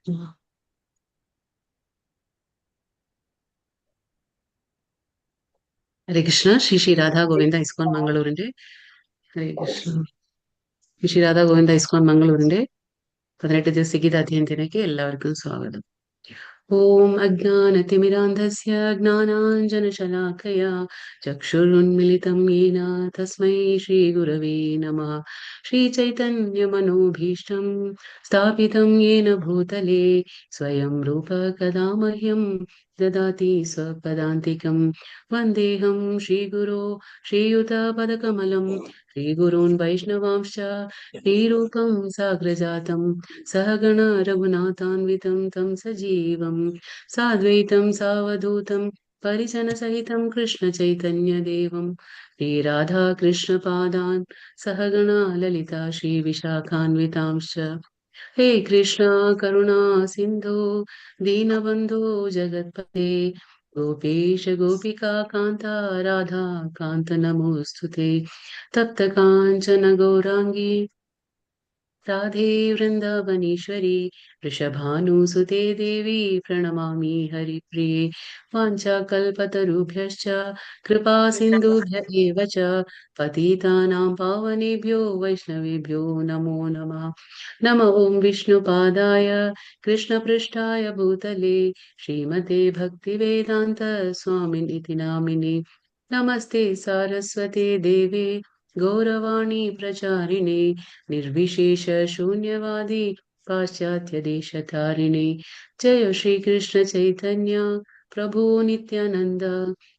ഹരേ കൃഷ്ണ. ശ്രീ ശ്രീ രാധാ ഗോവിന്ദ ഇസ്കോൺ മംഗളൂരിന്റെ ഹരേ കൃഷ്ണ. ശ്രീ ശ്രീ രാധാ ഗോവിന്ദ ഇസ്കോൺ മംഗളൂരിന്റെ 18 ദിവസത്തെ ഗീതാ അധ്യയനത്തിലേക്ക് എല്ലാവർക്കും സ്വാഗതം. ഓം അജ്ഞാനതിമിരാന്ധസ്യ ജ്ഞാനാഞ്ജനശലാക്കയാ ചക്ഷുരുന്മിലിതം യേന തസ്മൈ ശ്രീഗുരവേ നമഃ. ശ്രീചൈതന്യമനോഭീഷ്ടം സ്ഥാപിതം യേന ഭൂതലേ സ്വയം രൂപ കഥാ മഹ്യം ദദാതി സ്വപദാന്തികം. വന്ദേഹം ശ്രീഗുരോ ശ്രീയുതപദകമലം ശ്രീഗുरून् वैष्णवांश्च श्रीरूपं साग्रजातं सहगण रघुनाथान्वितं तं सजीवं साद्वैतं सावधूतं परिजनसहितं कृष्णचैतन्यदेवं श्रीराधाकृष्णपादान् सहगणा ललिता श्रीविशाखान्वितांश्च. हे कृष्ण करुणा सिन्धो दीनबन्धो जगत्पते गोपेश गोपिका कान्ता राधा कान्त नमोऽस्तुते. तप्त काञ्चन गौराङ्गी राधे वृन्दावनेश्वरी वृषभानुसुते देवी प्रणमामि हरिप्रिये. वाञ्छाकल्पतरुभ्यश्च कृपा सिन्धुभ्य एव च पतितानां पावनेभ्यो वैष्णवेभ्यो नमो नमः. नमो ॐ विष्णुपादाय कृष्णपृष्ठाय भूतले श्रीमते भक्तिवेदान्त स्वामिनिति नामिने. नमस्ते सारस्वते देवे गौरवाणी प्रचारिणे निर्विशेष शून्यवादी पाश्चात्य देशतारिणे. जय श्री कृष्ण चैतन्य प्रभु नित्यानंद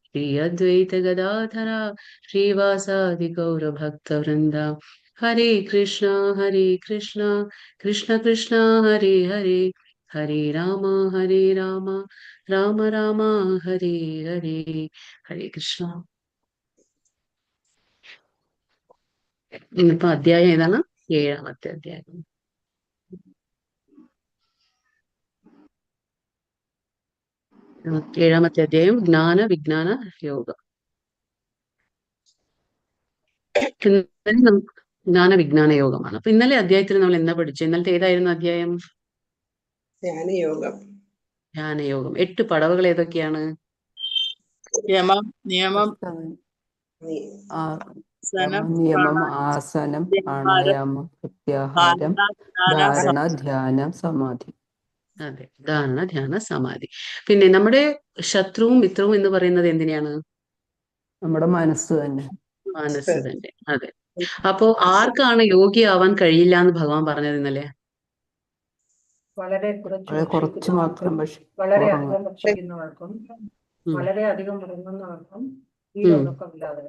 श्री अद्वैत गदाधरा श्रीवासादि गौर भक्त वृंदा. हरे कृष्णा कृष्ण कृष्ण हरे हरे हरे राम राम राम हरे हरे. हरे कृष्ण. ഇന്നിപ്പോ അധ്യായം ഏതാണ്? 7ാമത്തെ അധ്യായം. ഏഴാമത്തെ അധ്യായം ജ്ഞാന വിജ്ഞാന യോഗം. ജ്ഞാന വിജ്ഞാന യോഗമാണ്. അപ്പൊ ഇന്നലെ അധ്യായത്തിൽ നമ്മൾ എന്താ പഠിച്ചത്? ഇന്നലത്തെ ഏതായിരുന്നു അധ്യായം? ധ്യാനയോഗം. 8 പടവുകൾ ഏതൊക്കെയാണ്? നിയമം, ആസനം, പ്രാണായാമം, പ്രത്യാഹാരം, ധാരണ, ധ്യാനം, സമാധി. അതെ, ധാരണ, ധ്യാന, സമാധി. പിന്നെ നമ്മുടെ ശത്രുവും മിത്രവും എന്ന് പറയുന്നത് എന്തിനാണ്? നമ്മുടെ മനസ്സ് തന്നെ. മനസ്സ് തന്നെ. അതെ. അപ്പോ ആർക്കാണ് യോഗിയാവാൻ കഴിയില്ല എന്ന് ഭഗവാൻ പറഞ്ഞത് ഇന്നലെ? വളരെ കുറച്ച് മാത്രം വളരെ അധികം ഭക്ഷിക്കുന്നവർക്കും വളരെ അധികം ഉറങ്ങുന്നവർക്കും ഈ രോഗമില്ലാതെ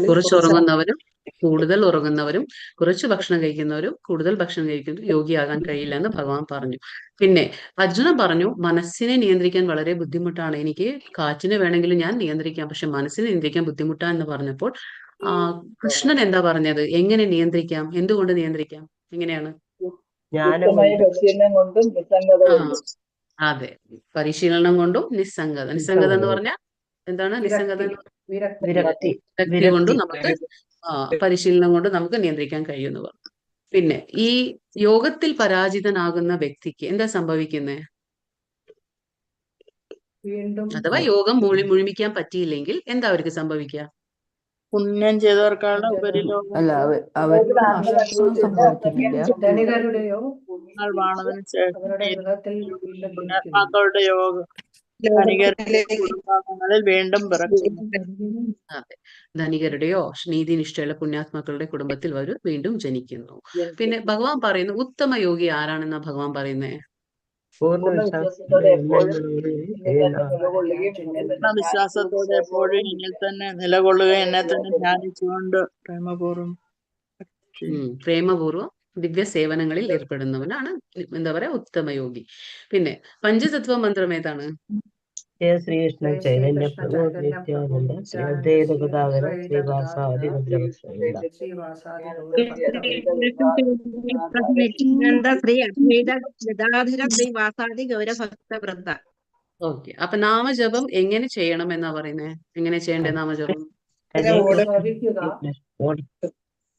കുറച്ച് ഉറങ്ങുന്നവരും കൂടുതൽ ഉറങ്ങുന്നവരും കുറച്ച് ഭക്ഷണം കഴിക്കുന്നവരും കൂടുതൽ ഭക്ഷണം കഴിക്കുന്നവരും യോഗിയാകാൻ കഴിയില്ല എന്ന് ഭഗവാൻ പറഞ്ഞു. പിന്നെ അർജുനൻ പറഞ്ഞു, മനസ്സിനെ നിയന്ത്രിക്കാൻ വളരെ ബുദ്ധിമുട്ടാണ്, എനിക്ക് കാറ്റിനെ വേണമെങ്കിലും ഞാൻ നിയന്ത്രിക്കാം, പക്ഷെ മനസ്സിനെ നിയന്ത്രിക്കാൻ ബുദ്ധിമുട്ടാന്ന് പറഞ്ഞപ്പോൾ കൃഷ്ണൻ എന്താ പറഞ്ഞത്? എങ്ങനെ നിയന്ത്രിക്കാം? എന്തുകൊണ്ട് നിയന്ത്രിക്കാം? എങ്ങനെയാണ്? അതെ, പരിശീലനം കൊണ്ടും നിസ്സംഗത. നിസ്സംഗത എന്ന് പറഞ്ഞാൽ എന്താണ്? നിസ്സംഗത വിരക്തി കൊണ്ടും നമുക്ക് പരിശീലനം കൊണ്ട് നമുക്ക് നിയന്ത്രിക്കാൻ കഴിയുമെന്ന് പറഞ്ഞു. പിന്നെ ഈ യോഗത്തിൽ പരാജിതനാകുന്ന വ്യക്തിക്ക് എന്താ സംഭവിക്കുന്നത്? അഥവാ യോഗം മുഴുമിക്കാൻ പറ്റിയില്ലെങ്കിൽ എന്താ അവർക്ക് സംഭവിക്കുക? പുണ്യം ചെയ്തവർക്കാണ് ഉപരിലോകം. അല്ല, അവർക്ക് നഷ്ടമൊന്നും സംഭവിക്കില്ല. പുണ്യാത്മാക്കളുടെ യോഗം കുടുംബാംഗങ്ങളിൽ വീണ്ടും പിറക്കുന്നു. അതെ, ധനികരുടെയോ നീതിനിഷ്ഠയുള്ള പുണ്യാത്മാക്കളുടെ കുടുംബത്തിൽ അവർ വീണ്ടും ജനിക്കുന്നു. പിന്നെ ഭഗവാൻ പറയുന്നു, ഉത്തമ യോഗി ആരാണെന്നാ ഭഗവാൻ പറയുന്നേ? വിശ്വാസത്തോടെ എപ്പോഴും എന്നിൽ തന്നെ നിലകൊള്ളുക, എന്നെ തന്നെ ധ്യാനിച്ചുകൊണ്ട് പ്രേമപൂർവ്വം ദിവ്യ സേവനങ്ങളിൽ ഏർപ്പെടുന്നവനാണ് എന്താ പറയാ, ഉത്തമ യോഗി. പിന്നെ പഞ്ചതത്വ മന്ത്രം ഏതാണ്? ശ്രീകൃഷ്ണ ചൈതന്യ പ്രഭു നിത്യാനന്ദ ശ്രീ അദ്വൈത ഗദാധര ശ്രീവാസാദി ഗൗരഭക്തവൃന്ദ. ഓക്കെ, അപ്പൊ നാമജപം എങ്ങനെ ചെയ്യണം എന്നാ പറയുന്നേ? എങ്ങനെ ചെയ്യണ്ടേ നാമജപം?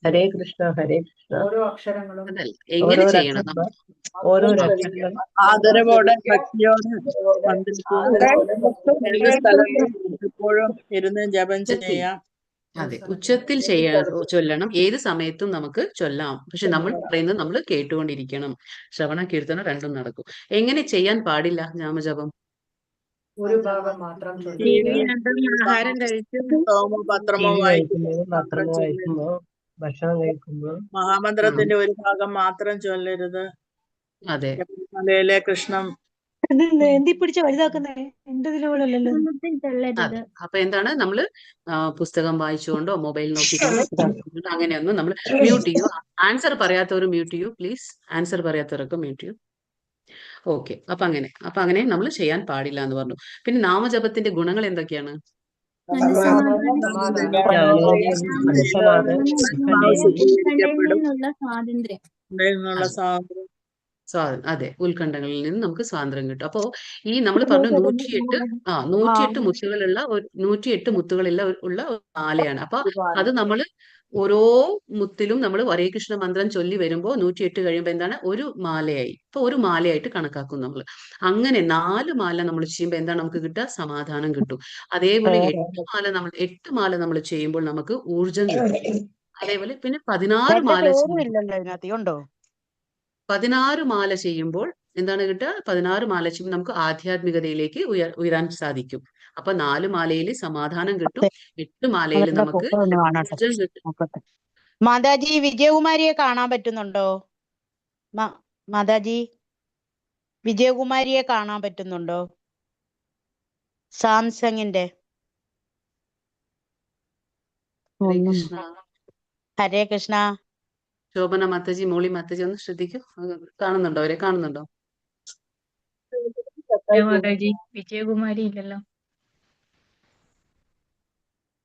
ഹരേ കൃഷ്ണ ഹരേ കൃഷ്ണ. ഓരോ അക്ഷരങ്ങളും അതല്ല എങ്ങനെ ഓരോ ചെയ്യണം അക്ഷരം ഓരോ അക്ഷരങ്ങൾ ആദരവോടെ ഭക്തിയോടെ മന്ത്രിച്ചുകൊണ്ട് ഏത് സ്ഥലത്തും എപ്പോഴും ഇരുന്ന് ജപം ചെയ്യാം. അതെ, ഉച്ചത്തിൽ ചൊല്ലണം. ഏത് സമയത്തും നമുക്ക് ചൊല്ലാം. പക്ഷെ നമ്മൾ പറയുന്നത് നമ്മൾ കേട്ടുകൊണ്ടിരിക്കണം. ശ്രവണ കീർത്തനം രണ്ടും നടക്കും. എങ്ങനെ ചെയ്യാൻ പാടില്ല നാമജപം? ഒരു ഭാഗം മാത്രം ടി വി ചൊല്ലുക. കണ്ടും ആഹാരം കഴിച്ചും പുസ്തകമോ പത്രമോ TV വായിക്കുമ്പോൾ വായിക്കുമ്പോൾ പത്രം വായിക്കുമ്പോൾ ഭക്ഷണം കഴിക്കുമ്പോൾ മഹാമന്ത്രത്തിന്റെ ഒരു ഭാഗം മാത്രം ചൊല്ലരുത്. അതെ, മലയിലെ കൃഷ്ണം എന്തി പിടിച്ച വലുതാക്കുന്നേ എന്റെ ഇതിലൂടെയല്ലല്ലോ. അതെ. അപ്പൊ എന്താണ് നമ്മള് പുസ്തകം വായിച്ചുകൊണ്ടോ മൊബൈൽ നോക്കിക്കൊണ്ടോ ഇതാക്കിക്കൊണ്ടോ അങ്ങനെയൊന്നും നമ്മൾ മ്യൂട്ട് ചെയ്യൂ. ആൻസർ പറയാത്തവർ മ്യൂട്ട് ചെയ്യൂ പ്ലീസ്. ആൻസർ പറയാത്തവരൊക്കെ മ്യൂട്ട് ചെയ്യൂ. ഓക്കെ, അപ്പൊ അങ്ങനെ നമ്മൾ ചെയ്യാൻ പാടില്ല എന്ന് പറഞ്ഞു. പിന്നെ നാമജപത്തിന്റെ ഗുണങ്ങൾ എന്തൊക്കെയാണ്? അതെ, ഉത്കണ്ഠകളിൽ നിന്ന് നമുക്ക് സ്വാതന്ത്ര്യം കിട്ടും. അപ്പോ ഈ നമ്മൾ പറഞ്ഞു 108 മുത്തുകളുള്ള 108 മുത്തുകളുള്ള ഉള്ള ഒരു മാലയാണ്. അപ്പൊ അത് നമ്മൾ ഓരോ മുത്തിലും നമ്മൾ ഹരേ കൃഷ്ണ മന്ത്രം ചൊല്ലി വരുമ്പോൾ 108 കഴിയുമ്പോൾ എന്താണ് ഒരു മാലയായി. ഇപ്പൊ ഒരു മാലയായിട്ട് കണക്കാക്കും നമ്മൾ. അങ്ങനെ 4 മാല നമ്മൾ ചെയ്യുമ്പോൾ എന്താണ് നമുക്ക് കിട്ടുക? സമാധാനം കിട്ടും. അതേപോലെ 8 മാല നമ്മൾ ചെയ്യുമ്പോൾ നമുക്ക് ഊർജം കിട്ടും. അതേപോലെ പിന്നെ 16 മാല ഉണ്ടോ? 16 മാല ചെയ്യുമ്പോൾ എന്താണ് കിട്ടുക? 16 മാല ചെയ്യുമ്പോൾ നമുക്ക് ആധ്യാത്മികതയിലേക്ക് ഉയരാൻ സാധിക്കും. അപ്പൊ 4 മാലയിൽ സമാധാനം കിട്ടും, 8 മാലയിൽ നമുക്ക് ഊർജം കിട്ടും. മാതാജി വിജയകുമാരിയെ കാണാൻ പറ്റുന്നുണ്ടോ? മാതാജി വിജയകുമാരിയെ കാണാൻ പറ്റുന്നുണ്ടോ? സാംസങ്ങിന്റെ. ഹരേ കൃഷ്ണ. ഹരേ കൃഷ്ണ. ശോഭന മാതാജി, മോളി മാതാജി ഒന്ന് ശ്രദ്ധിക്കൂ. കാണുന്നുണ്ടോ? അവരെ കാണുന്നുണ്ടോ? മാതാജി വിജയകുമാരി ഇല്ലല്ലോ.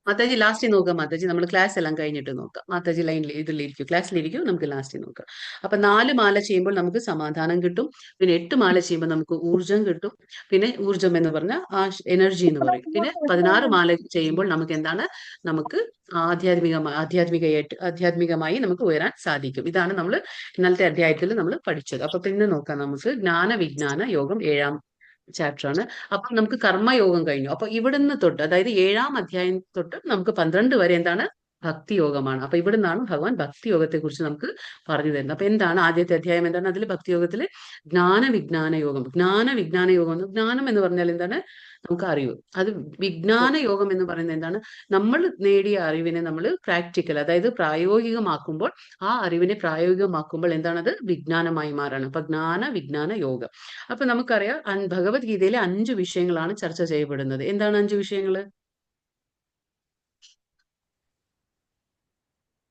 മാതാജി ലാസ്റ്റ് നോക്കാം. മാതാജി നമ്മൾ ക്ലാസ് എല്ലാം കഴിഞ്ഞിട്ട് നോക്കാം. മാതാജി ലൈനിൽ ഇതിലിരിക്കും, ക്ലാസ്സിലിരിക്കും, നമുക്ക് ലാസ്റ്റ് നോക്കാം. അപ്പൊ 4 മാല ചെയ്യുമ്പോൾ നമുക്ക് സമാധാനം കിട്ടും. പിന്നെ 8 മാല ചെയ്യുമ്പോൾ നമുക്ക് ഊർജം കിട്ടും. പിന്നെ ഊർജം എന്ന് പറഞ്ഞാൽ ആ എനർജി എന്ന് പറയും. പിന്നെ 16 മാല ചെയ്യുമ്പോൾ നമുക്ക് എന്താണ്? നമുക്ക് ആധ്യാത്മികമായി നമുക്ക് ഉയരാൻ സാധിക്കും. ഇതാണ് നമ്മൾ ഇന്നലത്തെ അധ്യായത്തിൽ നമ്മൾ പഠിച്ചത്. അപ്പൊ പിന്നെ നോക്കാം നമുക്ക് ജ്ഞാന വിജ്ഞാന യോഗം 7ാം ചാപ്റ്റർ ആണ്. അപ്പൊ നമുക്ക് കർമ്മയോഗം കഴിഞ്ഞു. അപ്പൊ ഇവിടുന്ന് തൊട്ട്, അതായത് 7ാം അധ്യായം തൊട്ട് നമുക്ക് 12 വരെ എന്താണ്? ഭക്തിയോഗമാണ്. അപ്പൊ ഇവിടെ നിന്നാണ് ഭഗവാൻ ഭക്തിയോഗത്തെ കുറിച്ച് നമുക്ക് പറഞ്ഞു തരുന്നത്. അപ്പൊ എന്താണ് ആദ്യത്തെ അധ്യായം? എന്താണ് അതിൽ? ഭക്തിയോഗത്തില് ജ്ഞാന വിജ്ഞാന യോഗം. ജ്ഞാനം എന്ന് പറഞ്ഞാൽ എന്താണ്? നമുക്ക് അറിവ്. അത് വിജ്ഞാന യോഗം എന്ന് പറയുന്നത് എന്താണ്? നമ്മൾ നേടിയ അറിവിനെ നമ്മൾ പ്രാക്ടിക്കൽ, അതായത് പ്രായോഗികമാക്കുമ്പോൾ, ആ അറിവിനെ പ്രായോഗികമാക്കുമ്പോൾ എന്താണത്? വിജ്ഞാനമായി മാറാണ്. അപ്പൊ ജ്ഞാന വിജ്ഞാന യോഗം. അപ്പൊ നമുക്കറിയാം ഭഗവത്ഗീതയിലെ 5 വിഷയങ്ങളാണ് ചർച്ച ചെയ്യപ്പെടുന്നത്. എന്താണ് 5 വിഷയങ്ങള്?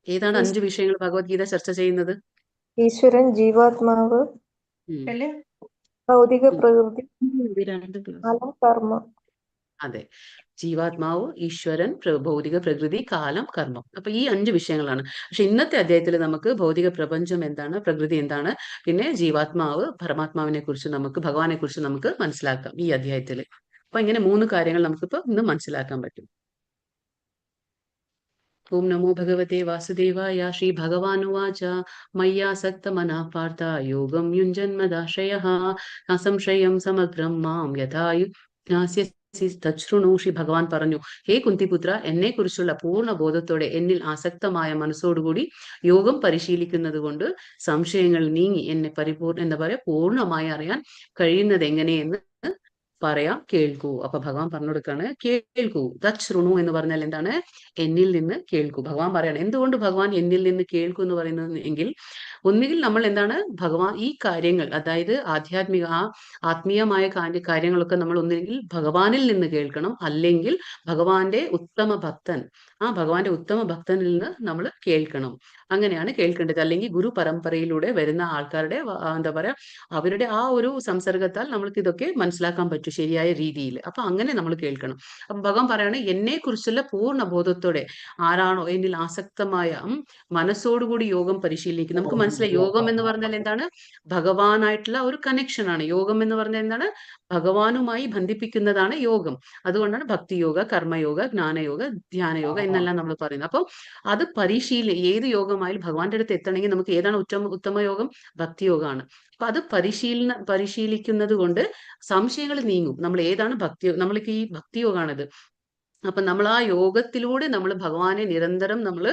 ഏതാണ് 5 വിഷയങ്ങൾ ഭഗവത്ഗീത ചർച്ച ചെയ്യുന്നത്? ഈശ്വരൻ, ജീവാത്മാവ്, ഭൗതിക പ്രകൃതി, കാലം, കർമ്മം. അതെ, ജീവാത്മാവ്, ഈശ്വരൻ, ഭൗതിക പ്രകൃതി, കാലം, കർമ്മം. അപ്പൊ ഈ 5 വിഷയങ്ങളാണ്. പക്ഷെ ഇന്നത്തെ അധ്യായത്തിൽ നമുക്ക് ഭൗതിക പ്രപഞ്ചം എന്താണ്, പ്രകൃതി എന്താണ്, പിന്നെ ജീവാത്മാവ്, പരമാത്മാവിനെ കുറിച്ച് നമുക്ക്, ഭഗവാനെ കുറിച്ച് നമുക്ക് മനസ്സിലാക്കാം ഈ അധ്യായത്തിൽ. അപ്പൊ ഇങ്ങനെ 3 കാര്യങ്ങൾ നമുക്കിപ്പോ ഇന്ന് മനസ്സിലാക്കാൻ പറ്റും. ഓം നമോ ഭഗവതേ വാസുദേവായ. ശ്രീ ഭഗവാനുവാച മയ്യാസക്ത മനഃ പാർത്ഥ യോഗം യുഞ്ജന്മദാശ്രയഃ അസംശയം സമഗ്രം മാം യഥായുജ്ഞാസ്യസി തച്ഛൃണു. ശ്രീ ഭഗവാൻ പറഞ്ഞു, ഹേ കുന്തിപുത്ര, എന്നെ കുറിച്ചുള്ള പൂർണ്ണ ബോധത്തോടെ എന്നിൽ ആസക്തമായ മനസ്സോടുകൂടി യോഗം പരിശീലിക്കുന്നത് കൊണ്ട് സംശയങ്ങൾ നീങ്ങി എന്നെ പൂർണ്ണമായി അറിയാൻ കഴിയുന്നത് എങ്ങനെയെന്ന് പറയാം, കേൾക്കൂ. അപ്പൊ ഭഗവാൻ പറഞ്ഞു കൊടുക്കാണ്, കേൾക്കൂ. തച്ഛൃണു എന്ന് പറഞ്ഞാൽ എന്താണ്? എന്നിൽ നിന്ന് കേൾക്കൂ. ഭഗവാൻ പറയാണ്. എന്തുകൊണ്ട് ഭഗവാൻ എന്നിൽ നിന്ന് കേൾക്കൂ എന്ന് പറയുന്നത് എങ്കിൽ, ഒന്നുകിൽ നമ്മൾ എന്താണ് ഭഗവാൻ ഈ കാര്യങ്ങൾ, അതായത് ആത്മീയമായ കാര്യങ്ങളൊക്കെ നമ്മൾ ഒന്നുകിൽ ഭഗവാനിൽ നിന്ന് കേൾക്കണം, അല്ലെങ്കിൽ ഭഗവാന്റെ ഉത്തമ ഭക്തനിൽ നിന്ന് നമ്മൾ കേൾക്കണം. അങ്ങനെയാണ് കേൾക്കേണ്ടത്. അല്ലെങ്കിൽ ഗുരു പരമ്പരയിലൂടെ വരുന്ന ആൾക്കാരുടെ അവരുടെ ആ ഒരു സംസർഗത്താൽ നമ്മൾക്ക് ഇതൊക്കെ മനസ്സിലാക്കാൻ പറ്റും. പറ്റും ശരിയായ രീതിയിൽ. അപ്പൊ അങ്ങനെ നമ്മൾ കേൾക്കണം. അപ്പൊ ഭഗവാൻ പറയാണ് എന്നെ കുറിച്ചുള്ള പൂർണ്ണ ബോധത്തോടെ ആരാണോ എന്നിൽ ആസക്തമായ മനസ്സോടുകൂടി യോഗം പരിശീലിക്കും. നമുക്ക് മനസ്സിലായി യോഗം എന്ന് പറഞ്ഞാൽ എന്താണ്? ഭഗവാനായിട്ടുള്ള ഒരു കണക്ഷൻ ആണ്. യോഗം എന്ന് പറഞ്ഞാൽ എന്താണ്? ഭഗവാനുമായി ബന്ധിപ്പിക്കുന്നതാണ് യോഗം. അതുകൊണ്ടാണ് ഭക്തിയോഗ, കർമ്മയോഗ, ജ്ഞാനയോഗ, ധ്യാനയോഗ എന്നെല്ലാം നമ്മൾ പറയുന്നത്. അപ്പോൾ അത് ഏത് യോഗമായാലും ഭഗവാന്റെ അടുത്ത് എത്തണമെങ്കിൽ നമുക്ക് ഏതാണ് ഉത്തമ യോഗം? ഭക്തിയോഗമാണ്. അപ്പൊ അത് പരിശീലിക്കുന്നത് കൊണ്ട് സംശയങ്ങൾ നീങ്ങും. നമ്മൾ ഏതാണ് നമ്മൾക്ക് ഈ ഭക്തിയോഗമാണിത്. അപ്പൊ നമ്മൾ ആ യോഗത്തിലൂടെ നമ്മൾ ഭഗവാനെ നിരന്തരം നമ്മൾ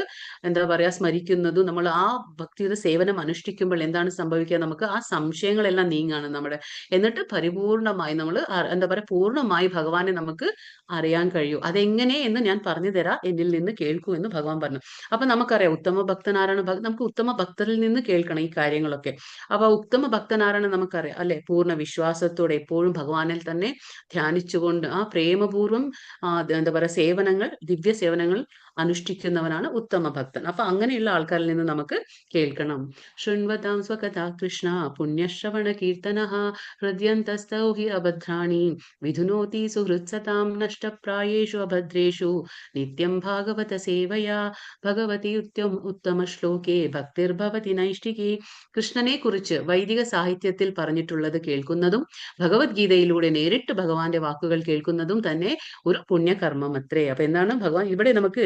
എന്താ പറയാ സ്മരിക്കുന്നതും നമ്മൾ ആ ഭക്തിയുടെ സേവനം അനുഷ്ഠിക്കുമ്പോൾ എന്താണ് സംഭവിക്കുക? നമുക്ക് ആ സംശയങ്ങളെല്ലാം നീങ്ങാണ് നമ്മുടെ. എന്നിട്ട് പരിപൂർണമായി നമ്മൾ എന്താ പറയാ പൂർണ്ണമായി ഭഗവാനെ നമുക്ക് അറിയാൻ കഴിയും. അതെങ്ങനെ എന്ന് ഞാൻ പറഞ്ഞു തരാം, എന്നിൽ നിന്ന് കേൾക്കൂ എന്ന് ഭഗവാൻ പറഞ്ഞു. അപ്പൊ നമുക്കറിയാം ഉത്തമ ഭക്തൻ ആരാണ്? നമുക്ക് ഉത്തമ ഭക്തരിൽ നിന്ന് കേൾക്കണം ഈ കാര്യങ്ങളൊക്കെ. അപ്പൊ ഉത്തമ ഭക്തൻ ആരാണ് നമുക്കറിയാം അല്ലെ? പൂർണ്ണ വിശ്വാസത്തോടെ എപ്പോഴും ഭഗവാനിൽ തന്നെ ധ്യാനിച്ചുകൊണ്ട് ആ പ്രേമപൂർവ്വം എന്താ പറയുക ദിവ്യ സേവനങ്ങൾ അനുഷ്ഠിക്കുന്നവനാണ് ഉത്തമ ഭക്തൻ. അപ്പൊ അങ്ങനെയുള്ള ആൾക്കാരിൽ നിന്ന് നമുക്ക് കേൾക്കണം. ശൃണ്വതാം സ്വകഥാ കൃഷ്ണ പുണ്യശ്രവണ കീർത്തനഃ ഹൃദ്യന്തസ്തൗ ഹി അഭദ്രാണി വിധുനോതി സുഹൃത്സതാം നഷ്ടപ്രായേഷു അഭദ്രേഷു നിത്യം ഭാഗവത സേവയാ ഭഗവതി ഉത്തമ ശ്ലോകേ ഭക്തിർഭവതി നൈഷ്ഠികി. കൃഷ്ണനെ കുറിച്ച് വൈദിക സാഹിത്യത്തിൽ പറഞ്ഞിട്ടുള്ളത് കേൾക്കുന്നതും ഭഗവത്ഗീതയിലൂടെ നേരിട്ട് ഭഗവാന്റെ വാക്കുകൾ കേൾക്കുന്നതും തന്നെ ഒരു പുണ്യകർമ്മം അത്രേ. അപ്പൊ എന്താണ് ഭഗവാൻ ഇവിടെ നമുക്ക്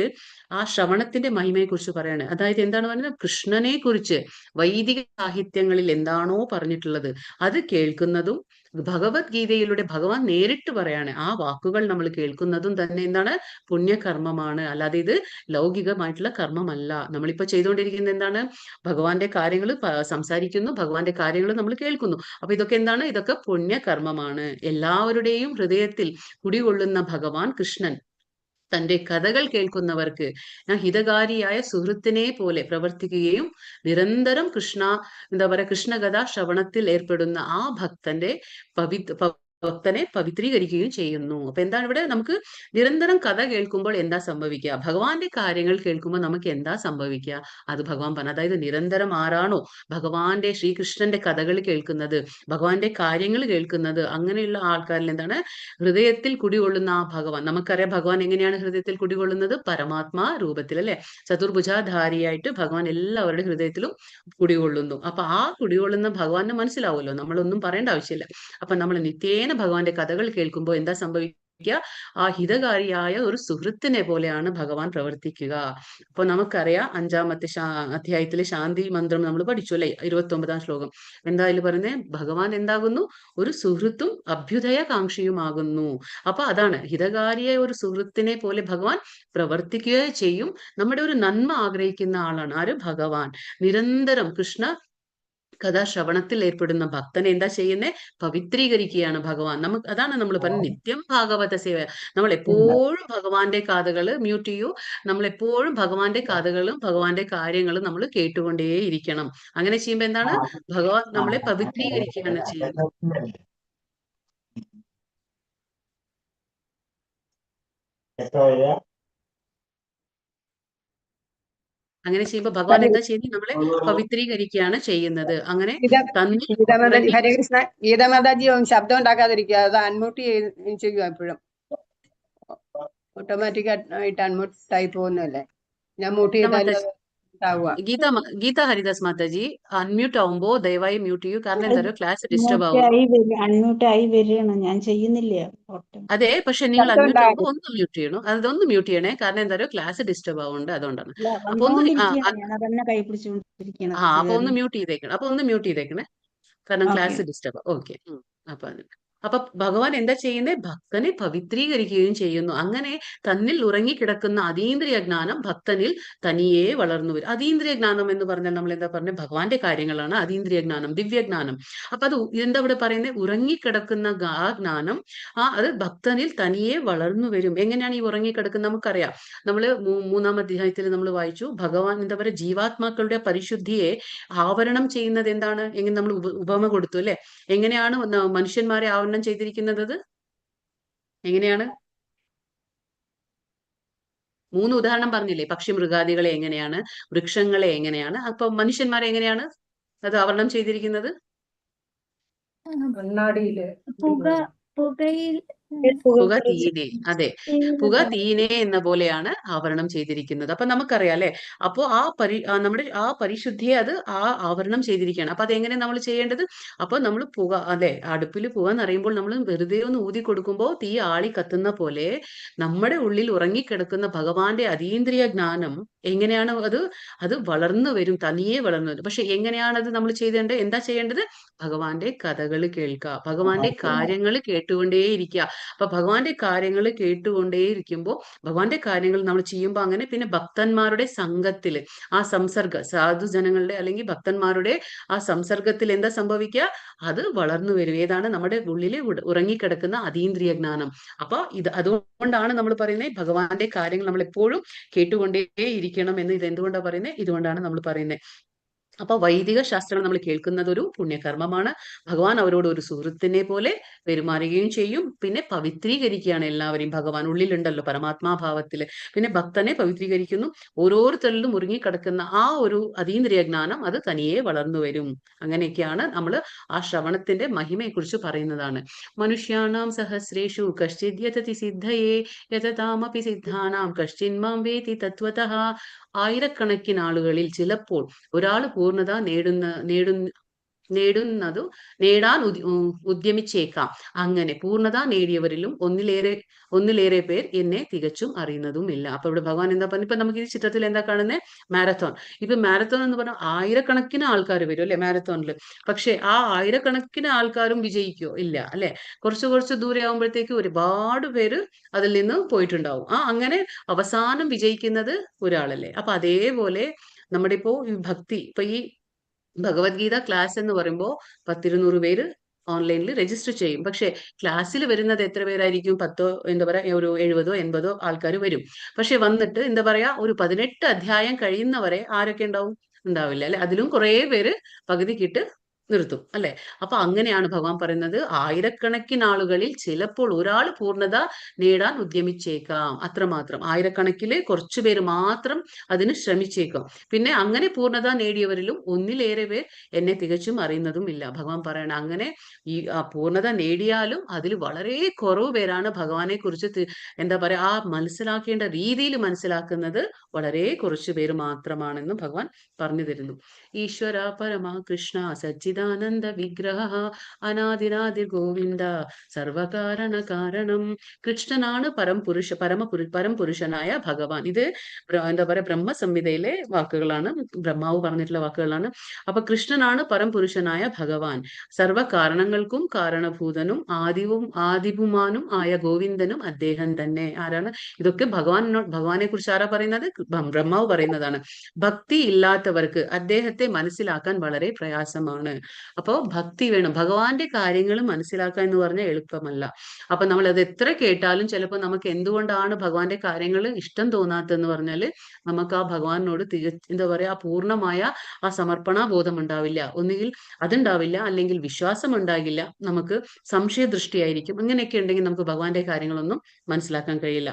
ആ ശ്രവണത്തിന്റെ മഹിമയെ കുറിച്ച് പറയാണ്. അതായത് എന്താണ് പറയുന്നത്? കൃഷ്ണനെ കുറിച്ച് വൈദിക സാഹിത്യങ്ങളിൽ എന്താണോ പറഞ്ഞിട്ടുള്ളത് അത് കേൾക്കുന്നതും ഭഗവത്ഗീതയിലൂടെ ഭഗവാൻ നേരിട്ട് പറയാണ് ആ വാക്കുകൾ നമ്മൾ കേൾക്കുന്നതും തന്നെ എന്താണ്? പുണ്യകർമ്മമാണ്. അല്ലാതെ ഇത് ലൗകികമായിട്ടുള്ള കർമ്മമല്ല. നമ്മളിപ്പോ ചെയ്തുകൊണ്ടിരിക്കുന്നത് എന്താണ്? ഭഗവാന്റെ കാര്യങ്ങൾ സംസാരിക്കുന്നു, ഭഗവാന്റെ കാര്യങ്ങൾ നമ്മൾ കേൾക്കുന്നു. അപ്പൊ ഇതൊക്കെ എന്താണ്? ഇതൊക്കെ പുണ്യകർമ്മമാണ്. എല്ലാവരുടെയും ഹൃദയത്തിൽ കുടികൊള്ളുന്ന ഭഗവാൻ കൃഷ്ണൻ തന്റെ കഥകൾ കേൾക്കുന്നവർക്ക് ഹിതകാരിയായ സുഹൃത്തിനെ പോലെ പ്രവർത്തിക്കുകയും നിരന്തരം എന്താ പറയാ കൃഷ്ണകഥ ശ്രവണത്തിൽ ഏർപ്പെടുന്ന ആ ഭക്തനെ പവിത്രീകരിക്കുകയും ചെയ്യുന്നു. അപ്പൊ എന്താണ് ഇവിടെ നമുക്ക് നിരന്തരം കഥ കേൾക്കുമ്പോൾ എന്താ സംഭവിക്കുക? ഭഗവാന്റെ കാര്യങ്ങൾ കേൾക്കുമ്പോൾ നമുക്ക് എന്താ സംഭവിക്കുക? അത് ഭഗവാൻ പറഞ്ഞു. അതായത് നിരന്തരം ആരാണോ ഭഗവാന്റെ ശ്രീകൃഷ്ണന്റെ കഥകൾ കേൾക്കുന്നത്, ഭഗവാന്റെ കാര്യങ്ങൾ കേൾക്കുന്നത്, അങ്ങനെയുള്ള ആൾക്കാരിൽ എന്താണ്? ഹൃദയത്തിൽ കുടികൊള്ളുന്ന ആ ഭഗവാൻ. നമുക്കറിയാം ഭഗവാൻ എങ്ങനെയാണ് ഹൃദയത്തിൽ കുടികൊള്ളുന്നത്? പരമാത്മാ രൂപത്തിൽ അല്ലെ? ചതുർഭുജാധാരിയായിട്ട് ഭഗവാൻ എല്ലാവരുടെ ഹൃദയത്തിലും കുടികൊള്ളുന്നു. അപ്പൊ ആ കുടികൊള്ളുന്ന ഭഗവാനെ മനസ്സിലാവുമല്ലോ, നമ്മളൊന്നും പറയേണ്ട ആവശ്യമില്ല. അപ്പൊ നമ്മൾ നിത്യേന ഭഗവാന്റെ കഥകൾ കേൾക്കുമ്പോൾ എന്താ സംഭവിക്കുക? ആ ഹിതകാരിയായ ഒരു സുഹൃത്തിനെ പോലെയാണ് ഭഗവാൻ പ്രവർത്തിക്കുക. അപ്പൊ നമുക്കറിയാം 5-ാമത്തെ അധ്യായത്തിലെ ശാന്തി മന്ത്രം നമ്മൾ പഠിച്ചു അല്ലെ? 29-ാം ശ്ലോകം എന്താ അതിൽ പറയുന്നത്? ഭഗവാൻ എന്താകുന്നു? ഒരു സുഹൃത്തും അഭ്യുദയകാംക്ഷിയുമാകുന്നു. അപ്പൊ അതാണ് ഹിതകാരിയായ ഒരു സുഹൃത്തിനെ പോലെ ഭഗവാൻ പ്രവർത്തിക്കുക ചെയ്യും. നമ്മുടെ ഒരു നന്മ ആഗ്രഹിക്കുന്ന ആളാണ് ആര്? ഭഗവാൻ. നിരന്തരം കൃഷ്ണ കഥാശ്രവണത്തിൽ ഏർപ്പെടുന്ന ഭക്തനെ എന്താ ചെയ്യുന്നത്? പവിത്രീകരിക്കുകയാണ് ഭഗവാൻ. അതാണ് നമ്മൾ പറഞ്ഞ നിത്യം ഭാഗവത സേവ. നമ്മൾ എപ്പോഴും ഭഗവാന്റെ കഥകൾ മ്യൂട്ട് ചെയ്യൂ. നമ്മൾ എപ്പോഴും ഭഗവാന്റെ കഥകളും ഭഗവാന്റെ കാര്യങ്ങളും നമ്മൾ കേട്ടുകൊണ്ടേയിരിക്കണം. അങ്ങനെ ചെയ്യുമ്പോൾ എന്താണ്? ഭഗവാൻ നമ്മളെ പവിത്രീകരിക്കുകയാണ് ചെയ്യുന്നത്. അങ്ങനെ ചെയ്യുമ്പോൾ ഭഗവാൻ എന്താ ചെയ്യുന്നത്? നമ്മളെ പവിത്രീകരിക്കുകയാണ് ചെയ്യുന്നത്. അങ്ങനെ ഹരേ കൃഷ്ണ. ഗീതാമാതാജി ശബ്ദം ഉണ്ടാക്കാതിരിക്കുക, അത് അൺമ്യൂട്ട് ചെയ്യുക. എപ്പോഴും ഓട്ടോമാറ്റിക് ആയിട്ട് അൺമ്യൂട്ട് ആയി പോകുന്നല്ലേ? ഞാൻ മ്യൂട്ട് ചെയ്താലും ഗീത ഹരിദാസ് മാതാജി അൺമ്യൂട്ട് ആവുമ്പോ ദയവായി മ്യൂട്ട് ചെയ്യൂ. കാരണം എന്താ ക്ലാസ് ഡിസ്റ്റർബ് ആവും. അൺമ്യൂട്ട് ആയി വരികയാണ്, ഞാൻ ചെയ്യുന്നില്ല. അതെ, പക്ഷെ നിങ്ങൾ അൺമ്യൂട്ട് ആവുമ്പോൾ ഒന്ന് മ്യൂട്ട് ചെയ്യണം. അതൊന്ന് മ്യൂട്ട് ചെയ്യണേ. കാരണം എന്താ ക്ലാസ് ഡിസ്റ്റർബ് ആവുന്നുണ്ട്, അതുകൊണ്ടാണ്. അപ്പൊ ഒന്ന് മ്യൂട്ട് ചെയ്തേക്കണേ. കാരണം ക്ലാസ് ഡിസ്റ്റർബ്. ഓക്കെ. അപ്പൊ ഭഗവാൻ എന്താ ചെയ്യുന്നത്? ഭക്തനെ പവിത്രീകരിക്കുകയും ചെയ്യുന്നു. അങ്ങനെ തന്നിൽ ഉറങ്ങിക്കിടക്കുന്ന അതീന്ദ്രിയ ജ്ഞാനം ഭക്തനിൽ തനിയെ വളർന്നു വരും. അതീന്ദ്രിയ ജ്ഞാനം എന്ന് പറഞ്ഞാൽ നമ്മൾ എന്താ പറഞ്ഞത്? ഭഗവാന്റെ കാര്യങ്ങളാണ് അതീന്ദ്രിയ ജ്ഞാനം, ദിവ്യജ്ഞാനം. അപ്പൊ അത് എന്താ ഇവിടെ പറയുന്നത്? ഉറങ്ങിക്കിടക്കുന്ന ആ ജ്ഞാനം അത് ഭക്തനിൽ തനിയെ വളർന്നു വരും. എങ്ങനെയാണ് ഈ ഉറങ്ങിക്കിടക്കുന്നത്? നമുക്കറിയാം. നമ്മള് 3-ാം അധ്യായത്തിൽ നമ്മൾ വായിച്ചു, ഭഗവാൻ എന്താ പറയുക ജീവാത്മാക്കളുടെ പരിശുദ്ധിയെ ആവരണം ചെയ്യുന്നത് എന്താണ്? എങ്ങനെ നമ്മൾ ഉപമ കൊടുത്തു അല്ലെ? എങ്ങനെയാണ് മനുഷ്യന്മാരെ ആവരണം ചെയ്തിരിക്കുന്നത്? എങ്ങനെയാണ്? 3 ഉദാഹരണം പറഞ്ഞില്ലേ? പക്ഷി മൃഗാദികളെ എങ്ങനെയാണ്, വൃക്ഷങ്ങളെ എങ്ങനെയാണ്, അപ്പൊ മനുഷ്യന്മാരെ എങ്ങനെയാണ് അത് ആവരണം ചെയ്തിരിക്കുന്നത്? പുകയിൽ പുക തീയിനെ, അതെ, പുക തീയിനെ എന്ന പോലെയാണ് ആവരണം ചെയ്തിരിക്കുന്നത്. അപ്പൊ നമുക്കറിയാം അല്ലെ, അപ്പോ നമ്മുടെ ആ പരിശുദ്ധിയെ അത് ആ ആവരണം ചെയ്തിരിക്കുകയാണ്. അപ്പൊ അതെങ്ങനെ നമ്മൾ ചെയ്യേണ്ടത്? അപ്പൊ നമ്മൾ പുക, അല്ലെ, അടുപ്പിൽ പുക എന്നറിയുമ്പോൾ നമ്മൾ വെറുതെ ഒന്ന് ഊതി കൊടുക്കുമ്പോൾ തീ ആളി കത്തുന്ന പോലെ നമ്മുടെ ഉള്ളിൽ ഉറങ്ങിക്കിടക്കുന്ന ഭഗവാന്റെ അതീന്ദ്രിയ ജ്ഞാനം എങ്ങനെയാണ് അത് വളർന്നു വരും, തനിയെ വളർന്നു വരും. പക്ഷെ എങ്ങനെയാണത് നമ്മൾ ചെയ്തേണ്ടത്? എന്താ ചെയ്യേണ്ടത്? ഭഗവാന്റെ കഥകൾ കേൾക്കുക, ഭഗവാന്റെ കാര്യങ്ങൾ കേട്ടുകൊണ്ടേയിരിക്കുക. അപ്പൊ ഭഗവാന്റെ കാര്യങ്ങൾ കേട്ടുകൊണ്ടേയിരിക്കുമ്പോൾ ഭഗവാന്റെ കാര്യങ്ങൾ നമ്മൾ ചെയ്യുമ്പോൾ അങ്ങനെ പിന്നെ ഭക്തന്മാരുടെ സംഘത്തില് ആ സംസർഗ സാധുജനങ്ങളുടെ അല്ലെങ്കിൽ ഭക്തന്മാരുടെ ആ സംസർഗത്തിൽ എന്താ സംഭവിക്കുക? അത് വളർന്നു വരും. ഏതാണ്? നമ്മുടെ ഉള്ളിൽ ഉറങ്ങിക്കിടക്കുന്ന അതീന്ദ്രിയ ജ്ഞാനം. അപ്പൊ അതുകൊണ്ടാണ് നമ്മൾ പറയുന്നത് ഭഗവാന്റെ കാര്യങ്ങൾ നമ്മൾ എപ്പോഴും കേട്ടുകൊണ്ടേ ഇരിക്കണം എന്ന്. ഇത് എന്തുകൊണ്ടാണ് പറയുന്നത്? ഇതുകൊണ്ടാണ് നമ്മൾ പറയുന്നത്. അപ്പൊ വൈദിക ശാസ്ത്രം നമ്മൾ കേൾക്കുന്നത് ഒരു പുണ്യകർമ്മമാണ്. ഭഗവാൻ അവരോട് ഒരു സുഹൃത്തിനെ പോലെ പെരുമാറുകയും ചെയ്യും. പിന്നെ പവിത്രീകരിക്കുകയാണ് എല്ലാവരെയും. ഭഗവാൻ ഉള്ളിലുണ്ടല്ലോ പരമാത്മാഭാവത്തില്. പിന്നെ ഭക്തനെ പവിത്രീകരിക്കുന്നു. ഓരോരുത്തരിലും മുറുങ്ങിക്കിടക്കുന്ന ആ ഒരു അതീന്ദ്രിയ ജ്ഞാനം അത് തനിയെ വളർന്നു വരും. അങ്ങനെയൊക്കെയാണ് നമ്മൾ ആ ശ്രവണത്തിന്റെ മഹിമയെ കുറിച്ച് പറയുന്നതാണ്. മനുഷ്യാണാം സഹസ്രേഷു കശ്ചിദ് യതതി സിദ്ധയേ യതതാമപി സിദ്ധാനാം കശ്ചിന്മാം വേതി തത്വതഃ. ആയിരക്കണക്കിന് ആളുകളിൽ ചിലപ്പോൾ ഒരാൾ പൂർണ്ണത നേടാൻ ഉദ്യമിച്ചേക്കാം. അങ്ങനെ പൂർണ്ണത നേടിയവരിലും ഒന്നിലേറെ പേർ എന്നെ തികച്ചും അറിയുന്നതുമില്ല. അപ്പൊ ഇവിടെ ഭഗവാൻ എന്താ പറഞ്ഞു? ഇപ്പൊ നമുക്ക് ഈ ചിത്രത്തിൽ എന്താ കാണുന്നത്? മാരത്തോൺ. ഇപ്പൊ മാരത്തോൺ എന്ന് പറഞ്ഞാൽ ആയിരക്കണക്കിന് ആൾക്കാർ വരും അല്ലെ മാരത്തോണിൽ. പക്ഷെ ആ ആയിരക്കണക്കിന് ആൾക്കാരും വിജയിക്കോ? ഇല്ല അല്ലെ. കുറച്ച് ദൂരെ ആകുമ്പോഴത്തേക്ക് ഒരുപാട് പേര് അതിൽ നിന്ന് പോയിട്ടുണ്ടാവും. അങ്ങനെ അവസാനം വിജയിക്കുന്നത് ഒരാളല്ലേ. അപ്പൊ അതേപോലെ നമ്മുടെ ഇപ്പോ ഈ ഭക്തി, ഇപ്പൊ ഈ ഭഗവത്ഗീത ക്ലാസ് എന്ന് പറയുമ്പോൾ 10-200 പേര് ഓൺലൈനിൽ രജിസ്റ്റർ ചെയ്യും. പക്ഷെ ക്ലാസ്സിൽ വരുന്നത് എത്ര പേരായിരിക്കും? 10 എന്താ പറയാ, ഒരു 70-80 ആൾക്കാർ വരും. പക്ഷെ വന്നിട്ട് എന്താ പറയാ, ഒരു 18 അധ്യായം കഴിയുന്നവരെ ആരൊക്കെ ഉണ്ടാവില്ല അല്ലെ. അതിലും കുറെ പേര് പകുതിക്കിട്ട് നിർത്തും അല്ലെ. അപ്പൊ അങ്ങനെയാണ് ഭഗവാൻ പറയുന്നത്, ആയിരക്കണക്കിന് ആളുകളിൽ ചിലപ്പോൾ ഒരാൾ പൂർണ്ണത നേടാൻ ഉദ്യമിച്ചേക്കാം. അത്രമാത്രം. ആയിരക്കണക്കില് കുറച്ചു പേര് മാത്രം അതിന് ശ്രമിച്ചേക്കാം. പിന്നെ അങ്ങനെ പൂർണ്ണത നേടിയവരിലും ഒന്നിലേറെ പേർ എന്നെ തികച്ചും അറിയുന്നതും ഇല്ല. ഭഗവാൻ പറയണം അങ്ങനെ ഈ പൂർണ്ണത നേടിയാലും അതിൽ വളരെ കുറവ് പേരാണ് ഭഗവാനെ കുറിച്ച് എന്താ പറയാ ആ മനസ്സിലാക്കേണ്ട രീതിയിൽ മനസ്സിലാക്കുന്നത്. വളരെ കുറച്ചു പേര് മാത്രമാണെന്നും ഭഗവാൻ പറഞ്ഞു തരുന്നു. ഈശ്വര പരമാ കൃഷ്ണ സച്ചിദാനന്ദ വിഗ്രഹ അനാദിരാദി ഗോവിന്ദ സർവകാരണ കാരണം. കൃഷ്ണനാണ് പരംപുരുഷനായ ഭഗവാൻ. ഇത് എന്താ പറയാ ബ്രഹ്മസംഹിതയിലെ വാക്കുകളാണ്, ബ്രഹ്മാവ് പറഞ്ഞിട്ടുള്ള വാക്കുകളാണ്. അപ്പൊ കൃഷ്ണനാണ് പരംപുരുഷനായ ഭഗവാൻ. സർവകാരണങ്ങൾക്കും കാരണഭൂതനും ആദിപുമാനും ആയ ഗോവിന്ദനും അദ്ദേഹം തന്നെ. ആരാണ് ഇതൊക്കെ? ഭഗവാനെ കുറിച്ച് ആരാ പറയുന്നത്? ബ്രഹ്മാവ് പറയുന്നതാണ്. ഭക്തി ഇല്ലാത്തവർക്ക് അദ്ദേഹത്തെ മനസ്സിലാക്കാൻ വളരെ പ്രയാസമാണ്. അപ്പോ ഭക്തി വേണം. ഭഗവാന്റെ കാര്യങ്ങൾ മനസ്സിലാക്കുക എന്ന് പറഞ്ഞാൽ എളുപ്പമല്ല. അപ്പൊ നമ്മൾ അത് എത്ര കേട്ടാലും ചിലപ്പോൾ നമുക്ക് എന്തുകൊണ്ടാണ് ഭഗവാന്റെ കാര്യങ്ങൾ ഇഷ്ടം തോന്നാത്തതെന്ന് പറഞ്ഞാല് നമുക്ക് ആ ഭഗവാനോട് എന്താ പറയാ പൂർണ്ണമായ ആ സമർപ്പണ ബോധം ഉണ്ടാവില്ല. ഒന്നുകിൽ അതുണ്ടാവില്ല, അല്ലെങ്കിൽ വിശ്വാസം ഉണ്ടാകില്ല, നമുക്ക് സംശയദൃഷ്ടിയായിരിക്കും. അങ്ങനെയൊക്കെ ഉണ്ടെങ്കിൽ നമുക്ക് ഭഗവാന്റെ കാര്യങ്ങളൊന്നും മനസ്സിലാക്കാൻ കഴിയില്ല.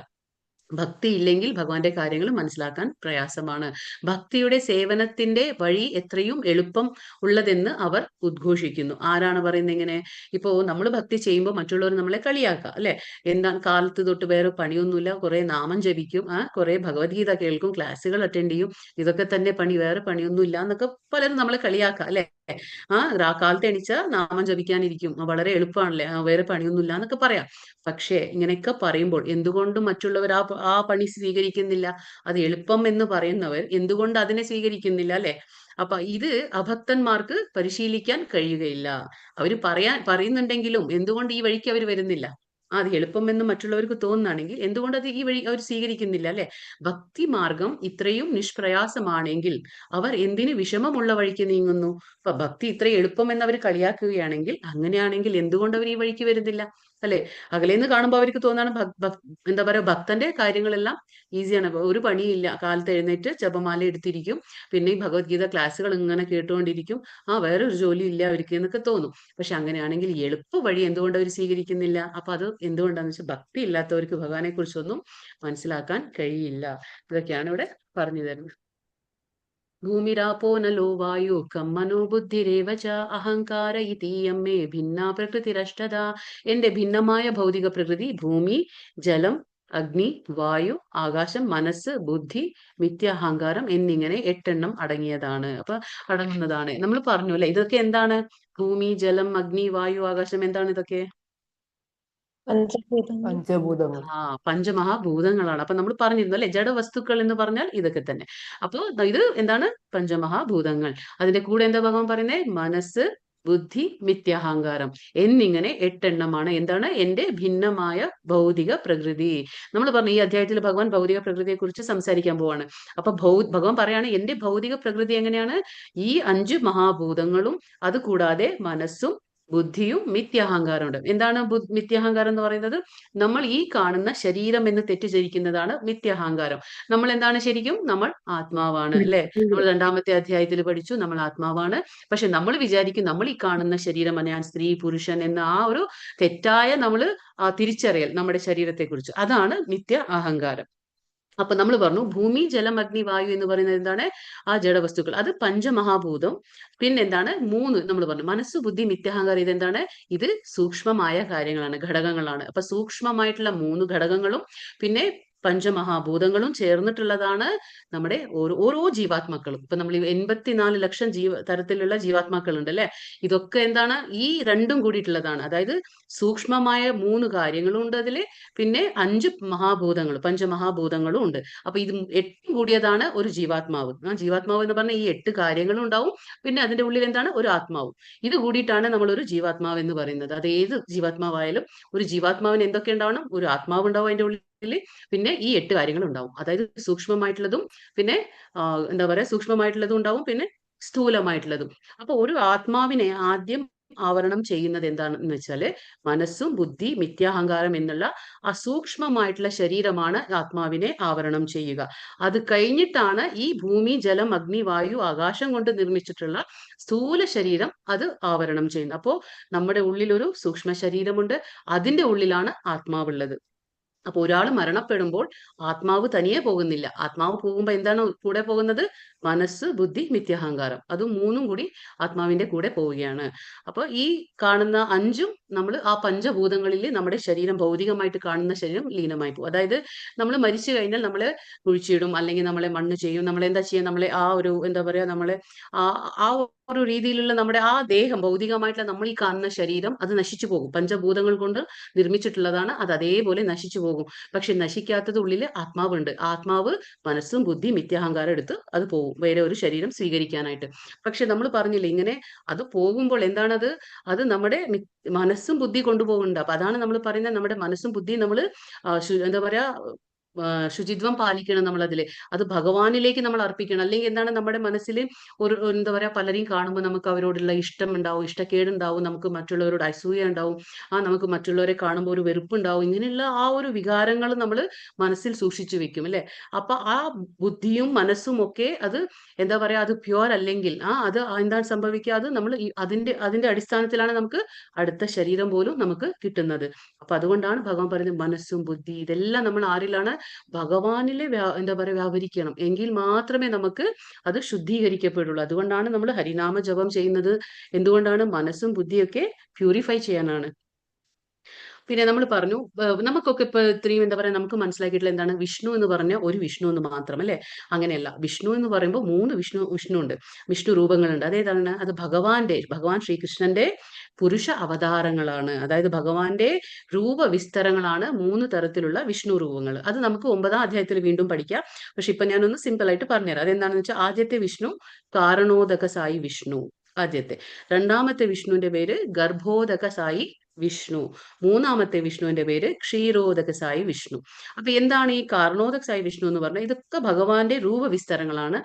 ഭക്തി ഇല്ലെങ്കിൽ ഭഗവാന്റെ കാര്യങ്ങൾ മനസ്സിലാക്കാൻ പ്രയാസമാണ്. ഭക്തിയുടെ സേവനത്തിന്റെ വഴി എത്രയും എളുപ്പം ഉള്ളതെന്ന് അവർ ഉദ്ഘോഷിക്കുന്നു. ആരാണ് പറയുന്നത് ഇങ്ങനെ? ഇപ്പോ നമ്മൾ ഭക്തി ചെയ്യുമ്പോൾ മറ്റുള്ളവർ നമ്മളെ കളിയാക്കുക അല്ലെ. എന്താണ് കാലത്ത് തൊട്ട് വേറെ പണിയൊന്നുമില്ല, കുറെ നാമം ജപിക്കും, കുറെ ഭഗവത്ഗീത കേൾക്കും, ക്ലാസ്സുകൾ അറ്റൻഡ് ചെയ്യും, ഇതൊക്കെ തന്നെ പണി, വേറെ പണിയൊന്നുമില്ല എന്നൊക്കെ പലരും നമ്മളെ കളിയാക്കുക അല്ലെ. കാലത്ത് എണീച്ച നാമം ജപിക്കാനിരിക്കും, വളരെ എളുപ്പമാണല്ലേ, വേറെ പണിയൊന്നുമില്ല എന്നൊക്കെ പറയാം. പക്ഷേ ഇങ്ങനെയൊക്കെ പറയുമ്പോൾ എന്തുകൊണ്ട് മറ്റുള്ളവർ ആ പണി സ്വീകരിക്കുന്നില്ല? അത് എളുപ്പം എന്ന് പറയുന്നവർ എന്തുകൊണ്ട് അതിനെ സ്വീകരിക്കുന്നില്ല അല്ലെ. അപ്പൊ ഇത് അഭക്തന്മാർക്ക് പരിശീലിക്കാൻ കഴിയുകയില്ല. അവര് പറയുന്നുണ്ടെങ്കിലും എന്തുകൊണ്ട് ഈ വഴിക്ക് അവർ വരുന്നില്ല? അത് എളുപ്പമെന്ന് മറ്റുള്ളവർക്ക് തോന്നുകയാണെങ്കിൽ എന്തുകൊണ്ട് അത് ഈ വഴി അവർ സ്വീകരിക്കുന്നില്ല അല്ലെ. ഭക്തി മാർഗം ഇത്രയും നിഷ്പ്രയാസമാണെങ്കിൽ അവർ എന്തിന് വിഷമമുള്ള വഴിക്ക് നീങ്ങുന്നു? അപ്പൊ ഭക്തി ഇത്രയും എളുപ്പമെന്ന് അവർ കളിയാക്കുകയാണെങ്കിൽ, അങ്ങനെയാണെങ്കിൽ എന്തുകൊണ്ട് അവർ ഈ വഴിക്ക് വരുന്നില്ല അല്ലെ. അകലേന്ന് കാണുമ്പോൾ അവർക്ക് തോന്നാണ് എന്താ പറയാ ഭക്തന്റെ കാര്യങ്ങളെല്ലാം ഈസിയാണ്, ഒരു പണിയില്ല, കാലത്ത് എഴുന്നേറ്റ് ജപമാല എടുത്തിരിക്കും, പിന്നെ ഈ ഭഗവത്ഗീത ക്ലാസ്സുകൾ ഇങ്ങനെ കേട്ടുകൊണ്ടിരിക്കും, വേറെ ഒരു ജോലി ഇല്ല അവർക്ക് എന്നൊക്കെ തോന്നും. പക്ഷെ അങ്ങനെയാണെങ്കിൽ എളുപ്പ വഴി എന്തുകൊണ്ട് അവർ സ്വീകരിക്കുന്നില്ല? അപ്പൊ അത് എന്തുകൊണ്ടാന്ന് വെച്ചാൽ ഭക്തി ഇല്ലാത്തവർക്ക് ഭഗവാനെ കുറിച്ചൊന്നും മനസ്സിലാക്കാൻ കഴിയില്ല. ഇതൊക്കെയാണ് ഇവിടെ പറഞ്ഞു തരുന്നത്. ഭൂമിരാപോ നലോ വായു കം മനോ ബുദ്ധിരേവ ച അഹങ്കാര ഇതീയം മേ ഭിന്ന പ്രകൃതിരഷ്ടത. എന്റെ ഭിന്നമായ ഭൗതിക പ്രകൃതി ഭൂമി, ജലം, അഗ്നി, വായു, ആകാശം, മനസ്സ്, ബുദ്ധി, മിഥ്യാഹങ്കാരം എന്നിങ്ങനെ 8 അടങ്ങിയതാണ്. അടങ്ങുന്നതാണ്. നമ്മൾ പറഞ്ഞു അല്ലെ, ഇതൊക്കെ എന്താണ്? ഭൂമി, ജലം, അഗ്നി, വായു, ആകാശം, എന്താണ് ഇതൊക്കെ? പഞ്ചഭൂതങ്ങൾ. പഞ്ചഭൂതങ്ങൾ. പഞ്ചമഹാഭൂതങ്ങളാണ്. അപ്പൊ നമ്മൾ പറഞ്ഞിരുന്നു അല്ലെ, ജഡവസ്തുക്കൾ എന്ന് പറഞ്ഞാൽ ഇതൊക്കെ തന്നെ. അപ്പൊ ഇത് എന്താണ്? പഞ്ചമഹാഭൂതങ്ങൾ. അതിന്റെ കൂടെ എന്താ ഭഗവാൻ പറയുന്നത്? മനസ്സ്, ബുദ്ധി, മിഥ്യാഹങ്കാരം എന്നിങ്ങനെ 8 എന്താണ്? എന്റെ ഭിന്നമായ ഭൗതിക പ്രകൃതി. നമ്മൾ പറഞ്ഞു ഈ അധ്യായത്തിൽ ഭഗവാൻ ഭൗതിക പ്രകൃതിയെ കുറിച്ച് സംസാരിക്കാൻ പോവാണ്. അപ്പൊ ഭഗവാൻ പറയാണ് എന്റെ ഭൗതിക പ്രകൃതി എങ്ങനെയാണ്? ഈ 5 മഹാഭൂതങ്ങളും അത് കൂടാതെ മനസ്സും ബുദ്ധിയും മിഥ്യാഹങ്കാരമുണ്ട്. എന്താണ് മിഥ്യാഹങ്കാരം എന്ന് പറയുന്നത്? നമ്മൾ ഈ കാണുന്ന ശരീരം എന്ന് തെറ്റിദ്ധരിക്കുന്നതാണ് മിഥ്യാഹങ്കാരം. നമ്മൾ എന്താണ് ശരിക്കും? നമ്മൾ ആത്മാവാണ് അല്ലെ? നമ്മൾ 2ാമത്തെ അധ്യായത്തിൽ പഠിച്ചു നമ്മൾ ആത്മാവാണ്. പക്ഷെ നമ്മൾ വിചാരിക്കും നമ്മൾ ഈ കാണുന്ന ശരീരം, ഞാൻ സ്ത്രീ, പുരുഷൻ എന്ന ആ ഒരു തെറ്റായ തിരിച്ചറിയൽ നമ്മുടെ ശരീരത്തെ കുറിച്ച്, അതാണ് മിഥ്യ അഹങ്കാരം. അപ്പൊ നമ്മൾ പറഞ്ഞു ഭൂമി, ജലം, അഗ്നി, വായു എന്ന് പറയുന്നത് എന്താണ്? ആ ജഡവസ്തുക്കൾ, അത് പഞ്ചമഹാഭൂതം. പിന്നെന്താണ്? 3 നമ്മൾ പറഞ്ഞു മനസ്സ്, ബുദ്ധി, മിഥ്യാഹങ്കാരം. ഇതെന്താണ്? ഇത് സൂക്ഷ്മമായ കാര്യങ്ങളാണ്, ഘടകങ്ങളാണ്. അപ്പൊ സൂക്ഷ്മമായിട്ടുള്ള 3 ഘടകങ്ങളും പിന്നെ പഞ്ചമഹാഭൂതങ്ങളും ചേർന്നിട്ടുള്ളതാണ് നമ്മുടെ ഓരോ ജീവാത്മാക്കളും. ഇപ്പൊ നമ്മൾ 84 ലക്ഷം തരത്തിലുള്ള ജീവാത്മാക്കളുണ്ട് അല്ലെ? ഇതൊക്കെ എന്താണ്? ഈ 2 കൂടിയിട്ടുള്ളതാണ്. അതായത് സൂക്ഷ്മമായ 3 കാര്യങ്ങളും ഉണ്ട് അതില്, പിന്നെ 5 മഹാഭൂതങ്ങൾ, പഞ്ചമഹാഭൂതങ്ങളും ഉണ്ട്. അപ്പൊ ഇത് 8 കൂടിയതാണ് ഒരു ജീവാത്മാവ്. ജീവാത്മാവ് എന്ന് പറഞ്ഞാൽ ഈ 8 കാര്യങ്ങളും ഉണ്ടാവും, പിന്നെ അതിന്റെ ഉള്ളിൽ എന്താണ്? ഒരു ആത്മാവും. ഇത് കൂടിയിട്ടാണ് നമ്മൾ ഒരു ജീവാത്മാവ് എന്ന് പറയുന്നത്. അത് ഏത് ജീവാത്മാവായാലും ഒരു ജീവാത്മാവിന് എന്തൊക്കെ ഉണ്ടാവണം? ഒരു ആത്മാവ് ഉണ്ടാവും അതിന്റെ ഉള്ളിൽ, പിന്നെ ഈ 8 കാര്യങ്ങൾ ഉണ്ടാവും. അതായത് സൂക്ഷ്മമായിട്ടുള്ളതും പിന്നെ എന്താ പറയാ സൂക്ഷ്മമായിട്ടുള്ളതും ഉണ്ടാവും, പിന്നെ സ്ഥൂലമായിട്ടുള്ളതും. അപ്പൊ ഒരു ആത്മാവിനെ ആദ്യം ആവരണം ചെയ്യുന്നത് എന്താണെന്ന് വെച്ചാല് മനസ്സും ബുദ്ധി, മിഥ്യാഹങ്കാരം എന്നുള്ള അസൂക്ഷ്മമായിട്ടുള്ള ശരീരമാണ് ആത്മാവിനെ ആവരണം ചെയ്യുക. അത് കഴിഞ്ഞിട്ടാണ് ഈ ഭൂമി, ജലം, അഗ്നി, വായു, ആകാശം കൊണ്ട് നിർമ്മിച്ചിട്ടുള്ള സ്ഥൂല ശരീരം അത് ആവരണം ചെയ്യുന്നത്. അപ്പോ നമ്മുടെ ഉള്ളിൽ ഒരു സൂക്ഷ്മ ശരീരമുണ്ട്, അതിന്റെ ഉള്ളിലാണ് ആത്മാവുള്ളത്. അപ്പൊ ഒരാൾ മരണപ്പെടുമ്പോൾ ആത്മാവ് തനിയെ പോകുന്നില്ല. ആത്മാവ് പോകുമ്പോൾ എന്താണ് കൂടെ പോകുന്നത്? മനസ്സ്, ബുദ്ധി, മിഥ്യാഹങ്കാരം. അത് 3 കൂടി ആത്മാവിന്റെ കൂടെ പോവുകയാണ്. അപ്പൊ ഈ കാണുന്ന 5ഉം നമ്മൾ ആ പഞ്ചഭൂതങ്ങളിൽ നമ്മുടെ ശരീരം, ഭൗതികമായിട്ട് കാണുന്ന ശരീരം ലീനമായി പോകും. അതായത് നമ്മൾ മരിച്ചു കഴിഞ്ഞാൽ നമ്മളെ കുഴിച്ചിടും, അല്ലെങ്കിൽ നമ്മളെ മണ്ണ് ചെയ്യും. നമ്മളെന്താ ചെയ്യുക? നമ്മളെ ആ ഒരു എന്താ പറയാ നമ്മളെ ആ ഒരു രീതിയിലുള്ള നമ്മുടെ ആ ദേഹം, ഭൗതികമായിട്ടുള്ള നമ്മൾ ഈ കാണുന്ന ശരീരം അത് നശിച്ചു പോകും. പഞ്ചഭൂതങ്ങൾ കൊണ്ട് നിർമ്മിച്ചിട്ടുള്ളതാണ്, അത് അതേപോലെ നശിച്ചു പോകും. പക്ഷെ നശിക്കാത്തത് ഉള്ളിൽ ആത്മാവുണ്ട്. ആത്മാവ് മനസ്സും ബുദ്ധി, മിഥ്യാഹങ്കാരം എടുത്ത് അത് പോകും വേറെ ഒരു ശരീരം സ്വീകരിക്കാനായിട്ട്. പക്ഷെ നമ്മൾ പറഞ്ഞില്ലേ, ഇങ്ങനെ അത് പോകുമ്പോൾ എന്താണത്? അത് നമ്മുടെ മനസ്സും ബുദ്ധി കൊണ്ടുപോകുന്നുണ്ട്. അപ്പൊ അതാണ് നമ്മൾ പറയുന്നത്, നമ്മുടെ മനസ്സും ബുദ്ധിയും നമ്മൾ എന്താ പറയാ ശുചിത്വം പാലിക്കണം. നമ്മൾ അതില് അത് ഭഗവാനിലേക്ക് നമ്മൾ അർപ്പിക്കണം. അല്ലെങ്കിൽ എന്താണ്? നമ്മുടെ മനസ്സിൽ ഒരു എന്താ പറയാ പലരെയും കാണുമ്പോൾ നമുക്ക് അവരോടുള്ള ഇഷ്ടം ഉണ്ടാവും, ഇഷ്ടക്കേടുണ്ടാവും, നമുക്ക് മറ്റുള്ളവരോട് അസൂയ ഉണ്ടാവും, നമുക്ക് മറ്റുള്ളവരെ കാണുമ്പോൾ ഒരു വെറുപ്പുണ്ടാവും. ഇങ്ങനെയുള്ള ആ ഒരു വികാരങ്ങൾ നമ്മൾ മനസ്സിൽ സൂക്ഷിച്ചു വെക്കും അല്ലെ? അപ്പൊ ആ ബുദ്ധിയും മനസ്സും ഒക്കെ അത് എന്താ പറയാ അത് പ്യുവർ അല്ലെങ്കിൽ അത് എന്താണ് സംഭവിക്കുക? അത് നമ്മൾ അതിന്റെ അടിസ്ഥാനത്തിലാണ് നമുക്ക് അടുത്ത ശരീരം പോലും നമുക്ക് കിട്ടുന്നത്. അപ്പൊ അതുകൊണ്ടാണ് ഭഗവാൻ പറയുന്നത് മനസ്സും ബുദ്ധി ഇതെല്ലാം നമ്മൾ ആരിലാണ്? ഭഗവാനിലെ എന്താ പറയാ വ്യാപരിക്കണം. എങ്കിൽ മാത്രമേ നമുക്ക് അത് ശുദ്ധീകരിക്കപ്പെടുള്ളൂ. അതുകൊണ്ടാണ് നമ്മൾ ഹരിനാമ ജപം ചെയ്യുന്നത്. എന്തുകൊണ്ടാണ്? മനസ്സും ബുദ്ധിയൊക്കെ പ്യൂരിഫൈ ചെയ്യാനാണ്. പിന്നെ നമ്മൾ പറഞ്ഞു നമുക്കൊക്കെ ഇപ്പൊ ഇത്രയും എന്താ പറയാ നമുക്ക് മനസ്സിലാക്കിയിട്ടുള്ള എന്താണ്? വിഷ്ണു എന്ന് പറഞ്ഞ ഒരു വിഷ്ണു എന്ന് മാത്രം അല്ലെ? അങ്ങനെയല്ല. വിഷ്ണു എന്ന് പറയുമ്പോൾ 3 വിഷ്ണു ഉണ്ട്, വിഷ്ണു രൂപങ്ങളുണ്ട്. അതേതാണ്? അത് ഭഗവാൻ ശ്രീകൃഷ്ണന്റെ പുരുഷ അവതാരങ്ങളാണ്. അതായത് ഭഗവാന്റെ രൂപവിസ്തരങ്ങളാണ് 3 തരത്തിലുള്ള വിഷ്ണു രൂപങ്ങൾ. അത് നമുക്ക് 9ാം അധ്യായത്തിൽ വീണ്ടും പഠിക്കാം. പക്ഷെ ഇപ്പൊ ഞാനൊന്ന് സിമ്പിൾ ആയിട്ട് പറഞ്ഞുതരാം. അതെന്താണെന്ന് വെച്ചാൽ ആദ്യത്തെ വിഷ്ണു കാരണോദക സായി വിഷ്ണു, ആദ്യത്തെ. 2ാമത്തെ വിഷ്ണുവിന്റെ പേര് ഗർഭോദക സായി വിഷ്ണു. 3ാമത്തെ വിഷ്ണുവിന്റെ പേര് ക്ഷീരോദക സായി വിഷ്ണു. അപ്പൊ എന്താണ് ഈ കാരണോദക സായി വിഷ്ണു എന്ന് പറഞ്ഞാൽ? ഇതൊക്കെ ഭഗവാന്റെ രൂപവിസ്തരങ്ങളാണ്.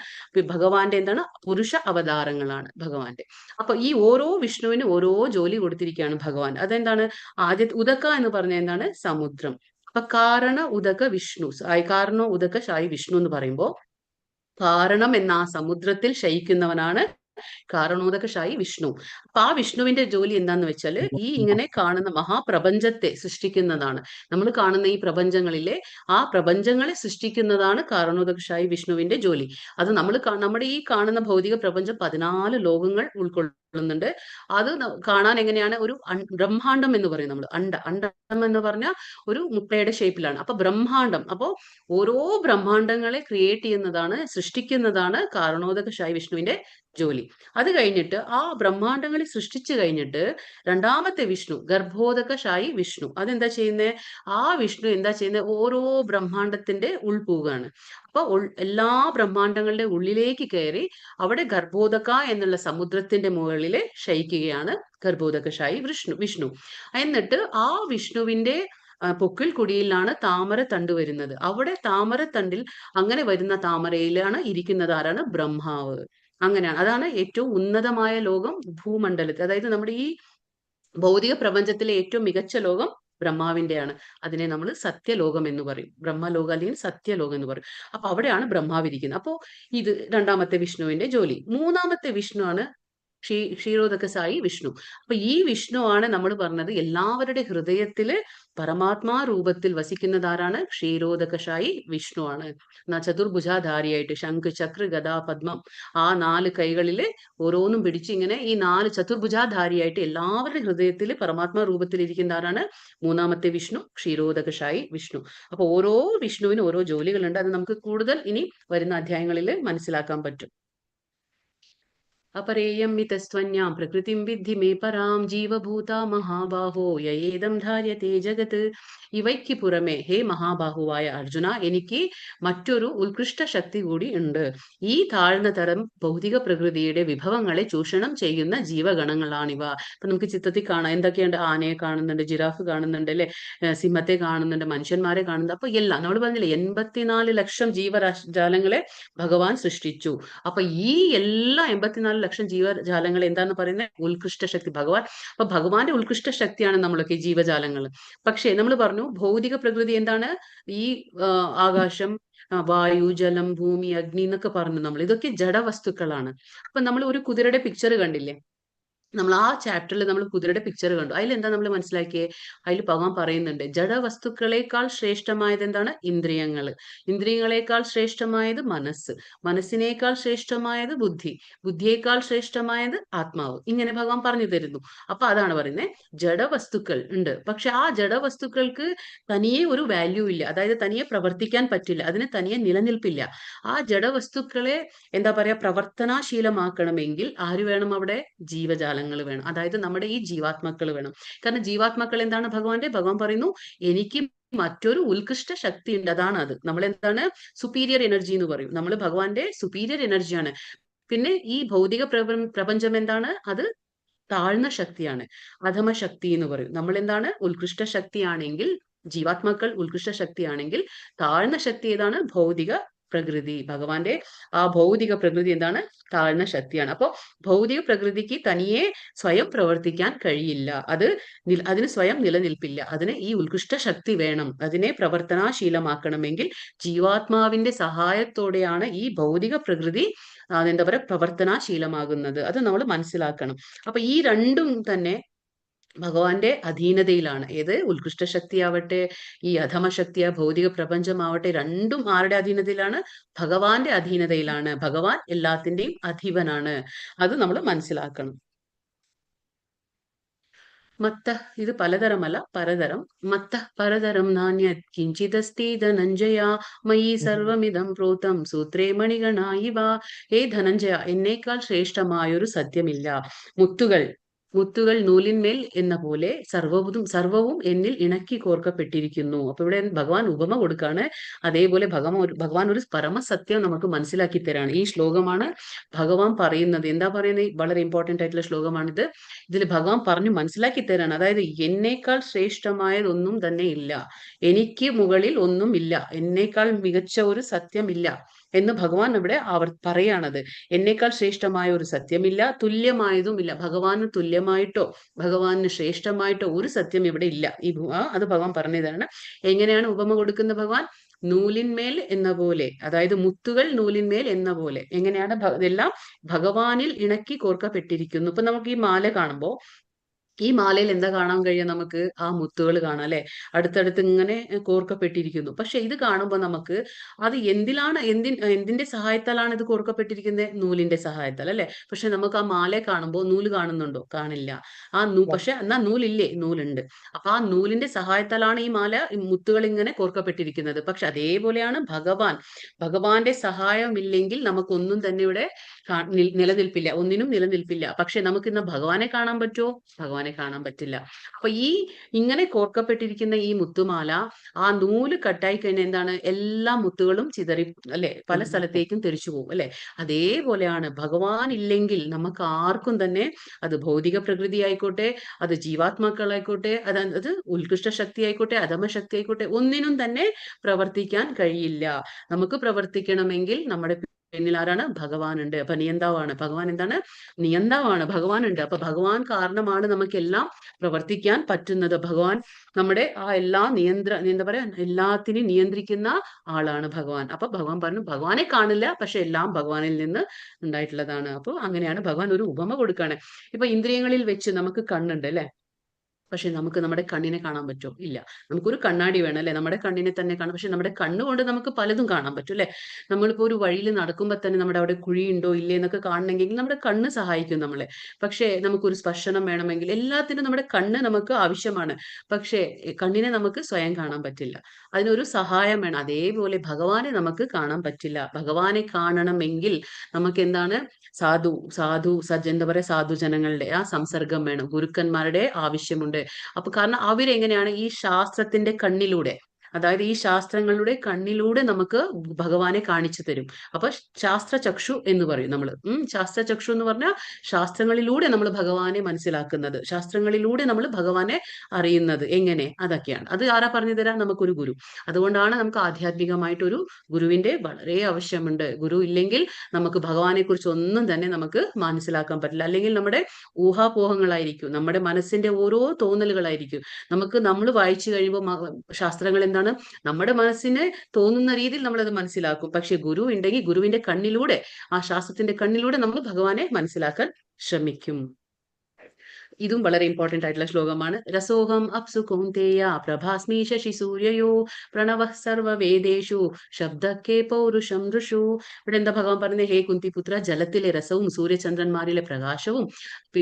ഭഗവാന്റെ എന്താണ്? പുരുഷ അവതാരങ്ങളാണ് ഭഗവാന്റെ. അപ്പൊ ഈ ഓരോ വിഷ്ണുവിന് ഓരോ ജോലി കൊടുത്തിരിക്കുകയാണ് ഭഗവാൻ. അതെന്താണ്? ആദ്യത്തെ ഉദക എന്ന് പറഞ്ഞ എന്താണ്? സമുദ്രം. അപ്പൊ കാരണ ഉദക വിഷ്ണു, കാരണോ ഉദക സായി വിഷ്ണു എന്ന് പറയുമ്പോ കാരണം എന്ന ആ സമുദ്രത്തിൽ ശയിക്കുന്നവനാണ് കാരണോദകശായി വിഷ്ണു. അപ്പൊ ആ വിഷ്ണുവിന്റെ ജോലി എന്താന്ന് വെച്ചാല് ഈ ഇങ്ങനെ കാണുന്ന മഹാപ്രപഞ്ചത്തെ സൃഷ്ടിക്കുന്നതാണ്. നമ്മൾ കാണുന്ന ഈ പ്രപഞ്ചങ്ങളിലെ ആ പ്രപഞ്ചങ്ങളെ സൃഷ്ടിക്കുന്നതാണ് കാരണോദകശായി വിഷ്ണുവിന്റെ ജോലി. അത് നമ്മുടെ ഈ കാണുന്ന ഭൗതിക പ്രപഞ്ചം 14 ലോകങ്ങൾ ഉൾക്കൊള്ളുന്നുണ്ട്. അത് കാണാൻ എങ്ങനെയാണ് ഒരു ബ്രഹ്മാണ്ടം എന്ന് പറയും നമ്മൾ. അണ്ടം എന്ന് പറഞ്ഞാൽ ഒരു മുട്ടയുടെ ഷേപ്പിലാണ്. അപ്പൊ ബ്രഹ്മാണ്ടം, അപ്പോ ഓരോ ബ്രഹ്മാണ്ടങ്ങളെ ക്രിയേറ്റ് ചെയ്യുന്നതാണ്, സൃഷ്ടിക്കുന്നതാണ് കാരണോദകശായി വിഷ്ണുവിന്റെ ജോലി. അത് കഴിഞ്ഞിട്ട് ആ ബ്രഹ്മാണ്ടങ്ങളെ സൃഷ്ടിച്ചു കഴിഞ്ഞിട്ട് രണ്ടാമത്തെ വിഷ്ണു ഗർഭോദകശായി വിഷ്ണു അതെന്താ ചെയ്യുന്നത്? ആ വിഷ്ണു എന്താ ചെയ്യുന്നത്? ഓരോ ബ്രഹ്മാണ്ടത്തിന്റെ ഉൾപോവുകയാണ്. അപ്പൊ എല്ലാ ബ്രഹ്മാണ്ടങ്ങളുടെ ഉള്ളിലേക്ക് കയറി അവിടെ ഗർഭോദക എന്നുള്ള സമുദ്രത്തിന്റെ മുകളില് ശയിക്കുകയാണ് ഗർഭോദകശായി വിഷ്ണു. എന്നിട്ട് ആ വിഷ്ണുവിന്റെ പൊക്കിൾ കുടിയിലാണ് താമരത്തണ്ട് വരുന്നത്. അവിടെ താമരത്തണ്ടിൽ അങ്ങനെ വരുന്ന താമരയിലാണ് ഇരിക്കുന്നത് ആരാണ്? ബ്രഹ്മാവ്. അങ്ങനെയാണ്. അതാണ് ഏറ്റവും ഉന്നതമായ ലോകം ഭൂമണ്ഡലത്തിൽ. അതായത് നമ്മുടെ ഈ ഭൗതിക പ്രപഞ്ചത്തിലെ ഏറ്റവും മികച്ച ലോകം ബ്രഹ്മാവിന്റെയാണ്. അതിനെ നമ്മൾ സത്യലോകം എന്ന് പറയും. ബ്രഹ്മലോകം അല്ലെങ്കിൽ സത്യലോകം എന്ന് പറയും. അപ്പൊ അവിടെയാണ് ബ്രഹ്മാവ് ഇരിക്കുന്നത്. അപ്പോ ഇത് രണ്ടാമത്തെ വിഷ്ണുവിന്റെ ജോലി. മൂന്നാമത്തെ വിഷ്ണു ആണ് ക്ഷീരോദകശായി വിഷ്ണു. അപ്പൊ ഈ വിഷ്ണു ആണ് നമ്മൾ പറഞ്ഞത് എല്ലാവരുടെ ഹൃദയത്തില് പരമാത്മാ രൂപത്തിൽ വസിക്കുന്നത് ആരാണ്? ക്ഷീരോദകശായി വിഷ്ണു ആണ്. ചതുർഭുജാധാരിയായിട്ട് ശംഖ്, ചക്ര, ഗദ, പദ്മം ആ 4 കൈകളില് ഓരോന്നും പിടിച്ച് ഇങ്ങനെ ഈ 4 ചതുർഭുജാധാരിയായിട്ട് എല്ലാവരുടെ ഹൃദയത്തിൽ പരമാത്മാ രൂപത്തിൽ ഇരിക്കുന്ന ആരാണ്? മൂന്നാമത്തെ വിഷ്ണു, ക്ഷീരോദകശായി വിഷ്ണു. അപ്പൊ ഓരോ വിഷ്ണുവിനും ഓരോ ജോലികളുണ്ട്. അത് നമുക്ക് കൂടുതൽ ഇനി വരുന്ന അധ്യായങ്ങളിൽ മനസ്സിലാക്കാൻ പറ്റും. अपरेयं मितस्त्वन्यां प्रकृतिं विद्धि मे परां जीवभूता महाबाहो യേദം ധാര്യത്തെ ജഗത്. ഇവയ്ക്ക് പുറമെ ഹേ മഹാബാഹുവായ അർജുന, എനിക്ക് മറ്റൊരു ഉത്കൃഷ്ട ശക്തി കൂടി ഉണ്ട്. ഈ താഴ്ന്ന തരം ഭൗതിക പ്രകൃതിയുടെ വിഭവങ്ങളെ ചൂഷണം ചെയ്യുന്ന ജീവഗണങ്ങളാണിവ. അപ്പൊ നമുക്ക് ചിത്രത്തിൽ കാണാം എന്തൊക്കെയുണ്ട്. ആനയെ കാണുന്നുണ്ട്, ജിറാഫ് കാണുന്നുണ്ട്, അല്ലെ, സിംഹത്തെ കാണുന്നുണ്ട്, മനുഷ്യന്മാരെ കാണുന്നുണ്ട്. അപ്പൊ എല്ലാം നമ്മൾ പറഞ്ഞില്ലേ 84 ലക്ഷം ജീവജാലങ്ങളെ ഭഗവാൻ സൃഷ്ടിച്ചു. അപ്പൊ ഈ എല്ലാ 84 ലക്ഷം ജീവജാലങ്ങൾ എന്താന്ന് പറയുന്നത്? ഉത്കൃഷ്ട ശക്തി ഭഗവാൻ. അപ്പൊ ഭഗവാന്റെ ഉത്കൃഷ്ട ശക്തിയാണ് നമ്മളൊക്കെ ജീവജാലങ്ങൾ. പക്ഷേ നമ്മൾ പറഞ്ഞു ഭൗതിക പ്രകൃതി എന്താണ്? ഈ ആകാശം, വായു, ജലം, ഭൂമി, അഗ്നി എന്നൊക്കെ പറഞ്ഞു നമ്മൾ. ഇതൊക്കെ ജഡവസ്തുക്കളാണ്. അപ്പൊ നമ്മൾ ഒരു കുതിരയുടെ പിക്ചർ കണ്ടില്ലേ? നമ്മൾ ആ ചാപ്റ്ററിൽ നമ്മൾ കുതിരയുടെ പിക്ചർ കണ്ടു. അതിലെന്താ നമ്മൾ മനസ്സിലാക്കിയേ? അതിൽ ഭഗവാൻ പറയുന്നുണ്ട് ജഡവസ്തുക്കളെക്കാൾ ശ്രേഷ്ഠമായത് എന്താണ്? ഇന്ദ്രിയങ്ങൾ. ഇന്ദ്രിയങ്ങളെക്കാൾ ശ്രേഷ്ഠമായത് മനസ്സ്. മനസ്സിനേക്കാൾ ശ്രേഷ്ഠമായത് ബുദ്ധി. ബുദ്ധിയേക്കാൾ ശ്രേഷ്ഠമായത് ആത്മാവ്. ഇങ്ങനെ ഭഗവാൻ പറഞ്ഞു തരുന്നു. അപ്പൊ അതാണ് പറയുന്നത് ജഡവസ്തുക്കൾ ഉണ്ട്. പക്ഷെ ആ ജഡവസ്തുക്കൾക്ക് തനിയെ ഒരു വാല്യൂ ഇല്ല. അതായത് തനിയെ പ്രവർത്തിക്കാൻ പറ്റില്ല. അതിന് തനിയെ നിലനിൽപ്പില്ല. ആ ജഡവസ്തുക്കളെ എന്താ പറയാ പ്രവർത്തനാശീലമാക്കണമെങ്കിൽ ആര് വേണം? അവിടെ ജീവജാലങ്ങൾ വേണം. അതായത് നമ്മുടെ ഈ ജീവാത്മാക്കൾ വേണം. കാരണം ജീവാത്മാക്കൾ എന്താണ് ഭഗവാൻ പറയുന്നു എനിക്ക് മറ്റൊരു ഉത്കൃഷ്ട ശക്തി ഉണ്ട്. അതാണ് അത്. നമ്മൾ എന്താണ്? സുപ്പീരിയർ എനർജി എന്ന് പറയും. നമ്മൾ ഭഗവാന്റെ സുപ്പീരിയർ എനർജിയാണ്. പിന്നെ ഈ ഭൗതിക പ്രപഞ്ചം എന്താണ്? അത് താഴ്ന്ന ശക്തിയാണ്, അധമ ശക്തി എന്ന് പറയും. നമ്മൾ എന്താണ്? ഉത്കൃഷ്ട ശക്തിയാണെങ്കിൽ, ജീവാത്മാക്കൾ ഉത്കൃഷ്ട ശക്തിയാണെങ്കിൽ താഴ്ന്ന ശക്തി ഏതാണ്? ഭൗതിക പ്രകൃതി. ഭഗവാന്റെ ആ ഭൗതിക പ്രകൃതി എന്താണ്? താഴ്ന്ന ശക്തിയാണ്. അപ്പോ ഭൗതിക പ്രകൃതിക്ക് തനിയെ സ്വയം പ്രവർത്തിക്കാൻ കഴിയില്ല. അതിന് സ്വയം നിലനിൽപ്പില്ല. അതിന് ഈ ഉത്കൃഷ്ട ശക്തി വേണം. അതിനെ പ്രവർത്തനാശീലമാക്കണമെങ്കിൽ ജീവാത്മാവിന്റെ സഹായത്തോടെയാണ് ഈ ഭൗതിക പ്രകൃതി എന്താ പറയുക പ്രവർത്തനാശീലമാകുന്നത്. അത് നമ്മൾ മനസ്സിലാക്കണം. അപ്പൊ ഈ രണ്ടും തന്നെ ഭഗവാന്റെ അധീനതയിലാണ്. ഏത്? ഉത്കൃഷ്ട ശക്തിയാവട്ടെ, ഈ അധമ ശക്തിയ ഭൗതിക പ്രപഞ്ചമാവട്ടെ, രണ്ടും ആരുടെ അധീനതയിലാണ്? ഭഗവാന്റെ അധീനതയിലാണ്. ഭഗവാൻ എല്ലാത്തിന്റെയും അധീപനാണ്. അത് നമ്മൾ മനസ്സിലാക്കണം. മത്ത ഇത് പലതരമല്ല, പരതരം. മത്ത പരതരം നാന്യത് കിഞ്ചിദസ്തി ധനഞ്ജയ മയി സർവമിതം പ്രോതം സൂത്രേ മണിഗണ ഇവ. ഹേ ധനഞ്ജയ, എന്നേക്കാൾ ശ്രേഷ്ഠമായൊരു സത്യമില്ല. മുത്തുകൾ നൂലിന്മേൽ എന്ന പോലെ സർവവും എന്നിൽ ഇണക്കി കോർക്കപ്പെട്ടിരിക്കുന്നു. അപ്പൊ ഇവിടെ ഭഗവാൻ ഉപമ കൊടുക്കാണ്. അതേപോലെ ഭഗവാൻ ഒരു പരമസത്യം നമുക്ക് മനസ്സിലാക്കി തരാണ്. ഈ ശ്ലോകമാണ് ഭഗവാൻ പറയുന്നത്. എന്താ പറയുന്നത്? വളരെ ഇമ്പോർട്ടന്റ് ആയിട്ടുള്ള ശ്ലോകമാണിത്. ഇതിൽ ഭഗവാൻ പറഞ്ഞു മനസ്സിലാക്കി തരാണ്. അതായത് എന്നേക്കാൾ ശ്രേഷ്ഠമായതൊന്നും തന്നെ ഇല്ല, എനിക്ക് മുകളിൽ ഒന്നും ഇല്ല, എന്നേക്കാൾ മികച്ച ഒരു സത്യം ഇല്ല എന്ന് ഭഗവാൻ ഇവിടെ പറയാണത്. എന്നേക്കാൾ ശ്രേഷ്ഠമായ ഒരു സത്യമില്ല, തുല്യമായതും ഇല്ല. ഭഗവാന് തുല്യമായിട്ടോ ഭഗവാന് ശ്രേഷ്ഠമായിട്ടോ ഒരു സത്യം ഇവിടെ ഇല്ല. അത് ഭഗവാൻ പറഞ്ഞതാണ്. എങ്ങനെയാണ് ഉപമ കൊടുക്കുന്ന ഭഗവാൻ? നൂലിന്മേൽ എന്ന പോലെ, അതായത് മുത്തുകൾ നൂലിന്മേൽ എന്ന പോലെ. എങ്ങനെയാണ് ഇതെല്ലാം ഭഗവാനിൽ ഇണക്കി കോർക്കപ്പെട്ടിരിക്കുന്നു. ഇപ്പൊ നമുക്ക് ഈ മാല കാണുമ്പോൾ ഈ മാലയിൽ എന്താ കാണാൻ കഴിയുക? നമുക്ക് ആ മുത്തുകൾ കാണാം അല്ലെ, അടുത്തടുത്ത് ഇങ്ങനെ കോർക്കപ്പെട്ടിരിക്കുന്നു. പക്ഷെ ഇത് കാണുമ്പോൾ നമുക്ക് അത് എന്തിന്റെ സഹായത്താലാണ് ഇത് കോർക്കപ്പെട്ടിരിക്കുന്നത്? നൂലിന്റെ സഹായത്താൽ അല്ലെ. പക്ഷെ നമുക്ക് ആ മാല കാണുമ്പോൾ നൂല് കാണുന്നുണ്ടോ? കാണില്ല. പക്ഷെ എന്നാ നൂലില്ലേ? നൂലുണ്ട്. അപ്പൊ ആ നൂലിന്റെ സഹായത്താലാണ് ഈ മാല, മുത്തുകൾ ഇങ്ങനെ കോർക്കപ്പെട്ടിരിക്കുന്നത്. പക്ഷെ അതേപോലെയാണ് ഭഗവാന്റെ സഹായമില്ലെങ്കിൽ നമുക്കൊന്നും തന്നെ ഇവിടെ നിലനിൽപ്പില്ല, ഒന്നിനും നിലനിൽപ്പില്ല. പക്ഷെ നമുക്ക് ഇന്ന് ഭഗവാനെ കാണാൻ പറ്റുമോ? ഭഗവാനെ കാണാൻ പറ്റില്ല. അപ്പൊ ഇങ്ങനെ കോർക്കപ്പെട്ടിരിക്കുന്ന ഈ മുത്തുമാല, ആ നൂല് കട്ടായി കഴിഞ്ഞാൽ എന്താണ്? എല്ലാ മുത്തുകളും ചിതറി അല്ലെ, പല സ്ഥലത്തേക്കും തെറിച്ചു പോകും അല്ലെ. അതേപോലെയാണ് ഭഗവാൻ ഇല്ലെങ്കിൽ നമുക്ക് ആർക്കും തന്നെ, അത് ഭൗതിക പ്രകൃതി ആയിക്കോട്ടെ, അത് ജീവാത്മാക്കളായിക്കോട്ടെ, അത് ഉത്കൃഷ്ട ശക്തി ആയിക്കോട്ടെ, അധമ ശക്തി ആയിക്കോട്ടെ, ഒന്നിനും തന്നെ പ്രവർത്തിക്കാൻ കഴിയില്ല. നമുക്ക് പ്രവർത്തിക്കണമെങ്കിൽ നമ്മുടെ പിന്നിൽ ആരാണ്? ഭഗവാനുണ്ട്. അപ്പൊ നിയന്താവാണ് ഭഗവാൻ. എന്താണ്? നിയന്താവാണ്, ഭഗവാനുണ്ട്. അപ്പൊ ഭഗവാൻ കാരണമാണ് നമുക്കെല്ലാം പ്രവർത്തിക്കാൻ പറ്റുന്നത്. ഭഗവാൻ നമ്മുടെ ആ എല്ലാ എന്താ പറയാ, എല്ലാത്തിനെയും നിയന്ത്രിക്കുന്ന ആളാണ് ഭഗവാൻ. അപ്പൊ ഭഗവാൻ പറഞ്ഞു, ഭഗവാനെ കാണില്ല, പക്ഷെ എല്ലാം ഭഗവാനിൽ നിന്ന് ഉണ്ടായിട്ടുള്ളതാണ്. അപ്പൊ അങ്ങനെയാണ് ഭഗവാൻ ഒരു ഉപമ കൊടുക്കുകയാണ്. ഇപ്പൊ ഇന്ദ്രിയങ്ങളിൽ വെച്ച് നമുക്ക് കണ്ണുണ്ട് അല്ലെ, പക്ഷെ നമുക്ക് നമ്മുടെ കണ്ണിനെ കാണാൻ പറ്റുമോ? ഇല്ല. നമുക്കൊരു കണ്ണാടി വേണം അല്ലെ, നമ്മുടെ കണ്ണിനെ തന്നെ കാണാം. പക്ഷെ നമ്മുടെ കണ്ണുകൊണ്ട് നമുക്ക് പലതും കാണാൻ പറ്റും അല്ലെ. നമ്മളിപ്പോ ഒരു വഴിയിൽ നടക്കുമ്പോൾ തന്നെ നമ്മുടെ അവിടെ കുഴിയുണ്ടോ ഇല്ലേ എന്നൊക്കെ കാണണമെങ്കിൽ നമ്മുടെ കണ്ണ് സഹായിക്കും നമ്മളെ. പക്ഷെ നമുക്കൊരു സ്പർശനം വേണമെങ്കിൽ എല്ലാത്തിനും നമ്മുടെ കണ്ണ് നമുക്ക് ആവശ്യമാണ്. പക്ഷേ കണ്ണിനെ നമുക്ക് സ്വയം കാണാൻ പറ്റില്ല, അതിനൊരു സഹായം വേണം. അതേപോലെ ഭഗവാനെ നമുക്ക് കാണാൻ പറ്റില്ല. ഭഗവാനെ കാണണമെങ്കിൽ നമുക്ക് എന്താണ്? എന്താ പറയാ, സാധുജനങ്ങളുടെ ആ സംസർഗം വേണം, ഗുരുക്കന്മാരുടെ ആവശ്യമുണ്ട്. അപ്പൊ കാരണം അവരെങ്ങനെയാണ് ഈ ശാസ്ത്രത്തിന്റെ കണ്ണിലൂടെ, അതായത് ഈ ശാസ്ത്രങ്ങളുടെ കണ്ണിലൂടെ നമുക്ക് ഭഗവാനെ കാണിച്ചു തരും. അപ്പൊ ശാസ്ത്രചക്ഷു എന്ന് പറയും നമ്മള്. ശാസ്ത്രചക്ഷു എന്ന് പറഞ്ഞാൽ ശാസ്ത്രങ്ങളിലൂടെ നമ്മൾ ഭഗവാനെ മനസ്സിലാക്കുന്നത്, ശാസ്ത്രങ്ങളിലൂടെ നമ്മൾ ഭഗവാനെ അറിയുന്നത്. എങ്ങനെ? അതൊക്കെയാണ്. അത് ആരാ പറഞ്ഞു തരാം? നമുക്കൊരു ഗുരു. അതുകൊണ്ടാണ് നമുക്ക് ആധ്യാത്മികമായിട്ടൊരു ഗുരുവിന്റെ വളരെ ആവശ്യമുണ്ട്. ഗുരു ഇല്ലെങ്കിൽ നമുക്ക് ഭഗവാനെ കുറിച്ച് ഒന്നും തന്നെ നമുക്ക് മനസ്സിലാക്കാൻ പറ്റില്ല. അല്ലെങ്കിൽ നമ്മുടെ ഊഹാപോഹങ്ങളായിരിക്കും, നമ്മുടെ മനസ്സിന്റെ ഓരോ തോന്നലുകളായിരിക്കും. നമ്മൾ വായിച്ചു കഴിയുമ്പോൾ ശാസ്ത്രങ്ങൾ എന്താണ്, നമ്മുടെ മനസ്സിന് തോന്നുന്ന രീതിയിൽ നമ്മൾ അത് മനസ്സിലാക്കും. പക്ഷെ ഗുരു ഉണ്ടെങ്കിൽ ഗുരുവിന്റെ കണ്ണിലൂടെ, ആ ശാസ്ത്രത്തിന്റെ കണ്ണിലൂടെ നമ്മൾ ഭഗവാനെ മനസ്സിലാക്കാൻ ശ്രമിക്കും. ഇതും വളരെ ഇമ്പോർട്ടന്റ് ആയിട്ടുള്ള ശ്ലോകമാണ്. രസോഹം അപ്സു കൗന്തേയ പ്രഭാസ്മി ശശി സൂര്യയോ പ്രണവഃ സർവവേദേഷു ശബ്ദക്കേ പൗരുഷം ഋഷു. ഇവിടെ എന്താ ഭഗവാൻ പറയുന്നത്? ഹേ കുന്തിപുത്ര, ജലത്തിലെ രസവും സൂര്യചന്ദ്രന്മാരിലെ പ്രകാശവും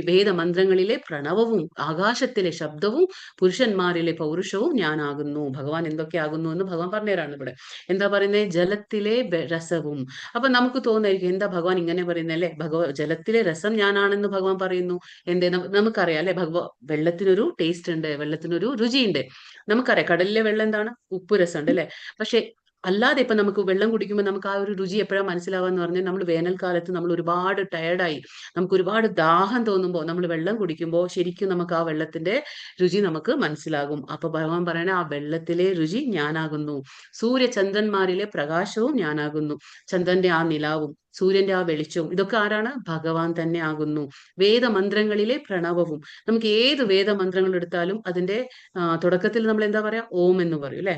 വേദമന്ത്രങ്ങളിലെ പ്രണവവും ആകാശത്തിലെ ശബ്ദവും പുരുഷന്മാരിലെ പൗരുഷവും ഞാനാകുന്നു. ഭഗവാൻ എന്തൊക്കെയാകുന്നു എന്ന് ഭഗവാൻ പറഞ്ഞുതരാണ് ഇവിടെ. എന്താ പറയുന്നത്? ജലത്തിലെ രസവും. അപ്പൊ നമുക്ക് തോന്നായിരിക്കും, എന്താ ഭഗവാൻ ഇങ്ങനെ പറയുന്നത് അല്ലെ, ജലത്തിലെ രസം ഞാനാണെന്ന് ഭഗവാൻ പറയുന്നു. എന്തേ? നമുക്കറിയാം അല്ലെ, വെള്ളത്തിനൊരു ടേസ്റ്റ് ഉണ്ട്, വെള്ളത്തിനൊരു രുചിയുണ്ട്. നമുക്കറിയാം കടലിലെ വെള്ളം എന്താണ്? ഉപ്പ് രസമുണ്ട് അല്ലെ. പക്ഷെ അല്ലാതെ ഇപ്പൊ നമുക്ക് വെള്ളം കുടിക്കുമ്പോൾ നമുക്ക് ആ ഒരു രുചി എപ്പോഴാണ് മനസ്സിലാവാന്ന് പറഞ്ഞാൽ, നമ്മൾ വേനൽക്കാലത്ത് നമ്മൾ ഒരുപാട് ടയർഡായി, നമുക്ക് ഒരുപാട് ദാഹം തോന്നുമ്പോൾ നമ്മൾ വെള്ളം കുടിക്കുമ്പോൾ ശരിക്കും നമുക്ക് ആ വെള്ളത്തിന്റെ രുചി നമുക്ക് മനസ്സിലാകും. അപ്പൊ ഭഗവാൻ പറയണ, ആ വെള്ളത്തിലെ രുചി ഞാനാകുന്നു. സൂര്യചന്ദ്രന്മാരിലെ പ്രകാശവും ഞാനാകുന്നു. ചന്ദ്രന്റെ ആ നിലാവും സൂര്യന്റെ ആ വെളിച്ചവും ഇതൊക്കെ ആരാണ്? ഭഗവാൻ തന്നെ ആകുന്നു. വേദമന്ത്രങ്ങളിലെ പ്രണവവും, നമുക്ക് ഏത് വേദമന്ത്രങ്ങൾ എടുത്താലും അതിന്റെ തുടക്കത്തിൽ നമ്മൾ എന്താ പറയാ? ഓം എന്ന് പറയും അല്ലെ.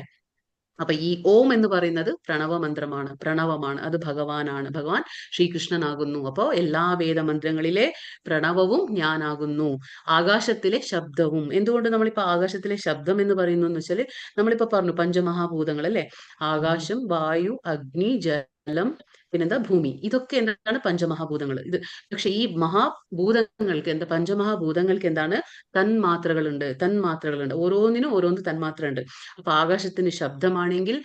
അപ്പൊ ഈ ഓം എന്ന് പറയുന്നത് പ്രണവമാണ്. അത് ഭഗവാനാണ്, ഭഗവാൻ ശ്രീകൃഷ്ണനാകുന്നു. അപ്പോ എല്ലാ വേദമന്ത്രങ്ങളിലെ പ്രണവവും ഞാനാകുന്നു. ആകാശത്തിലെ ശബ്ദവും. എന്തുകൊണ്ട് നമ്മളിപ്പോ ആകാശത്തിലെ ശബ്ദം എന്ന് പറയുന്നു എന്ന് വെച്ചാല്, നമ്മളിപ്പോ പറഞ്ഞു പഞ്ചമഹാഭൂതങ്ങൾ അല്ലെ, ആകാശം, വായു, അഗ്നി, ജലം, പിന്നെന്താ ഭൂമി. ഇതൊക്കെ എന്താണ്? പഞ്ചമഹാഭൂതങ്ങൾ. പക്ഷെ ഈ പഞ്ചമഹാഭൂതങ്ങൾക്ക് എന്താണ്? തന്മാത്രകളുണ്ട്. ഓരോന്നിനും ഓരോന്ന് തന്മാത്ര ഉണ്ട്. അപ്പൊ ആകാശത്തിന് ശബ്ദമാണെങ്കിൽ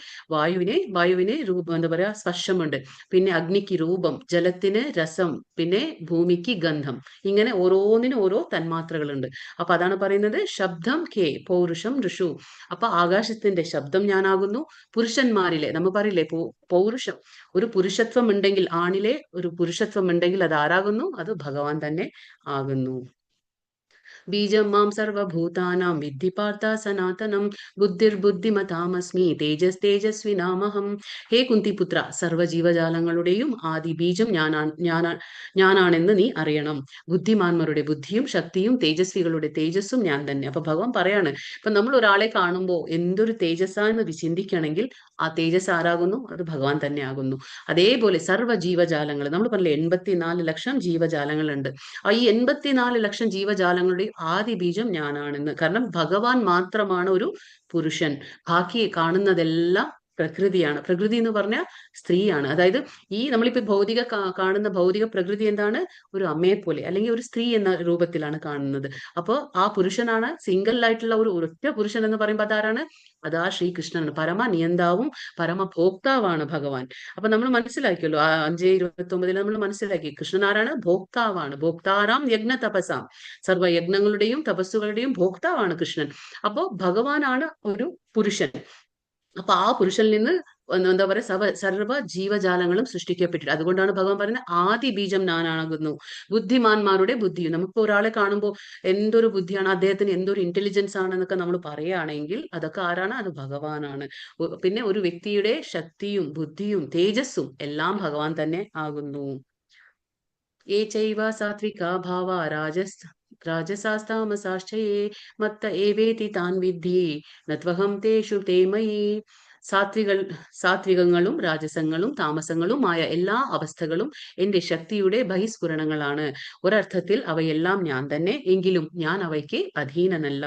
വായുവിന് രൂപം, എന്താ പറയാ, സ്പർശമുണ്ട്. പിന്നെ അഗ്നിക്ക് രൂപം, ജലത്തിന് രസം, പിന്നെ ഭൂമിക്ക് ഗന്ധം. ഇങ്ങനെ ഓരോന്നിനും ഓരോ തന്മാത്രകളുണ്ട്. അപ്പൊ അതാണ് പറയുന്നത് ശബ്ദം കേ പൗരുഷം ഋഷു. അപ്പൊ ആകാശത്തിന്റെ ശബ്ദം ഞാനാകുന്നു. പുരുഷന്മാരിലെ നമ്മൾ പറയില്ലേ പൗരുഷം, ഒരു പുരുഷത്വം ഉണ്ടെങ്കിൽ, ആണിലെ ഒരു പുരുഷത്വം ഉണ്ടെങ്കിൽ അത് ആരാകുന്നു? അത് ഭഗവാൻ തന്നെ ആകുന്നു. ബീജം മാം സർവഭൂതാനാം വിദ്ധി പാർത്ഥ സനാതനം ബുദ്ധിർബുദ്ധിമതാമസ്മി തേജസ് തേജസ്വിനാമഹം. ഹേ കുന്തിപുത്ര, സർവ്വജീവജാലങ്ങളുടെയും ആദി ബീജം ഞാനാണെന്ന് നീ അറിയണം. ബുദ്ധിമാന്മാരുടെ ബുദ്ധിയും ശക്തിയും തേജസ്വികളുടെ തേജസ്സും ഞാൻ തന്നെ. അപ്പൊ ഭഗവാൻ പറയാണ്, ഇപ്പൊ നമ്മൾ ഒരാളെ കാണുമ്പോൾ എന്തൊരു തേജസ്സാന്ന് ചിന്തിക്കണമെങ്കിൽ ആ തേജസ് ആരാകുന്നു? അത് ഭഗവാൻ തന്നെ ആകുന്നു. അതേപോലെ സർവ്വ ജീവജാലങ്ങൾ, നമ്മൾ പറഞ്ഞില്ലേ 84 ലക്ഷം ജീവജാലങ്ങളുണ്ട്. ആ ഈ 84 ലക്ഷം ജീവജാലങ്ങളുടെ ആദി ബീജം ഞാനാണെന്ന്. കാരണം ഭഗവാൻ മാത്രമാണ് ഒരു പുരുഷൻ. ബാക്കി കാണുന്നതെല്ലാം പ്രകൃതിയാണ്. പ്രകൃതി എന്ന് പറഞ്ഞാൽ സ്ത്രീയാണ്. അതായത് ഈ നമ്മളിപ്പോ കാണുന്ന ഭൗതിക പ്രകൃതി എന്താണ്? ഒരു അമ്മയെ പോലെ അല്ലെങ്കിൽ ഒരു സ്ത്രീ എന്ന രൂപത്തിലാണ് കാണുന്നത്. അപ്പോൾ ആ പുരുഷനാണ്, സിംഗിൾ ആയിട്ടുള്ള ഒരു ഒറ്റ പുരുഷൻ എന്ന് പറയുമ്പോൾ അതാരാണ്? അതാ ശ്രീകൃഷ്ണനാണ്. പരമ നിയന്താവും പരമഭോക്താവാണ് ഭഗവാൻ. അപ്പൊ നമ്മൾ മനസ്സിലാക്കിയല്ലോ, 5:29 നമ്മൾ മനസ്സിലാക്കി, കൃഷ്ണൻ ആരാണ്? ഭോക്താവാണ്. ഭോക്താരാം യജ്ഞ തപസാം, സർവ്വ യജ്ഞങ്ങളുടെയും തപസ്സുകളുടെയും ഭോക്താവാണ് കൃഷ്ണൻ. അപ്പോ ഭഗവാനാണ് ഒരു പുരുഷൻ. അപ്പൊ ആ പുരുഷനിൽ നിന്ന് എന്താ പറയുക, സർവ്വ ജീവജാലങ്ങളും സൃഷ്ടിക്കപ്പെട്ടിട്ട്. അതുകൊണ്ടാണ് ഭഗവാൻ പറയുന്നത് ആദി ബീജം ഞാനാകുന്നു. ബുദ്ധിമാന്മാരുടെ ബുദ്ധിയും. നമുക്ക് ഒരാളെ കാണുമ്പോൾ എന്തൊരു ബുദ്ധിയാണ്, അദ്ദേഹത്തിന് എന്തൊരു ഇന്റലിജൻസ് ആണെന്നൊക്കെ നമ്മൾ പറയുകയാണെങ്കിൽ അതൊക്കെ ആരാണ്? അത് ഭഗവാനാണ്. പിന്നെ ഒരു വ്യക്തിയുടെ ശക്തിയും ബുദ്ധിയും തേജസ്സും എല്ലാം ഭഗവാൻ തന്നെ ആകുന്നു. ഏ ചൈവ സാത്വികാ ഭാവ രാജസാസ്താമസാശ്ചയേ മത്ത ഏവേതി താൻ വിദ്ധി നത്വഹം തേഷു തേമയി. സാത്വികങ്ങളും രാജസങ്ങളും താമസങ്ങളുമായ എല്ലാ അവസ്ഥകളും എന്റെ ശക്തിയുടെ ബഹിസ്ഫുരണങ്ങളാണ്. ഒരർത്ഥത്തിൽ അവയെല്ലാം ഞാൻ തന്നെ, എങ്കിലും ഞാൻ അവയ്ക്ക് അധീനനല്ല.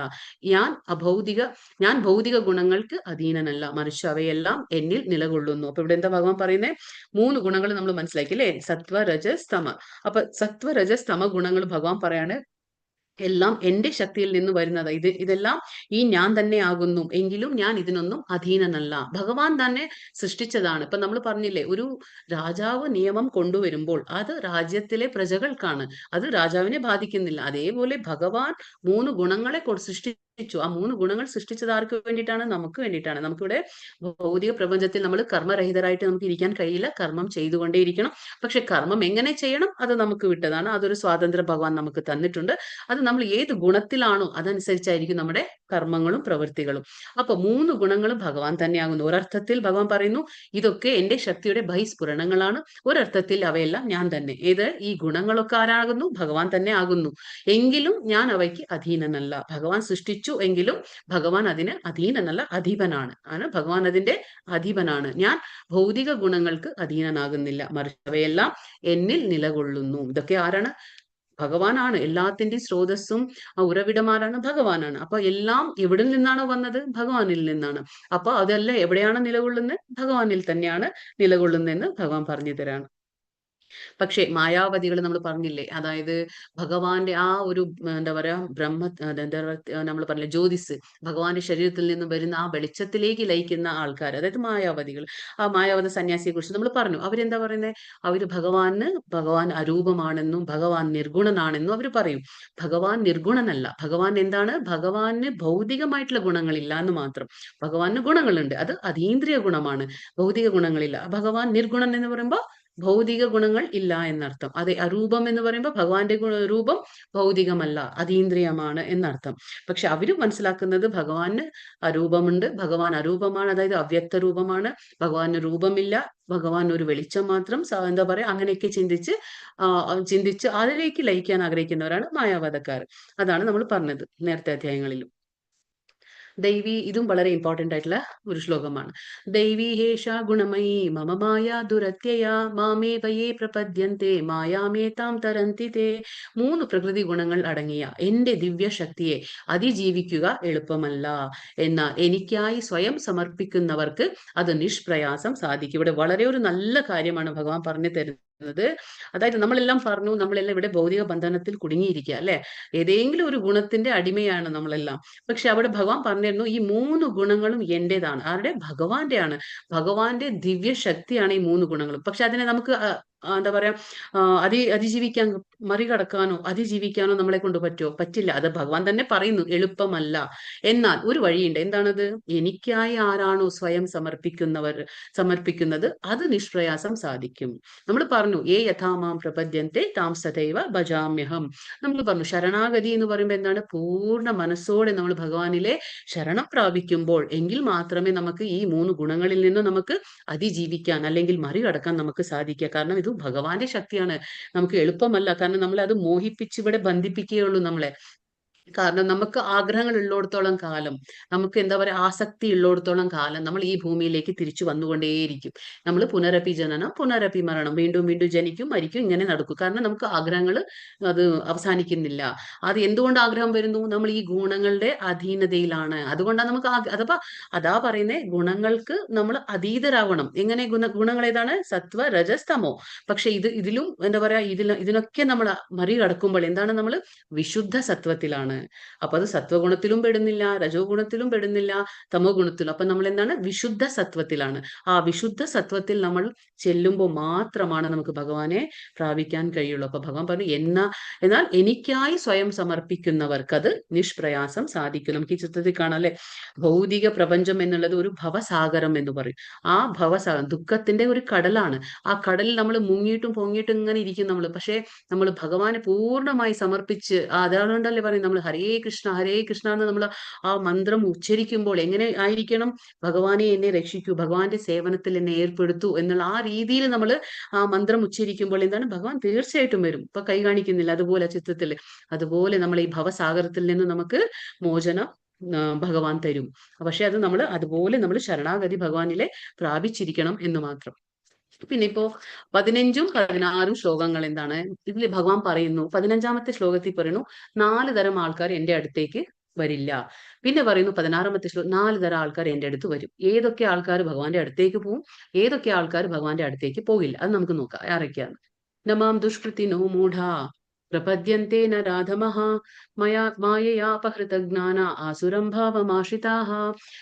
ഞാൻ ഭൗതിക ഗുണങ്ങൾക്ക് അധീനനല്ല, മറിച്ച് അവയെല്ലാം എന്നിൽ നിലകൊള്ളുന്നു. അപ്പൊ ഇവിടെ എന്താ ഭഗവാൻ പറയുന്നത്? 3 ഗുണങ്ങൾ നമ്മൾ മനസ്സിലാക്കി അല്ലെ? സത്വ രജസ് തമ. അപ്പൊ സത്വ രജസ് തമ ഗുണങ്ങൾ ഭഗവാൻ പറയാണ് എല്ലാം എന്റെ ശക്തിയിൽ നിന്ന് വരുന്നത്. ഇതെല്ലാം ഈ ഞാൻ തന്നെ ആകുന്നു, എങ്കിലും ഞാൻ ഇതിനൊന്നും അധീനനല്ല. ഭഗവാൻ തന്നെ സൃഷ്ടിച്ചതാണ്. ഇപ്പൊ നമ്മൾ പറഞ്ഞില്ലേ, ഒരു രാജാവ് നിയമം കൊണ്ടുവരുമ്പോൾ അത് രാജ്യത്തിലെ പ്രജകൾക്കാണ്, അത് രാജാവിനെ ബാധിക്കുന്നില്ല. അതേപോലെ ഭഗവാൻ 3 ഗുണങ്ങളെ സൃഷ്ടിച്ചു. ആ 3 ഗുണങ്ങൾ സൃഷ്ടിച്ചത് ആർക്ക് വേണ്ടിയിട്ടാണ്? നമുക്ക് വേണ്ടിയിട്ടാണ്. നമുക്കിവിടെ ഭൗതിക പ്രപഞ്ചത്തിൽ നമ്മൾ കർമ്മരഹിതരായിട്ട് നമുക്ക് ഇരിക്കാൻ കഴിയില്ല, കർമ്മം ചെയ്തുകൊണ്ടേയിരിക്കണം. പക്ഷെ കർമ്മം എങ്ങനെ ചെയ്യണം അത് നമുക്ക് വിട്ടതാണ്. അതൊരു സ്വാതന്ത്ര്യം ഭഗവാൻ നമുക്ക് തന്നിട്ടുണ്ട്. അത് നമ്മൾ ഏത് ഗുണത്തിലാണോ അതനുസരിച്ചായിരിക്കും നമ്മുടെ കർമ്മങ്ങളും പ്രവൃത്തികളും. അപ്പൊ 3 ഗുണങ്ങളും ഭഗവാൻ തന്നെയാകുന്നു. ഒരർത്ഥത്തിൽ ഭഗവാൻ പറയുന്നു ഇതൊക്കെ എന്റെ ശക്തിയുടെ ബഹിസ്ഫുരണങ്ങളാണ്, ഒരർത്ഥത്തിൽ അവയെല്ലാം ഞാൻ തന്നെ. ഈ ഗുണങ്ങളൊക്കെ ആരാകുന്നു? ഭഗവാൻ തന്നെ ആകുന്നു. എങ്കിലും ഞാൻ അവയ്ക്ക് അധീനനല്ല. ഭഗവാൻ സൃഷ്ടിച്ചു എങ്കിലും ഭഗവാൻ അതിന് അധീനനല്ല, അധീപനാണ്. ഭഗവാൻ അതിന്റെ അധീപനാണ്. ഞാൻ ഭൗതിക ഗുണങ്ങൾക്ക് അധീനനാകുന്നില്ല, മറിച്ച് അവയെല്ലാം എന്നിൽ നിലകൊള്ളുന്നു. ഇതൊക്കെ ആരാണ്? ഭഗവാനാണ്. എല്ലാത്തിന്റെയും സ്രോതസ്സും ഉറവിടമാരാണ്? ഭഗവാനാണ്. അപ്പൊ എല്ലാം എവിടെ നിന്നാണോ വന്നത്? ഭഗവാനിൽ നിന്നാണ്. അപ്പൊ അതെല്ലാം എവിടെയാണ് നിലകൊള്ളുന്നത്? ഭഗവാനിൽ തന്നെയാണ് നിലകൊള്ളുന്നതെന്ന് ഭഗവാൻ പറഞ്ഞു തരാണ്. പക്ഷെ മായാവതികൾ നമ്മൾ പറഞ്ഞില്ലേ, അതായത് ഭഗവാന്റെ ആ ഒരു എന്താ പറയാ നമ്മൾ പറഞ്ഞില്ലേ ജ്യോതിസ്, ഭഗവാന്റെ ശരീരത്തിൽ നിന്ന് വരുന്ന ആ വെളിച്ചത്തിലേക്ക് ലയിക്കുന്ന ആൾക്കാർ, അതായത് മായാവതികൾ. ആ മായാവത സന്യാസിയെ കുറിച്ച് നമ്മൾ പറഞ്ഞു. അവരെന്താ പറയുന്നത്? അവര് ഭഗവാൻ അരൂപമാണെന്നും ഭഗവാൻ നിർഗുണനാണെന്നും അവർ പറയും. ഭഗവാൻ നിർഗുണനല്ല. ഭഗവാൻ എന്താണ്? ഭഗവാന് ഭൗതികമായിട്ടുള്ള ഗുണങ്ങളില്ല എന്ന് മാത്രം. ഭഗവാന് ഗുണങ്ങളുണ്ട്, അത് അതീന്ദ്രിയ ഗുണമാണ്, ഭൗതിക ഗുണങ്ങളില്ല. ഭഗവാൻ നിർഗുണൻ എന്ന് പറയുമ്പോൾ ഭൗതിക ഗുണങ്ങൾ ഇല്ല എന്നർത്ഥം. അതെ, അരൂപം എന്ന് പറയുമ്പോൾ ഭഗവാന്റെ രൂപം ഭൗതികമല്ല, അതീന്ദ്രിയമാണ് എന്നർത്ഥം. പക്ഷെ അവര് മനസ്സിലാക്കുന്നത് ഭഗവാന് അരൂപമുണ്ട്, ഭഗവാൻ അരൂപമാണ്, അതായത് അവ്യക്ത രൂപമാണ്, ഭഗവാന് രൂപമില്ല, ഭഗവാൻ ഒരു വെളിച്ചം മാത്രം, എന്താ പറയാ, അങ്ങനെയൊക്കെ ചിന്തിച്ച് അതിലേക്ക് ലയിക്കാൻ ആഗ്രഹിക്കുന്നവരാണ് മായാവാദക്കാർ. അതാണ് നമ്മൾ പറഞ്ഞത് നേരത്തെ അധ്യായങ്ങളിലും. ദൈവി, ഇതും വളരെ ഇമ്പോർട്ടന്റ് ആയിട്ടുള്ള ഒരു ശ്ലോകമാണ്. ദൈവി ഹേഷ ഗുണമയി മമ മായ ദുരത്യയ മാമേ വയേ പ്രപദ്യന്തെ മായാമേതാം തരന്തി തേ. 3 പ്രകൃതി ഗുണങ്ങൾ അടങ്ങിയ എന്റെ ദിവ്യശക്തിയെ അതിജീവിക്കുക എളുപ്പമല്ല, എന്നാൽ എനിക്കായി സ്വയം സമർപ്പിക്കുന്നവർക്ക് അത് നിഷ്പ്രയാസം സാധിക്കും. ഇവിടെ വളരെ ഒരു നല്ല കാര്യമാണ് ഭഗവാൻ പറഞ്ഞു തരുന്നത്. അതായത് നമ്മളെല്ലാം പറഞ്ഞു, നമ്മളെല്ലാം ഇവിടെ ഭൗതിക ബന്ധനത്തിൽ കുടുങ്ങിയിരിക്കുക അല്ലെ, ഏതെങ്കിലും ഒരു ഗുണത്തിന്റെ അടിമയാണ് നമ്മളെല്ലാം. പക്ഷെ അവിടെ ഭഗവാൻ പറഞ്ഞിരുന്നു ഈ 3 ഗുണങ്ങളും എന്റേതാണ്. ആരുടെ? ഭഗവാന്റെ ആണ്. ഭഗവാന്റെ ദിവ്യ ശക്തിയാണ് ഈ 3 ഗുണങ്ങളും. പക്ഷെ അതിനെ നമുക്ക് എന്താ പറയാ അതിജീവിക്കാൻ, മറികടക്കാനോ അതിജീവിക്കാനോ നമ്മളെ കൊണ്ട് പറ്റുമോ? പറ്റില്ല. അത് ഭഗവാൻ തന്നെ പറയുന്നു, എളുപ്പമല്ല. എന്നാൽ ഒരു വഴിയുണ്ട്. എന്താണത്? എനിക്കായി ആരാണോ സ്വയം സമർപ്പിക്കുന്നത് അത് നിഷ്പ്രയാസം സാധിക്കും. നമ്മൾ പറഞ്ഞു, യഥാമാം പ്രപദ്യന്തെ താം സദൈവ ഭജാമ്യഹം. നമ്മൾ പറഞ്ഞു ശരണാഗതി എന്ന് പറയുമ്പോൾ എന്താണ്? പൂർണ്ണ മനസ്സോടെ നമ്മൾ ഭഗവാനിലെ ശരണം പ്രാപിക്കുമ്പോൾ എങ്കിൽ മാത്രമേ നമുക്ക് ഈ 3 ഗുണങ്ങളിൽ നിന്നും നമുക്ക് അതിജീവിക്കാൻ അല്ലെങ്കിൽ മറികടക്കാൻ നമുക്ക് സാധിക്കുക. കാരണം ഇത് ഭഗവാന്റെ ശക്തിയാണ്. നമുക്ക് എളുപ്പമല്ല. കാരണം നമ്മളെ അത് മോഹിപ്പിച്ച് ഇവിടെ ബന്ധിപ്പിക്കുകയുള്ളൂ നമ്മളെ. കാരണം നമുക്ക് ആഗ്രഹങ്ങൾ ഉള്ളിടത്തോളം കാലം, നമുക്ക് എന്താ പറയുക, ആസക്തി ഉള്ളിടത്തോളം കാലം നമ്മൾ ഈ ഭൂമിയിലേക്ക് തിരിച്ചു വന്നുകൊണ്ടേയിരിക്കും. നമ്മൾ പുനരപി ജനനം പുനരപി മരണം, വീണ്ടും വീണ്ടും ജനിക്കും മരിക്കും, ഇങ്ങനെ നടക്കും. കാരണം നമുക്ക് ആഗ്രഹങ്ങൾ അത് അവസാനിക്കുന്നില്ല. അത് എന്തുകൊണ്ട് ആഗ്രഹം വരുന്നു? നമ്മൾ ഈ ഗുണങ്ങളുടെ അധീനതയിലാണ്. അതുകൊണ്ടാണ് നമുക്ക് അഥവാ അതാ പറയുന്നേ, ഗുണങ്ങൾക്ക് നമ്മൾ അതീതരാവണം. എങ്ങനെ? ഗുണങ്ങൾ ഏതാണ്? സത്വ, രജസ്, തമോ. പക്ഷെ ഇതിലും എന്താ പറയാ, ഇതിനൊക്കെ നമ്മൾ മറികടക്കുമ്പോൾ എന്താണ്? നമ്മൾ വിശുദ്ധ സത്വത്തിലാണ്. അപ്പൊ അത് സത്വഗുണത്തിലും പെടുന്നില്ല, രജോ ഗുണത്തിലും പെടുന്നില്ല, തമോ ഗുണത്തിലും. അപ്പൊ നമ്മൾ എന്താണ്? വിശുദ്ധ സത്വത്തിലാണ്. ആ വിശുദ്ധ സത്വത്തിൽ നമ്മൾ ചെല്ലുമ്പോൾ മാത്രമാണ് നമുക്ക് ഭഗവാനെ പ്രാപിക്കാൻ കഴിയുള്ളൂ. അപ്പൊ ഭഗവാൻ പറഞ്ഞു, എന്നാൽ എനിക്കായി സ്വയം സമർപ്പിക്കുന്നവർക്ക് അത് നിഷ്പ്രയാസം സാധിക്കും. നമുക്ക് ഈ ചിത്രത്തിൽ കാണാം അല്ലെ, ഭൗതിക പ്രപഞ്ചം എന്നുള്ളത് ഒരു ഭവസാഗരം എന്ന് പറയും. ആ ഭവസാഗരം ദുഃഖത്തിന്റെ ഒരു കടലാണ്. ആ കടലിൽ നമ്മൾ മുങ്ങിയിട്ടും പൊങ്ങിയിട്ടും ഇങ്ങനെ ഇരിക്കും നമ്മൾ. പക്ഷെ നമ്മൾ ഭഗവാനെ പൂർണ്ണമായി സമർപ്പിച്ച്, അതുകൊണ്ടല്ലേ പറയും നമ്മൾ ഹരേ കൃഷ്ണ എന്ന് നമ്മൾ ആ മന്ത്രം ഉച്ചരിക്കുമ്പോൾ എങ്ങനെ ആയിരിക്കണം? ഭഗവാനെ എന്നെ രക്ഷിക്കൂ, ഭഗവാന്റെ സേവനത്തിൽ എന്നെ ഏർപ്പെടുത്തൂ എന്നുള്ള ആ രീതിയിൽ നമ്മൾ ആ മന്ത്രം ഉച്ചരിക്കുമ്പോൾ എന്താണ്? ഭഗവാൻ തീർച്ചയായിട്ടും വരും. ഇപ്പൊ കൈ കാണിക്കുന്നില്ല അതുപോലെ ചിത്രത്തിൽ. അതുപോലെ നമ്മൾ ഈ ഭവസാഗരത്തിൽ നിന്ന് നമുക്ക് മോചനം ഭഗവാൻ തരും. പക്ഷെ അത് നമ്മൾ അതുപോലെ നമ്മൾ ശരണാഗതി ഭഗവാനിലെ പ്രാപിച്ചിരിക്കണം എന്ന് മാത്രം. പിന്നെ ഇപ്പോ 15ഉം 16ഉം ശ്ലോകങ്ങൾ എന്താണ്? ഇതിൽ ഭഗവാൻ പറയുന്നു, 15ാമത്തെ ശ്ലോകത്തിൽ പറയുന്നു 4 തരം ആൾക്കാർ എന്റെ അടുത്തേക്ക് വരില്ല. പിന്നെ പറയുന്നു 16ാമത്തെ ശ്ലോകം 4 തരം ആൾക്കാർ എന്റെ അടുത്ത് വരും. ഏതൊക്കെ ആൾക്കാർ ഭഗവാന്റെ അടുത്തേക്ക് പോവും, ഏതൊക്കെ ആൾക്കാർ ഭഗവാന്റെ അടുത്തേക്ക് പോകില്ല, അത് നമുക്ക് നോക്കാം. ആരൊക്കെയാണ്? നമാം ദുഷ്കൃതിനോ മൂഢ പ്രപദ്യന്തെ നരാധമഃ മായയാപഹൃതജ്ഞാന ആസുരം ഭാവമാശ്രിതാഃ.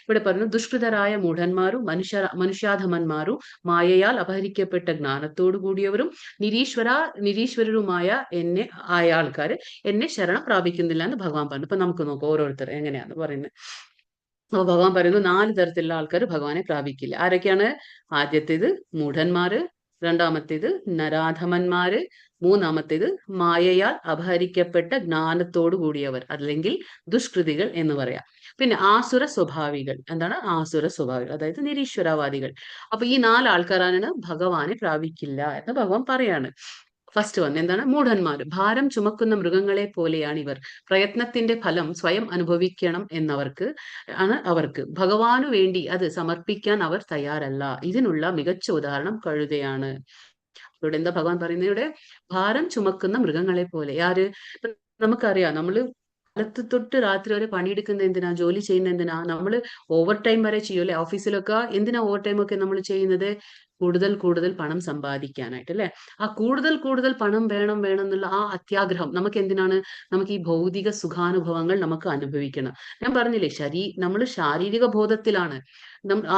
ഇവിടെ പറയുന്നു, ദുഷ്കൃതരായ മൂഢന്മാരും മനുഷ്യാധമന്മാരും മായയാൽ അപഹരിക്കപ്പെട്ട ജ്ഞാനത്തോടു കൂടിയവരും നിരീശ്വരരുമായ ആൾക്കാർ എന്നെ ശരണം പ്രാപിക്കുന്നില്ല എന്ന് ഭഗവാൻ പറഞ്ഞു. ഇപ്പൊ നമുക്ക് നോക്കാം ഓരോരുത്തർ എങ്ങനെയാന്ന് പറയുന്നത്. അപ്പൊ ഭഗവാൻ പറയുന്നു 4 തരത്തിലുള്ള ആൾക്കാർ ഭഗവാനെ പ്രാപിക്കില്ല. ആരൊക്കെയാണ്? ആദ്യത്തേത് മൂഢന്മാര്, രണ്ടാമത്തേത് നരാധമന്മാര്, മൂന്നാമത്തേത് മായയാൽ അപഹരിക്കപ്പെട്ട ജ്ഞാനത്തോടു കൂടിയവർ, അല്ലെങ്കിൽ ദുഷ്കൃതികൾ എന്ന് പറയാം. പിന്നെ ആസുര സ്വഭാവികൾ. എന്താണ് ആസുര സ്വഭാവികൾ? അതായത് നിരീശ്വരവാദികൾ. അപ്പൊ ഈ 4 ആൾക്കാരാണ് ഭഗവാനെ പ്രാപിക്കില്ല എന്ന് ഭഗവാൻ പറയാണ്. ഫസ്റ്റ് വൺ എന്താണ്? മൂഢന്മാർ. ഭാരം ചുമക്കുന്ന മൃഗങ്ങളെ പോലെയാണ് ഇവർ. പ്രയത്നത്തിന്റെ ഫലം സ്വയം അനുഭവിക്കണം അവർക്ക് ഭഗവാനു വേണ്ടി അത് സമർപ്പിക്കാൻ അവർ തയ്യാറല്ല. ഇതിനുള്ള മികച്ച ഉദാഹരണം കഴുതയാണ്. ഇവിടെ എന്താ ഭഗവാൻ പറയുന്നത്? ഇവിടെ ഭാരം ചുമക്കുന്ന മൃഗങ്ങളെ പോലെ. ആര്? നമുക്കറിയാം, നമ്മള് കാലത്ത് തൊട്ട് രാത്രി വരെ പണിയെടുക്കുന്ന എന്തിനാ? ജോലി ചെയ്യുന്ന എന്തിനാ? നമ്മൾ ഓവർ ടൈം വരെ ചെയ്യും അല്ലെ? ഓഫീസിലൊക്കെ എന്തിനാ ഓവർ ടൈം ഒക്കെ നമ്മൾ ചെയ്യുന്നത്? കൂടുതൽ പണം സമ്പാദിക്കാനായിട്ട് അല്ലെ? ആ കൂടുതൽ പണം വേണം എന്നുള്ള ആ അത്യാഗ്രഹം നമുക്ക് എന്തിനാണ്? നമുക്ക് ഈ ഭൗതിക സുഖാനുഭവങ്ങൾ നമുക്ക് അനുഭവിക്കണം. ഞാൻ പറഞ്ഞില്ലേ, നമ്മൾ ശാരീരിക ബോധത്തിലാണ്.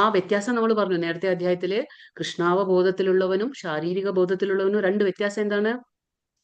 ആ വ്യത്യാസം നമ്മൾ പറഞ്ഞു നേരത്തെ അധ്യായത്തില്. കൃഷ്ണാവബോധത്തിലുള്ളവനും ശാരീരിക ബോധത്തിലുള്ളവനും 2 വ്യത്യാസം എന്താണ്?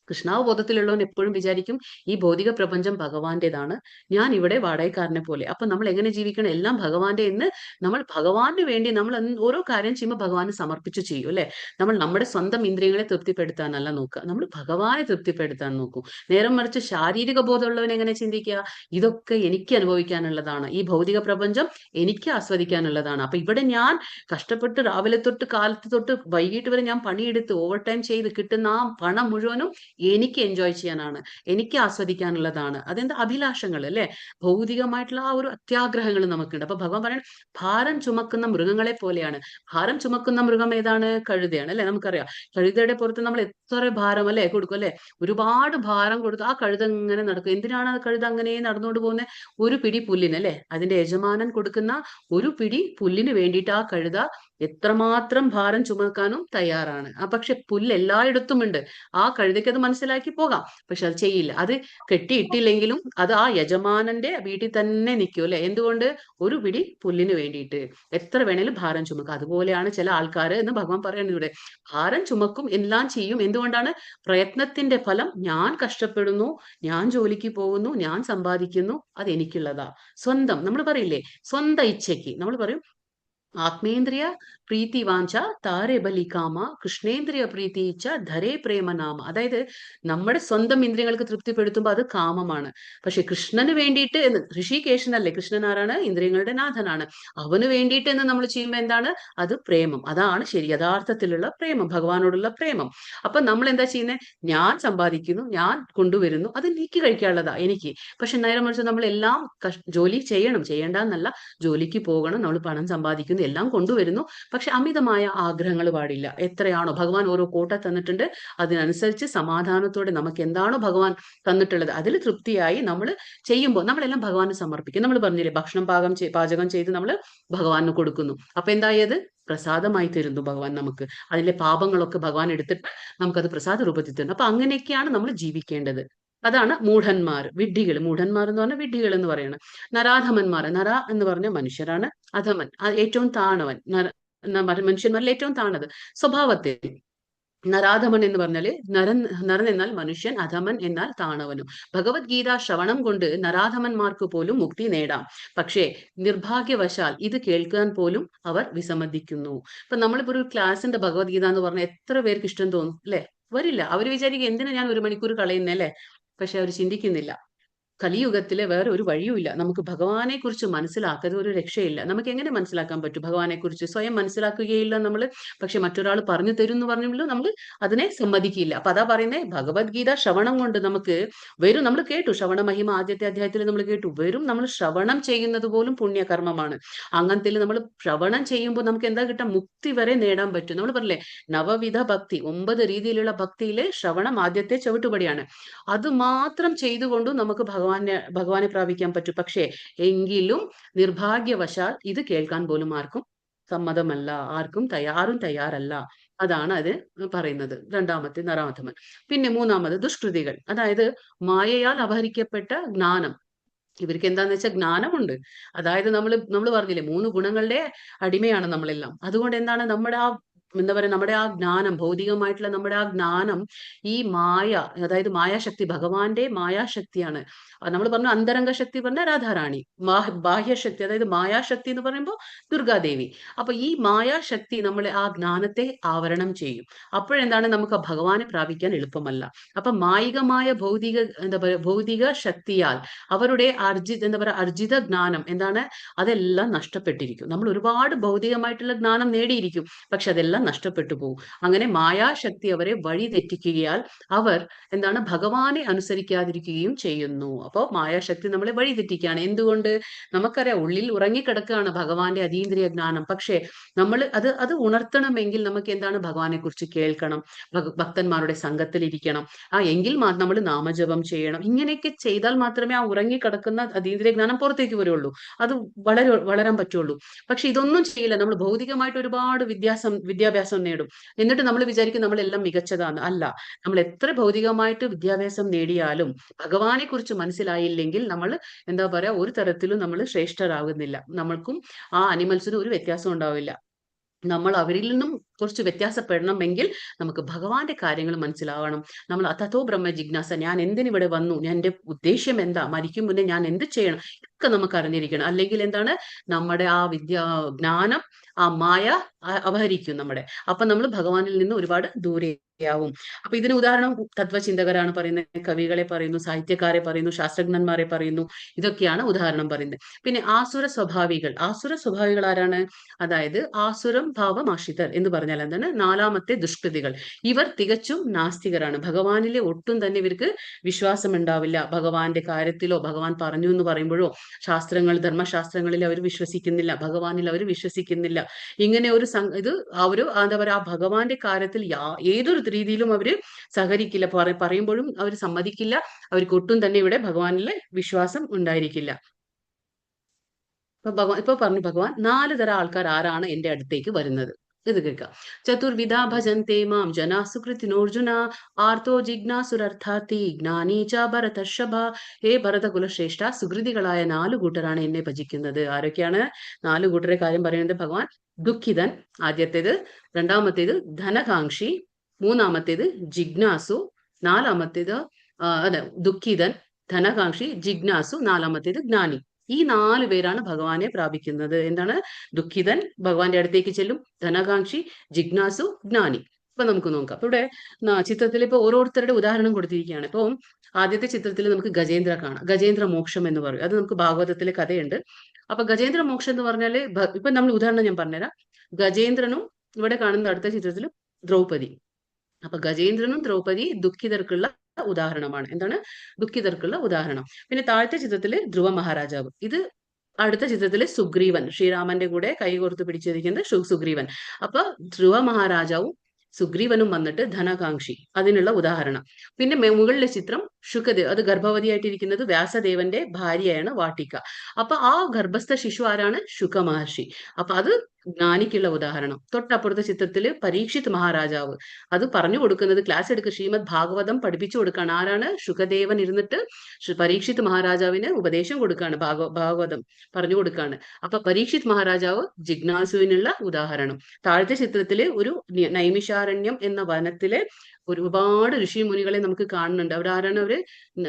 കൃഷ്ണാവബോധത്തിലുള്ളവൻ എപ്പോഴും വിചാരിക്കും ഈ ഭൗതിക പ്രപഞ്ചം ഭഗവാന്റേതാണ്, ഞാൻ ഇവിടെ വാടകക്കാരനെ പോലെ. അപ്പൊ നമ്മൾ എങ്ങനെ ജീവിക്കണം? എല്ലാം ഭഗവാന്റെ എന്ന് നമ്മൾ ഭഗവാന് വേണ്ടി നമ്മൾ ഓരോ കാര്യം ചെയ്യുമ്പോൾ ഭഗവാന് സമർപ്പിച്ചു ചെയ്യും അല്ലെ? നമ്മൾ നമ്മുടെ സ്വന്തം ഇന്ദ്രിയങ്ങളെ തൃപ്തിപ്പെടുത്താനല്ല നോക്കുക, നമ്മൾ ഭഗവാനെ തൃപ്തിപ്പെടുത്താൻ നോക്കൂ. നേരം മറിച്ച് ശാരീരിക ബോധമുള്ളവൻ എങ്ങനെ ചിന്തിക്കുക? ഇതൊക്കെ എനിക്ക് അനുഭവിക്കാനുള്ളതാണ്, ഈ ഭൗതിക പ്രപഞ്ചം എനിക്ക് ആസ്വദിക്കാനുള്ളതാണ്. അപ്പൊ ഇവിടെ ഞാൻ കഷ്ടപ്പെട്ട് രാവിലെ തൊട്ട് കാലത്ത് തൊട്ട് വൈകിട്ട് വരെ ഞാൻ പണിയെടുത്ത് ഓവർ ടൈം ചെയ്ത് കിട്ടുന്ന ആ പണം മുഴുവനും എനിക്ക് എൻജോയ് ചെയ്യാനാണ്, എനിക്ക് ആസ്വദിക്കാനുള്ളതാണ്. അതെന്താ? അഭിലാഷങ്ങൾ അല്ലെ? ഭൗതികമായിട്ടുള്ള ആ ഒരു അത്യാഗ്രഹങ്ങൾ നമുക്കുണ്ട്. അപ്പൊ ഭഗവാൻ പറയണം, ഭാരം ചുമക്കുന്ന മൃഗങ്ങളെ പോലെയാണ്. ഭാരം ചുമക്കുന്ന മൃഗം ഏതാണ്? കഴുതയാണ് അല്ലെ? നമുക്കറിയാം, കഴുതയുടെ പുറത്ത് നമ്മൾ എത്ര ഭാരം അല്ലെ കൊടുക്കും അല്ലെ? ഒരുപാട് ഭാരം കൊടുത്ത് ആ കഴുത ഇങ്ങനെ നടക്കും. എന്തിനാണ് ആ കഴുത അങ്ങനെ നടന്നുകൊണ്ട് പോകുന്നത്? ഒരു പിടി പുല്ലിന് അല്ലെ? അതിന്റെ യജമാനൻ കൊടുക്കുന്ന ഒരു പിടി പുല്ലിന് വേണ്ടിയിട്ട് ആ കഴുത എത്രമാത്രം ഭാരം ചുമക്കാനും തയ്യാറാണ്. പക്ഷെ പുല്ല് എല്ലായിടത്തും ഉണ്ട്. ആ കഴുതയ്ക്ക് അത് മനസ്സിലാക്കി പോകാം, പക്ഷെ അത് ചെയ്യില്ല. അത് കെട്ടിയിട്ടില്ലെങ്കിലും അത് ആ യജമാനന്റെ വീട്ടിൽ തന്നെ നിൽക്കും അല്ലെ. എന്തുകൊണ്ട്? ഒരു പിടി പുല്ലിന് വേണ്ടിയിട്ട് എത്ര വേണേലും ഭാരം ചുമക്കാം. അതുപോലെയാണ് ചില ആൾക്കാർ എന്ന് ഭഗവാൻ പറയുന്നത് ഇവിടെ. ഭാരം ചുമക്കും, എല്ലാം ചെയ്യും. എന്തുകൊണ്ടാണ്? പ്രയത്നത്തിന്റെ ഫലം ഞാൻ കഷ്ടപ്പെടുന്നു, ഞാൻ ജോലിക്ക് പോകുന്നു, ഞാൻ സമ്പാദിക്കുന്നു, അത് എനിക്കുള്ളതാ. സ്വന്തം നമ്മൾ പറയില്ലേ, സ്വന്തം ഇച്ഛയ്ക്ക് നമ്മൾ പറയും ആത്മേന്ദ്രിയ പ്രീതി വാഞ്ച താരെ ബലി കാമ കൃഷ്ണേന്ദ്രിയ പ്രീതി ഇച്ഛ ധരേ പ്രേമനാമ. അതായത് നമ്മുടെ സ്വന്തം ഇന്ദ്രിയങ്ങൾക്ക് തൃപ്തിപ്പെടുത്തുമ്പോൾ അത് കാമമാണ്. പക്ഷെ കൃഷ്ണന് വേണ്ടിയിട്ട് എന്ന്, ഋഷികേശനല്ലേ, കൃഷ്ണൻ ആരാണ്? ഇന്ദ്രിയങ്ങളുടെ നാഥനാണ്. അവന് വേണ്ടിയിട്ട് എന്ന് നമ്മൾ ചെയ്യുമ്പോൾ എന്താണ്? അത് പ്രേമം. അതാണ് ശരി, യഥാർത്ഥത്തിലുള്ള പ്രേമം, ഭഗവാനോടുള്ള പ്രേമം. അപ്പൊ നമ്മൾ എന്താ ചെയ്യുന്നത്? ഞാൻ സമ്പാദിക്കുന്നു, ഞാൻ കൊണ്ടുവരുന്നു, അത് എനിക്ക് കഴിക്കാനുള്ളതാ എനിക്ക്. പക്ഷെ നേരെ മറിച്ച് നമ്മൾ എല്ലാം ജോലി ചെയ്യണം, ചെയ്യേണ്ടെന്നല്ല, ജോലിക്ക് പോകണം, നമ്മൾ പണം സമ്പാദിക്കുന്നു, എല്ലാം കൊണ്ടുവരുന്നു. പക്ഷെ അമിതമായ ആഗ്രഹങ്ങൾ പാടില്ല. എത്രയാണോ ഭഗവാൻ ഓരോ കോട്ട തന്നിട്ടുണ്ട്, അതിനനുസരിച്ച് സമാധാനത്തോടെ നമുക്ക് എന്താണോ ഭഗവാൻ തന്നിട്ടുള്ളത് അതിൽ തൃപ്തിയായി നമ്മൾ ചെയ്യുമ്പോൾ നമ്മളെല്ലാം ഭഗവാന് സമർപ്പിക്കും. നമ്മൾ പറഞ്ഞില്ലേ, ഭക്ഷണം പാചകം ചെയ്ത് നമ്മൾ ഭഗവാന് കൊടുക്കുന്നു. അപ്പൊ എന്തായത്? പ്രസാദമായി തരുന്നു ഭഗവാൻ നമുക്ക്. അതിലെ പാപങ്ങളൊക്കെ ഭഗവാൻ എടുത്തിട്ട് നമുക്കത് പ്രസാദ രൂപത്തിൽ തരുന്നു. അപ്പൊ അങ്ങനെയൊക്കെയാണ് നമ്മൾ ജീവിക്കേണ്ടത്. അതാണ് മൂഢന്മാർ, വിഡ്ഢികൾ. മൂഢന്മാർ എന്ന് പറഞ്ഞാൽ വിഡ്ഢികൾ എന്ന് പറയണം. നരാധമന്മാർ, നര എന്ന് പറഞ്ഞ മനുഷ്യരാണ്, അധമൻ ഏറ്റവും താണവൻ, മനുഷ്യന്മാരിൽ ഏറ്റവും താണത് സ്വഭാവത്തിൽ. നരാധമൻ എന്ന് പറഞ്ഞാല് നരൻ എന്നാൽ മനുഷ്യൻ, അധമൻ എന്നാൽ താണവനും. ഭഗവത്ഗീത ശ്രവണം കൊണ്ട് നരാധമന്മാർക്ക് പോലും മുക്തി നേടാം. പക്ഷേ നിർഭാഗ്യവശാൽ ഇത് കേൾക്കാൻ പോലും അവർ വിസമ്മതിക്കുന്നു. ഇപ്പൊ നമ്മളിപ്പോ ഒരു ക്ലാസിന്റെ ഭഗവത്ഗീത എന്ന് പറഞ്ഞാൽ എത്ര പേർക്ക് ഇഷ്ടം തോന്നും അല്ലെ? വരില്ല. അവർ വിചാരിക്കും എന്തിനാ ഞാൻ 1 മണിക്കൂർ കളയുന്നേ അല്ലെ? പക്ഷെ അവർ ചിന്തിക്കുന്നില്ല, കലിയുഗത്തിലെ വേറെ ഒരു വഴിയുമില്ല. നമുക്ക് ഭഗവാനെ കുറിച്ച് മനസ്സിലാക്കാതെ ഒരു രക്ഷയില്ല. നമുക്ക് എങ്ങനെ മനസ്സിലാക്കാൻ പറ്റും ഭഗവാനെ കുറിച്ച്? സ്വയം മനസ്സിലാക്കുകയില്ല നമ്മൾ. പക്ഷെ മറ്റൊരാൾ പറഞ്ഞു തരും എന്ന് പറഞ്ഞല്ലോ, നമ്മൾ അതിനെ സമ്മതിക്കില്ല. അപ്പൊ അതാ പറയുന്നേ, ഭഗവത്ഗീത ശ്രവണം കൊണ്ട് നമുക്ക് വരും. നമ്മൾ കേട്ടു, ശ്രവണ മഹിമ ആദ്യത്തെ അധ്യായത്തിൽ നമ്മൾ കേട്ടു. വരും നമ്മൾ ശ്രവണം ചെയ്യുന്നത് പോലും പുണ്യകർമ്മമാണ്. അങ്ങനത്തെ നമ്മൾ ശ്രവണം ചെയ്യുമ്പോൾ നമുക്ക് എന്താ കിട്ടാം? മുക്തി വരെ നേടാൻ പറ്റും. നമ്മൾ പറഞ്ഞില്ലേ, നവവിധ ഭക്തി, 9 രീതിയിലുള്ള ഭക്തിയിലെ ശ്രവണം ആദ്യത്തെ ചവിട്ടുപടിയാണ്. അത് മാത്രം ചെയ്തുകൊണ്ടും നമുക്ക് ഭഗവാനെ പ്രാപിക്കാൻ പറ്റും. പക്ഷേ എങ്കിലും നിർഭാഗ്യവശാൽ ഇത് കേൾക്കാൻ പോലും ആർക്കും സമ്മതമല്ല, ആരും തയ്യാറല്ല. അതാണ് അത് പറയുന്നത്. രണ്ടാമത്തെ നരാധമൻ. പിന്നെ മൂന്നാമത് ദുഷ്കൃതികൾ, അതായത് മായയാൽ അപഹരിക്കപ്പെട്ട ജ്ഞാനം. ഇവർക്ക് എന്താന്ന് വെച്ചാൽ ജ്ഞാനമുണ്ട്. അതായത് നമ്മൾ പറഞ്ഞില്ലേ, 3 ഗുണങ്ങളുടെ അടിമയാണ് നമ്മളെല്ലാം. അതുകൊണ്ട് എന്താണ് നമ്മുടെ നമ്മുടെ ആ ജ്ഞാനം, ഭൗതികമായിട്ടുള്ള നമ്മുടെ ആ ജ്ഞാനം, ഈ മായ, അതായത് മായാശക്തി, ഭഗവാന്റെ മായാശക്തിയാണ്. നമ്മൾ പറഞ്ഞു അന്തരംഗ ശക്തി പറഞ്ഞ രാധാറാണി, ബാഹ്യശക്തി അതായത് മായാശക്തി എന്ന് പറയുമ്പോൾ ദുർഗാദേവി. അപ്പൊ ഈ മായാശക്തി നമ്മളെ ആ ജ്ഞാനത്തെ ആവരണം ചെയ്യും. അപ്പോഴെന്താണ്? നമുക്ക് ഭഗവാനെ പ്രാപിക്കാൻ എളുപ്പമല്ല. അപ്പൊ മായികമായ ഭൗതിക ശക്തിയാൽ അവരുടെ അർജിത ജ്ഞാനം എന്താണ്? അതെല്ലാം നഷ്ടപ്പെട്ടിരിക്കും. നമ്മൾ ഒരുപാട് ഭൗതികമായിട്ടുള്ള ജ്ഞാനം നേടിയിരിക്കും, പക്ഷെ അതെല്ലാം നഷ്ടപ്പെട്ടു പോകും. അങ്ങനെ മായാശക്തി അവരെ വഴി തെറ്റിക്കുകയാൽ അവർ എന്താണ്? ഭഗവാനെ അനുസരിക്കാതിരിക്കുകയും ചെയ്യുന്നു. അപ്പോൾ മായാശക്തി നമ്മളെ വഴി തെറ്റിക്കുകയാണ്. എന്തുകൊണ്ട്? നമുക്കറിയാം, ഉള്ളിൽ ഉറങ്ങിക്കിടക്കുകയാണ് ഭഗവാന്റെ അതീന്ദ്രിയ ജ്ഞാനം. പക്ഷേ നമ്മൾ അത് ഉണർത്തണമെങ്കിൽ നമുക്ക് എന്താണ്? ഭഗവാനെ കുറിച്ച് കേൾക്കണം, ഭക്തന്മാരുടെ സംഘത്തിലിരിക്കണം, എങ്കിൽ നമ്മൾ നാമജപം ചെയ്യണം. ഇങ്ങനെയൊക്കെ ചെയ്താൽ മാത്രമേ ആ ഉറങ്ങിക്കിടക്കുന്ന അതീന്ദ്രിയ ജ്ഞാനം പുറത്തേക്ക് വരുള്ളൂ, അത് വളരാൻ പറ്റുള്ളൂ. പക്ഷെ ഇതൊന്നും ചെയ്യില്ല. നമ്മൾ ഭൗതികമായിട്ട് ഒരുപാട് വിദ്യാഭ്യാസം നേടും, എന്നിട്ട് നമ്മൾ വിചാരിക്കും നമ്മളെല്ലാം മികച്ചതാണ്. അല്ല, നമ്മൾ എത്ര ഭൗതികമായിട്ട് വിദ്യാഭ്യാസം നേടിയാലും ഭഗവാനെ കുറിച്ച് മനസ്സിലായില്ലെങ്കിൽ നമ്മൾ എന്താ പറയാ, ഒരു തരത്തിലും നമ്മൾ ശ്രേഷ്ഠരാകുന്നില്ല. നമ്മൾക്കും ആ അനിമൽസിനും ഒരു വ്യത്യാസം ഉണ്ടാവില്ല. നമ്മൾ അവരിൽ നിന്നും കുറച്ച് വ്യത്യാസപ്പെടണമെങ്കിൽ നമുക്ക് ഭഗവാന്റെ കാര്യങ്ങൾ മനസ്സിലാവണം. നമ്മൾ തഥോ ബ്രഹ്മ ജിജ്ഞാസ, ഞാൻ എന്തിനിവിടെ വന്നു, എന്റെ ഉദ്ദേശ്യം എന്താ, മരിക്കും മുന്നേ ഞാൻ എന്ത് ചെയ്യണം, ഒക്കെ നമുക്ക് അറിഞ്ഞിരിക്കണം. അല്ലെങ്കിൽ എന്താണ്? നമ്മുടെ ആ ജ്ഞാനം, ആ മായ അപഹരിക്കും നമ്മുടെ. അപ്പൊ നമ്മൾ ഭഗവാനിൽ നിന്ന് ഒരുപാട് ദൂരെയാവും. അപ്പൊ ഇതിന് ഉദാഹരണം തത്വചിന്തകരാണ് പറയുന്നത്, കവികളെ പറയുന്നു, സാഹിത്യക്കാരെ പറയുന്നു, ശാസ്ത്രജ്ഞന്മാരെ പറയുന്നു. ഇതൊക്കെയാണ് ഉദാഹരണം പറയുന്നത്. പിന്നെ ആസുര സ്വഭാവികൾ ആരാണ്? അതായത് ആസുരം ഭാവമാശ്രിതർ എന്ന് പറഞ്ഞാൽ എന്താണ്? 4ാമത്തെ ദുഷ്കൃതികൾ. ഇവർ തികച്ചും നാസ്തികരാണ്. ഭഗവാനിലെ ഒട്ടും തന്നെ ഇവർക്ക് വിശ്വാസം ഉണ്ടാവില്ല. ഭഗവാന്റെ കാര്യത്തിലോ ഭഗവാൻ പറഞ്ഞു എന്ന് പറയുമ്പോഴോ ധർമ്മശാസ്ത്രങ്ങളിൽ അവർ വിശ്വസിക്കുന്നില്ല, ഭഗവാനിൽ അവർ വിശ്വസിക്കുന്നില്ല. ഇങ്ങനെ ഒരു അവര് എന്താ പറയാ, ഭഗവാന്റെ കാര്യത്തിൽ ഏതൊരു രീതിയിലും അവര് സഹകരിക്കില്ല. പറയുമ്പോഴും അവർ സമ്മതിക്കില്ല. അവർക്ക് ഒട്ടും തന്നെ ഇവിടെ ഭഗവാനിലെ വിശ്വാസം ഉണ്ടായിരിക്കില്ല. ഇപ്പൊ പറഞ്ഞു ഭഗവാൻ 4 തരം ആൾക്കാർ ആരാണ് എന്റെ അടുത്തേക്ക് വരുന്നത്. ഇത് കേൾക്കാം. ചതുർവിധ ഭജന്തെ മാം ജനാ സുകൃതിനോർജുന ആർത്തോ ജിജ്ഞാസുരർത്ഥാത്തി ജ്ഞാനീ ച ഭരതർഷഭ. ഹേ ഭരതകുലശ്രേഷ്ഠ, സുകൃതികളായ 4 കൂട്ടരാണ് എന്നെ ഭജിക്കുന്നത്. ആരൊക്കെയാണ്? 4 കൂട്ടരെ കാര്യം പറയുന്നത് ഭഗവാൻ. ദുഃഖിതൻ ആദ്യത്തേത്, രണ്ടാമത്തേത് ധനകാംക്ഷി, മൂന്നാമത്തേത് ജിജ്ഞാസു, നാലാമത്തേത് അതെ ദുഃഖിതൻ, ധനകാംക്ഷി, ജിജ്ഞാസു, നാലാമത്തേത് ജ്ഞാനി. ഈ 4 പേരാണ് ഭഗവാനെ പ്രാപിക്കുന്നത്. എന്താണ്? ദുഃഖിതൻ ഭഗവാന്റെ അടുത്തേക്ക് ചെല്ലും, ധനകാംക്ഷി, ജിജ്ഞാസു, ജ്ഞാനി. ഇപ്പൊ നമുക്ക് നോക്കാം. അപ്പൊ ഇവിടെ ചിത്രത്തിൽ ഇപ്പൊ ഓരോരുത്തരുടെ ഉദാഹരണം കൊടുത്തിരിക്കുകയാണ്. ഇപ്പൊ ആദ്യത്തെ ചിത്രത്തിൽ നമുക്ക് ഗജേന്ദ്ര കാണാം. ഗജേന്ദ്ര മോക്ഷം എന്ന് പറയും. അത് നമുക്ക് ഭാഗവതത്തിലെ കഥയുണ്ട്. അപ്പൊ ഗജേന്ദ്ര മോക്ഷം എന്ന് പറഞ്ഞാല് ഇപ്പൊ നമ്മൾ ഉദാഹരണം ഞാൻ പറഞ്ഞുതരാം. ഗജേന്ദ്രനും ഇവിടെ കാണുന്ന അടുത്ത ചിത്രത്തിൽ ദ്രൗപദി. അപ്പൊ ഗജേന്ദ്രനും ദ്രൗപദി ദുഃഖിതർക്കുള്ള ഉദാഹരണമാണ്. എന്താണ്? ദുഃഖിതർക്കുള്ള ഉദാഹരണം. പിന്നെ താഴത്തെ ചിത്രത്തില് ധ്രുവ മഹാരാജാവ്. ഇത് അടുത്ത ചിത്രത്തില് സുഗ്രീവൻ, ശ്രീരാമന്റെ കൂടെ കൈകോർത്ത് പിടിച്ചിരിക്കുന്നത് സുഗ്രീവൻ. അപ്പൊ ധ്രുവ മഹാരാജാവും സുഗ്രീവനും വന്നിട്ട് ധനകാംക്ഷി, അതിനുള്ള ഉദാഹരണം. പിന്നെ മുകളിലെ ചിത്രം ശുകദേവ്, അത് ഗർഭവതിയായിട്ടിരിക്കുന്നത് വ്യാസദേവന്റെ ഭാര്യയാണ് വാട്ടിക. അപ്പൊ ആ ഗർഭസ്ഥ ശിശു ആരാണ്? ശുക മഹർഷി. അപ്പൊ അത് ജ്ഞാനിക്കുള്ള ഉദാഹരണം. തൊട്ടപ്പുറത്തെ ചിത്രത്തില് പരീക്ഷിത് മഹാരാജാവ്, അത് പറഞ്ഞു കൊടുക്കുന്നത് ക്ലാസ് എടുക്കുക ശ്രീമദ് ഭാഗവതം പഠിപ്പിച്ചു കൊടുക്കാണ്. ആരാണ്? ശുകദേവൻ ഇരുന്നിട്ട് പരീക്ഷിത് മഹാരാജാവിന് ഉപദേശം കൊടുക്കാണ്, ഭാഗവതം പറഞ്ഞു കൊടുക്കാണ്. അപ്പൊ പരീക്ഷിത് മഹാരാജാവ് ജിജ്ഞാസുവിനുള്ള ഉദാഹരണം. താഴത്തെ ചിത്രത്തില് ഒരു നൈമിഷാരണ്യം എന്ന വനത്തിലെ ഒരുപാട് ഋഷി മുനികളെ നമുക്ക് കാണുന്നുണ്ട്. അവിടെ ആരാണ്? അവര്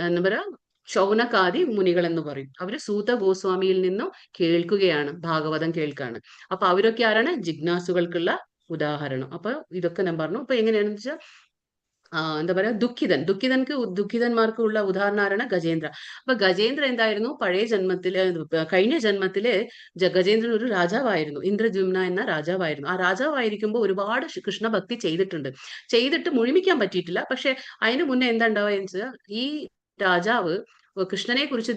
എന്താ പറയാ, ശൗനകാദി മുനികൾ എന്ന് പറയും. അവര് സൂത ഗോസ്വാമിയിൽ നിന്നും കേൾക്കുകയാണ്, ഭാഗവതം കേൾക്കാണ്. അപ്പൊ അവരൊക്കെ ആരാണ്? ജിജ്ഞാസുകൾക്കുള്ള ഉദാഹരണം. അപ്പൊ ഇതൊക്കെ ഞാൻ പറഞ്ഞു. അപ്പൊ എങ്ങനെയാണെന്ന് വെച്ചാൽ എന്താ പറയാ, ദുഃഖിതന്മാർക്ക് ഉള്ള ഉദാഹരണം ആരാണ്? ഗജേന്ദ്ര. അപ്പൊ ഗജേന്ദ്ര എന്തായിരുന്നു? പഴയ ജന്മത്തില്, കഴിഞ്ഞ ജന്മത്തില് ഗജേന്ദ്രൻ ഒരു രാജാവായിരുന്നു. ഇന്ദ്രദ്യുമ്ന എന്ന രാജാവായിരുന്നു. ആ രാജാവായിരിക്കുമ്പോൾ ഒരുപാട് കൃഷ്ണഭക്തി ചെയ്തിട്ട് മുഴുമിക്കാൻ പറ്റിയിട്ടില്ല. പക്ഷെ അതിനു മുന്നേ എന്താ ഉണ്ടാവുക വെച്ചാൽ, ഈ രാജാവ് കൃഷ്ണനെ കുറിച്ച്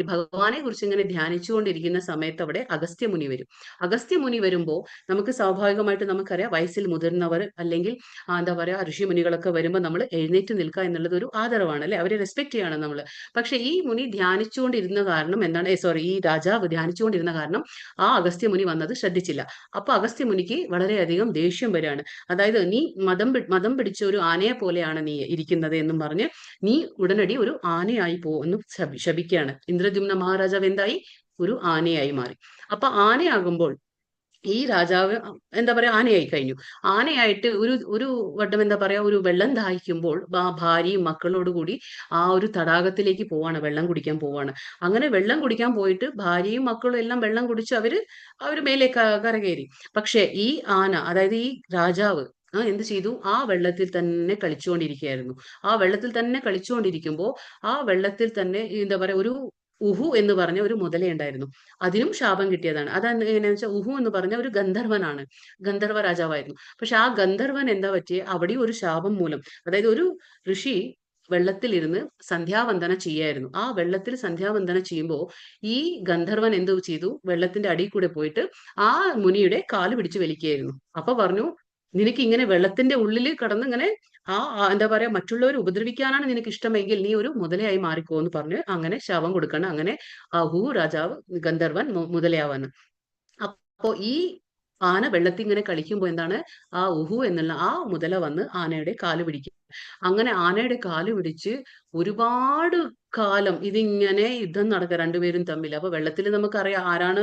ഭഗവാനെ കുറിച്ച് ഇങ്ങനെ ധ്യാനിച്ചുകൊണ്ടിരിക്കുന്ന സമയത്ത് അവിടെ അഗസ്ത്യമുനി വരും. അഗസ്ത്യമുനി വരുമ്പോൾ നമുക്ക് സ്വാഭാവികമായിട്ട് നമുക്കറിയാം, വയസ്സിൽ മുതിർന്നവർ അല്ലെങ്കിൽ എന്താ പറയാ ഋഷിമുനികളൊക്കെ വരുമ്പോൾ നമ്മൾ എഴുന്നേറ്റ് നിൽക്കുക എന്നുള്ളത് ഒരു ആദരവാണ് അല്ലെ, അവരെ റെസ്പെക്ട് ചെയ്യണം നമ്മൾ. പക്ഷെ ഈ മുനി ധ്യാനിച്ചുകൊണ്ടിരുന്ന കാരണം എന്താണ്, ഈ രാജാവ് ധ്യാനിച്ചുകൊണ്ടിരുന്ന കാരണം ആ അഗസ്ത്യമുനി വന്നത് ശ്രദ്ധിച്ചില്ല. അപ്പൊ അഗസ്ത്യമുനിക്ക് വളരെയധികം ദേഷ്യം വരികയാണ്. അതായത് നീ മതം പിടിച്ച ഒരു ആനയെ പോലെയാണ് നീ ഇരിക്കുന്നത് എന്നും പറഞ്ഞ് നീ ഉടനടി ഒരു ആനയായി പോകുന്നു ശപിക്കുകയാണ്. ഇന്ദ്രദ്യുമ്ന മഹാരാജാവ് എന്തായി? ഒരു ആനയായി മാറി. അപ്പൊ ആനയാകുമ്പോൾ ഈ രാജാവ് എന്താ പറയാ, ആനയായി കഴിഞ്ഞു. ആനയായിട്ട് ഒരു വട്ടം എന്താ പറയാ, ഒരു വെള്ളം ദാഹിക്കുമ്പോൾ ഭാര്യയും മക്കളോട് കൂടി ആ ഒരു തടാകത്തിലേക്ക് പോവാണ്, വെള്ളം കുടിക്കാൻ പോവാണ്. അങ്ങനെ വെള്ളം കുടിക്കാൻ പോയിട്ട് ഭാര്യയും മക്കളും എല്ലാം വെള്ളം കുടിച്ച് അവര് മേലെ കരകയറി. പക്ഷെ ഈ ആന, അതായത് ഈ രാജാവ് എന്ത് ചെയ്തു? ആ വെള്ളത്തിൽ തന്നെ കളിച്ചുകൊണ്ടിരിക്കുകയായിരുന്നു. ആ വെള്ളത്തിൽ തന്നെ കളിച്ചുകൊണ്ടിരിക്കുമ്പോൾ ആ വെള്ളത്തിൽ തന്നെ എന്താ പറയാ, ഒരു ഉഹു എന്ന് പറഞ്ഞ ഒരു മുതലയുണ്ടായിരുന്നു. അതിനും ശാപം കിട്ടിയതാണ്. അതെങ്ങനെയാണെന്ന് വെച്ചാൽ, ഉഹു എന്ന് പറഞ്ഞ ഒരു ഗന്ധർവനാണ്, ഗന്ധർവ രാജാവായിരുന്നു. പക്ഷെ ആ ഗന്ധർവൻ എന്താ പറ്റിയ, അവിടെ ഒരു ശാപം മൂലം, അതായത് ഒരു ഋഷി വെള്ളത്തിലിരുന്ന് സന്ധ്യാവന്ദന ചെയ്യായിരുന്നു. ആ വെള്ളത്തിൽ സന്ധ്യാവന്ദന ചെയ്യുമ്പോൾ ഈ ഗന്ധർവൻ എന്ത് ചെയ്തു? വെള്ളത്തിന്റെ അടിയിൽ കൂടെ പോയിട്ട് ആ മുനിയുടെ കാല് പിടിച്ചു വലിക്കുകയായിരുന്നു. അപ്പൊ പറഞ്ഞു, നിനക്ക് ഇങ്ങനെ വെള്ളത്തിന്റെ ഉള്ളിൽ കടന്ന് ഇങ്ങനെ എന്താ പറയാ, മറ്റുള്ളവർ ഉപദ്രവിക്കാനാണ് നിനക്ക് ഇഷ്ടമെങ്കിൽ നീ ഒരു മുതലയായി മാറിക്കോ എന്ന് പറഞ്ഞ് അങ്ങനെ ശാപം കൊടുക്കണം. അങ്ങനെ ആ രാജാവ് ഗന്ധർവൻ മുതലയാവാണ്. അപ്പോ ഈ ആന വെള്ളത്തിൽ ഇങ്ങനെ കളിക്കുമ്പോൾ എന്താണ്, ആ ഉഹു എന്നുള്ള ആ മുതല വന്ന് ആനയുടെ കാല് പിടിക്കും. അങ്ങനെ ആനയുടെ കാല് പിടിച്ച് ഒരുപാട് കാലം ഇതിങ്ങനെ യുദ്ധം നടക്കുക രണ്ടുപേരും തമ്മിൽ. അപ്പൊ വെള്ളത്തിൽ നമുക്കറിയാം ആരാണ്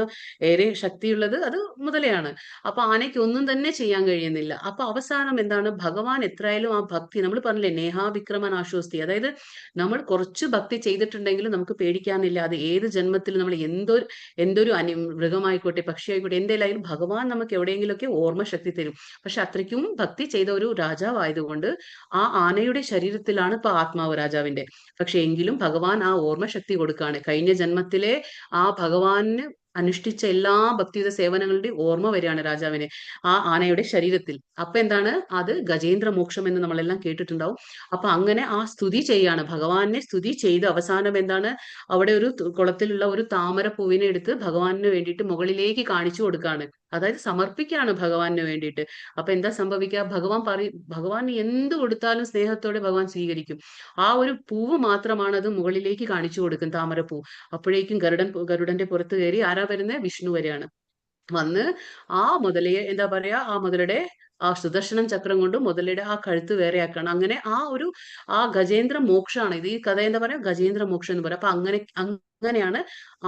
ഏറെ ശക്തിയുള്ളത്, അത് മുതലയാണ്. അപ്പൊ ആനയ്ക്ക് ഒന്നും തന്നെ ചെയ്യാൻ കഴിയുന്നില്ല. അപ്പൊ അവസാനം എന്താണ്, ഭഗവാൻ എത്രയായാലും ആ ഭക്തി, നമ്മൾ പറഞ്ഞില്ലേ നേഹാവിക്രമൻ ആശ്വസ്തി, അതായത് നമ്മൾ കുറച്ച് ഭക്തി ചെയ്തിട്ടുണ്ടെങ്കിലും നമുക്ക് പേടിക്കാനില്ല. അത് ഏത് ജന്മത്തിൽ നമ്മൾ എന്തൊരു മൃഗമായിക്കോട്ടെ, പക്ഷിയായിക്കോട്ടെ, എന്തായാലും ഭഗവാൻ നമുക്ക് എവിടെയെങ്കിലുമൊക്കെ ഓർമ്മശക്തി തരും. പക്ഷെ അത്രയ്ക്കും ഭക്തി ചെയ്ത ഒരു രാജാവായതുകൊണ്ട് ആ ആനയുടെ ശരീരത്തിലാണ് ഇപ്പൊ ആത്മാവ് രാജാവിന്റെ. പക്ഷെ എങ്കിലും ഭഗവാൻ ആ ഓർമ്മശക്തി കൊടുക്കാണ്. കഴിഞ്ഞ ജന്മത്തിലെ ആ ഭഗവാന് അനുഷ്ഠിച്ച എല്ലാ ഭക്തിയുത സേവനങ്ങളുടെയും ഓർമ്മ വരികയാണ് രാജാവിന് ആ ആനയുടെ ശരീരത്തിൽ. അപ്പൊ എന്താണ്, അത് ഗജേന്ദ്ര മോക്ഷം എന്ന് നമ്മളെല്ലാം കേട്ടിട്ടുണ്ടാവും. അപ്പൊ അങ്ങനെ ആ സ്തുതി ചെയ്യാണ്, ഭഗവാനെ സ്തുതി ചെയ്ത് അവസാനം എന്താണ്, അവിടെ ഒരു കുളത്തിലുള്ള ഒരു താമര പൂവിനെ എടുത്ത് ഭഗവാന് വേണ്ടിയിട്ട് മുകളിലേക്ക് കാണിച്ചു കൊടുക്കാണ്. അതായത് സമർപ്പിക്കുകയാണ് ഭഗവാന് വേണ്ടിയിട്ട്. അപ്പൊ എന്താ സംഭവിക്കുക? ഭഗവാൻ എന്ത് കൊടുത്താലും സ്നേഹത്തോടെ ഭഗവാൻ സ്വീകരിക്കും. ആ ഒരു പൂവ് മാത്രമാണ് അത് മുകളിലേക്ക് കാണിച്ചു കൊടുക്കും, താമരപ്പൂ. അപ്പോഴേക്കും ഗരുഡന്റെ പുറത്ത് കയറി ആരാ വരുന്നത്? വിഷ്ണു വരെയാണ് വന്ന് ആ മുതലയെ എന്താ പറയാ, ആ മുതലയുടെ ആ സുദർശനം ചക്രം കൊണ്ട് മുതലയുടെ ആ കഴുത്ത് വേറെയാക്കണം. അങ്ങനെ ആ ഗജേന്ദ്ര മോക്ഷമാണ് ഇത്. ഈ കഥ എന്താ പറയാ, ഗജേന്ദ്ര മോക്ഷം എന്ന് പറയാം. അപ്പൊ അങ്ങനെയാണ്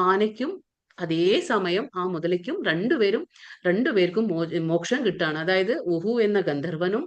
ആനയ്ക്കും അതേ സമയം ആ മുതലയ്ക്കും രണ്ടുപേർക്കും മോക്ഷം കിട്ടാണ്. അതായത് ഉഹു എന്ന ഗന്ധർവനും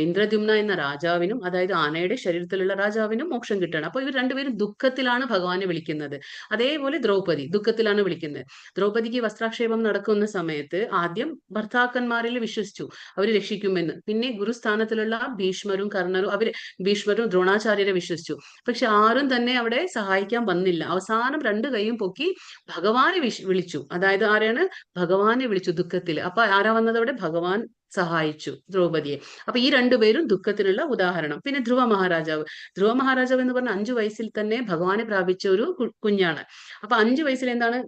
ഇന്ദ്രദ്യുമ്ന എന്ന രാജാവിനും, അതായത് ആനയുടെ ശരീരത്തിലുള്ള രാജാവിനും മോക്ഷം കിട്ടാണ്. അപ്പൊ ഇവർ രണ്ടുപേരും ദുഃഖത്തിലാണ് ഭഗവാനെ വിളിക്കുന്നത്. അതേപോലെ ദ്രൗപദി ദുഃഖത്തിലാണ് വിളിക്കുന്നത്. ദ്രൗപദിക്ക് വസ്ത്രാക്ഷേപം നടക്കുന്ന സമയത്ത് ആദ്യം ഭർത്താക്കന്മാരിൽ വിശ്വസിച്ചു അവർ രക്ഷിക്കുമെന്ന്. പിന്നെ ഗുരുസ്ഥാനത്തിലുള്ള ഭീഷ്മരും ദ്രോണാചാര്യരെ വിശ്വസിച്ചു. പക്ഷെ ആരും തന്നെ അവിടെ സഹായിക്കാൻ വന്നില്ല. അവസാനം രണ്ടു കൈയും പൊക്കി ഭഗവാനെ വിളിച്ചു. അതായത് ആരെയാണ്? ഭഗവാനെ വിളിച്ചു ദുഃഖത്തിൽ. അപ്പൊ ആരാ വന്നത് അവിടെ? ഭഗവാൻ സഹായിച്ചു ദ്രൗപദിയെ. അപ്പൊ ഈ രണ്ടുപേരും ദുഃഖത്തിനുള്ള ഉദാഹരണം. പിന്നെ ധ്രുവ മഹാരാജാവ് എന്ന് പറഞ്ഞ 5 വയസ്സിൽ തന്നെ ഭഗവാനെ പ്രാപിച്ച ഒരു കുഞ്ഞാണ്. അപ്പൊ 5 വയസ്സിൽ എന്താണ്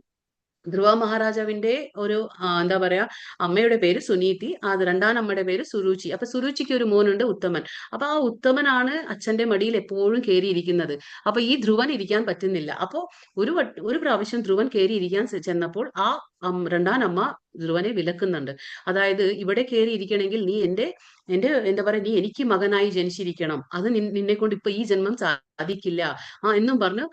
ധ്രുവ മഹാരാജാവിന്റെ ഒരു എന്താ പറയാ, അമ്മയുടെ പേര് സുനീതി, അത് രണ്ടാം അമ്മയുടെ പേര് സുരുചി. അപ്പൊ സുരുചിക്ക് ഒരു മോനുണ്ട്, ഉത്തമൻ. അപ്പൊ ആ ഉത്തമനാണ് അച്ഛന്റെ മടിയിൽ എപ്പോഴും കയറിയിരിക്കുന്നത്. അപ്പൊ ഈ ധ്രുവൻ ഇരിക്കാൻ പറ്റുന്നില്ല. അപ്പോ ഒരു പ്രാവശ്യം ധ്രുവൻ കയറിയിരിക്കാൻ ചെന്നപ്പോൾ ആ രണ്ടാം അമ്മ ധ്രുവനെ വിലക്കുന്നുണ്ട്. അതായത് ഇവിടെ കയറി ഇരിക്കണമെങ്കിൽ നീ എന്റെ എന്താ പറയാ, നീ എനിക്ക് മകനായി ജനിച്ചിരിക്കണം, അത് നിന്നെ കൊണ്ട് ഇപ്പൊ ഈ ജന്മം സാധിക്കില്ല എന്നും പറഞ്ഞു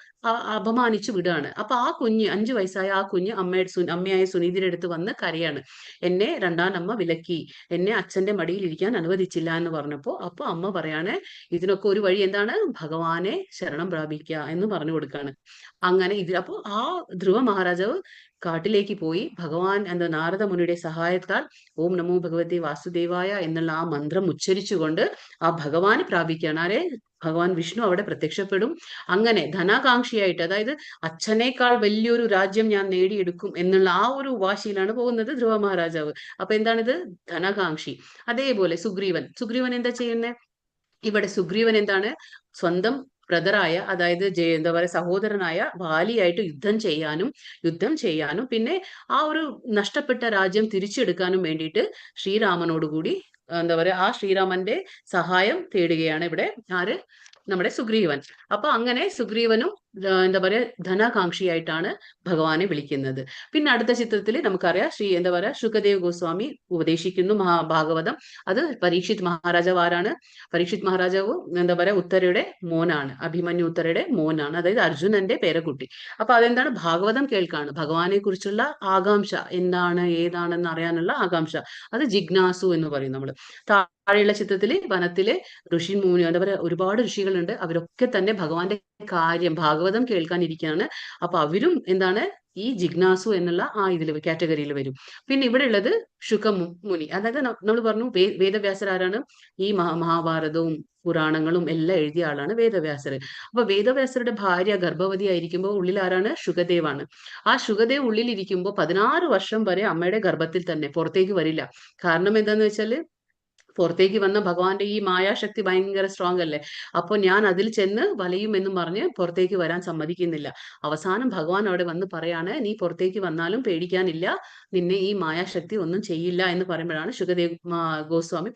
അപമാനിച്ചു വിടുകയാണ്. അപ്പൊ ആ കുഞ്ഞ് 5 വയസ്സായ ആ കുഞ്ഞ് അമ്മയായ സുനീതിയുടെ അടുത്ത് വന്ന് കരയാണ്. എന്നെ രണ്ടാം അമ്മ വിലക്കി, എന്നെ അച്ഛന്റെ മടിയിൽ ഇരിക്കാൻ അനുവദിച്ചില്ല എന്ന് പറഞ്ഞപ്പോ അപ്പൊ അമ്മ പറയാണ്, ഇതിനൊക്കെ ഒരു വഴി എന്താണ്? ഭഗവാനെ ശരണം പ്രാപിക്കുക എന്ന് പറഞ്ഞു കൊടുക്കാണ്. അങ്ങനെ അപ്പോ ആ ധ്രുവ മഹാരാജാവ് കാട്ടിലേക്ക് പോയി ഭഗവാൻ നാരദ മുനിയുടെ സഹായത്താൽ ഓം നമോ ഭഗവതി വാസുദേവായ എന്നുള്ള ആ മന്ത്രം ഉച്ചരിച്ചുകൊണ്ട് ആ ഭഗവാനെ പ്രാപിക്കുകയാണ്. ആരെ? ഭഗവാൻ വിഷ്ണു അവിടെ പ്രത്യക്ഷപ്പെടും. അങ്ങനെ ധനാകാംക്ഷിയായിട്ട്, അതായത് അച്ഛനേക്കാൾ വലിയൊരു രാജ്യം ഞാൻ നേടിയെടുക്കും എന്നുള്ള ആ ഒരു വാശിയിലാണ് പോകുന്നത് ധ്രുവ മഹാരാജാവ്. അപ്പൊ എന്താണിത്? ധനാകാംക്ഷി. അതേപോലെ സുഗ്രീവൻ എന്താ ചെയ്യുന്നത്? ഇവിടെ സുഗ്രീവൻ എന്താണ്? സ്വന്തം ബ്രദറായ, അതായത് എന്താ പറയാ, സഹോദരനായ വാലിയായിട്ട് യുദ്ധം ചെയ്യാനും പിന്നെ ആ ഒരു നഷ്ടപ്പെട്ട രാജ്യം തിരിച്ചെടുക്കാനും വേണ്ടിയിട്ട് ശ്രീരാമനോടുകൂടി എന്താ പറയാ, ആ ശ്രീരാമന്റെ സഹായം തേടുകയാണ് ഇവിടെ ആര്? നമ്മുടെ സുഗ്രീവൻ. അപ്പൊ അങ്ങനെ സുഗ്രീവനും എന്താ പറയാ, ധനാകാംക്ഷിയായിട്ടാണ് ഭഗവാനെ വിളിക്കുന്നത്. പിന്നെ അടുത്ത ചിത്രത്തിൽ നമുക്കറിയാം എന്താ പറയാ, ശുകദേവ് ഗോസ്വാമി ഉപദേശിക്കുന്നു ഭാഗവതം. അത് പരീക്ഷിത് മഹാരാജാവ് ആരാണ്? പരീക്ഷിത് മഹാരാജാവ് എന്താ പറയാ, ഉത്തരയുടെ മോനാണ്, അഭിമന്യു ഉത്തരയുടെ മോനാണ്, അതായത് അർജുനന്റെ പേരക്കുട്ടി. അപ്പൊ അതെന്താണ്? ഭാഗവതം കേൾക്കാണ്. ഭഗവാനെ കുറിച്ചുള്ള ആകാംക്ഷ എന്താണ് ഏതാണെന്ന് അറിയാനുള്ള ആകാംക്ഷ, അത് ജിജ്ഞാസു എന്ന് പറയും നമ്മള്. താഴെയുള്ള ചിത്രത്തില് വനത്തിലെ മുനി എന്താ പറയാ, ഒരുപാട് ഋഷികളുണ്ട്. അവരൊക്കെ തന്നെ ഭഗവാന്റെ കാര്യം ഭാഗവതം കേൾക്കാൻ ഇരിക്കുകയാണ്. അപ്പൊ അവരും എന്താണ്? ഈ ജിജ്ഞാസു എന്നുള്ള കാറ്റഗറിയിൽ വരും. പിന്നെ ഇവിടെ ഉള്ളത് ശുകമുനി, അതായത് നമ്മൾ പറഞ്ഞു വേദവ്യാസർ ആരാണ്? ഈ മഹാഭാരതവും പുരാണങ്ങളും എല്ലാം എഴുതിയ ആളാണ് വേദവ്യാസർ. അപ്പൊ വേദവ്യാസരുടെ ഭാര്യ ഗർഭവതി ആയിരിക്കുമ്പോൾ ഉള്ളിൽ ആരാണ്? ശുകദേവാണ്. ആ ശുകദേവ് ഉള്ളിലിരിക്കുമ്പോൾ 16 വർഷം വരെ അമ്മയുടെ ഗർഭത്തിൽ തന്നെ, പുറത്തേക്ക് വരില്ല. കാരണം എന്താന്ന് വെച്ചാല് പുറത്തേക്ക് വന്ന ഭഗവാന്റെ ഈ മായാശക്തി ഭയങ്കര സ്ട്രോങ് അല്ലേ. അപ്പൊ ഞാൻ അതിൽ ചെന്ന് വലയുമെന്നും പറഞ്ഞ് പുറത്തേക്ക് വരാൻ സമ്മതിക്കുന്നില്ല. അവസാനം ഭഗവാൻ അവിടെ വന്ന് പറയാണ്, നീ പുറത്തേക്ക് വന്നാലും പേടിക്കാനില്ല, നിന്നെ ഈ മായാശക്തി ഒന്നും ചെയ്യില്ല എന്ന് പറയുമ്പോഴാണ് ശുകദേവ് ഗോസ്വാമി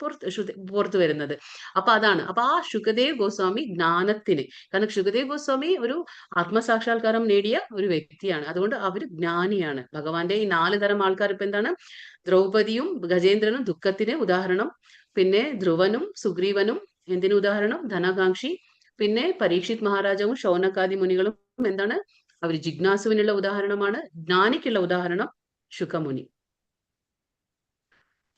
പുറത്തു വരുന്നത്. അപ്പൊ അതാണ്. അപ്പൊ ആ ശുകദേവ് ഗോസ്വാമി ജ്ഞാനത്തിന്, കാരണം ശുകദേവ് ഗോസ്വാമി ഒരു ആത്മസാക്ഷാത്കാരം നേടിയ ഒരു വ്യക്തിയാണ്, അതുകൊണ്ട് അവര് ജ്ഞാനിയാണ്. ഭഗവാന്റെ ഈ 4 തരം ആൾക്കാർ ഇപ്പൊ എന്താണ്? ദ്രൗപദിയും ഗജേന്ദ്രനും ദുഃഖത്തിന് ഉദാഹരണം, പിന്നെ ധ്രുവനും സുഗ്രീവനും എന്തിനു ഉദാഹരണം? ധനാകാംക്ഷി. പിന്നെ പരീക്ഷിത് മഹാരാജാവും ശൗനകാദി മുനികളും എന്താണ്? അവർ ജിജ്ഞാസുവിനുള്ള ഉദാഹരണമാണ്. ജ്ഞാനിക്കുള്ള ഉദാഹരണം ശുകമുനി.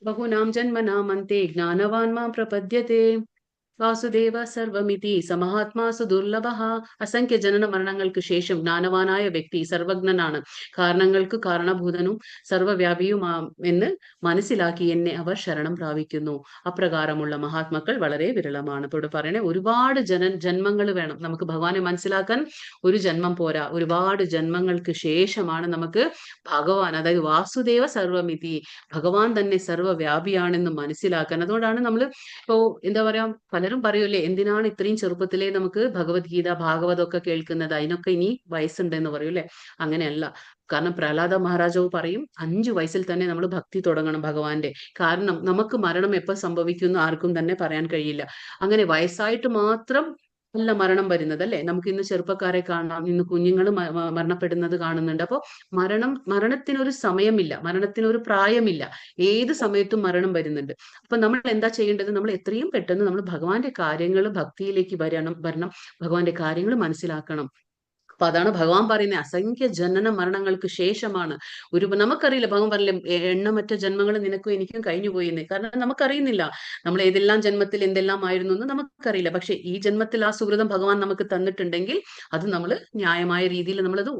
ബഹുനാം ജന്മനാമന്തെ ജ്ഞാനവാൻ മാം പ്രപദ്യത്തെ വാസുദേവ സർവമിതി സമഹാത്മാസു ദുർലഭ. അസംഖ്യ ജനന മരണങ്ങൾക്ക് ശേഷം ജ്ഞാനവാനായ വ്യക്തി സർവജ്ഞനാണ്, കാരണങ്ങൾക്ക് കാരണഭൂതനും സർവവ്യാപിയും എന്ന് മനസ്സിലാക്കി എന്നെ അവർ ശരണം പ്രാപിക്കുന്നു. അപ്രകാരമുള്ള മഹാത്മാക്കൾ വളരെ വിരളമാണ്. ഇപ്പോൾ പറയണേ, ഒരുപാട് ജന്മങ്ങൾ വേണം നമുക്ക് ഭഗവാനെ മനസ്സിലാക്കാൻ. ഒരു ജന്മം പോരാ, ഒരുപാട് ജന്മങ്ങൾക്ക് ശേഷമാണ് നമുക്ക് ഭഗവാൻ, അതായത് വാസുദേവ സർവമിതി, ഭഗവാൻ തന്നെ സർവവ്യാപിയാണെന്ന് മനസ്സിലാക്കാൻ. അതുകൊണ്ടാണ് നമ്മൾ ഇപ്പോ എന്താ പറയാ, പലരും പറയൂലേ, എന്തിനാണ് ഇത്രയും ചെറുപ്പത്തിലേ നമുക്ക് ഭഗവത്ഗീത ഭാഗവതം ഒക്കെ കേൾക്കുന്നത്, അതിനൊക്കെ ഇനി വയസ്സുണ്ട് എന്ന് പറയൂലേ. അങ്ങനെയല്ല, കാരണം പ്രഹ്ലാദ മഹാരാജാവ് പറയും 5 വയസ്സിൽ തന്നെ നമ്മൾ ഭക്തി തുടങ്ങണം ഭഗവാന്റെ. കാരണം നമുക്ക് മരണം എപ്പോൾ സംഭവിക്കുന്നു ആർക്കും തന്നെ പറയാൻ കഴിയില്ല. അങ്ങനെ വയസ്സായിട്ട് മാത്രം അല്ല മരണം വരുന്നത് അല്ലെ. നമുക്ക് ഇന്ന് ചെറുപ്പക്കാരെ കാണാം, ഇന്ന് കുഞ്ഞുങ്ങൾ മരണപ്പെടുന്നത് കാണുന്നുണ്ട്. അപ്പോൾ മരണത്തിനൊരു സമയമില്ല, മരണത്തിനൊരു പ്രായമില്ല, ഏത് സമയത്തും മരണം വരുന്നുണ്ട്. അപ്പൊ നമ്മൾ എന്താ ചെയ്യേണ്ടത്? നമ്മൾ എത്രയും പെട്ടെന്ന് നമ്മൾ ഭഗവാന്റെ കാര്യങ്ങൾ ഭക്തിയിലേക്ക് വരണം, ഭഗവാന്റെ കാര്യങ്ങൾ മനസ്സിലാക്കണം. അപ്പൊ അതാണ് ഭഗവാൻ പറയുന്നത്, അസംഖ്യ ജനന മരണങ്ങൾക്ക് ശേഷമാണ് നമുക്കറിയില്ല. ഭഗവാൻ പറഞ്ഞില്ലേ, എണ്ണമറ്റ ജന്മങ്ങൾ നിനക്കും എനിക്കും കഴിഞ്ഞു പോയിന്ന്. കാരണം നമുക്കറിയുന്നില്ല നമ്മൾ ഏതെല്ലാം ജന്മത്തിൽ എന്തെല്ലാം ആയിരുന്നു എന്ന് നമുക്കറിയില്ല. പക്ഷെ ഈ ജന്മത്തിൽ ആ സുഹൃതം ഭഗവാൻ നമുക്ക് തന്നിട്ടുണ്ടെങ്കിൽ അത് നമ്മൾ ന്യായമായ രീതിയിൽ നമ്മളത്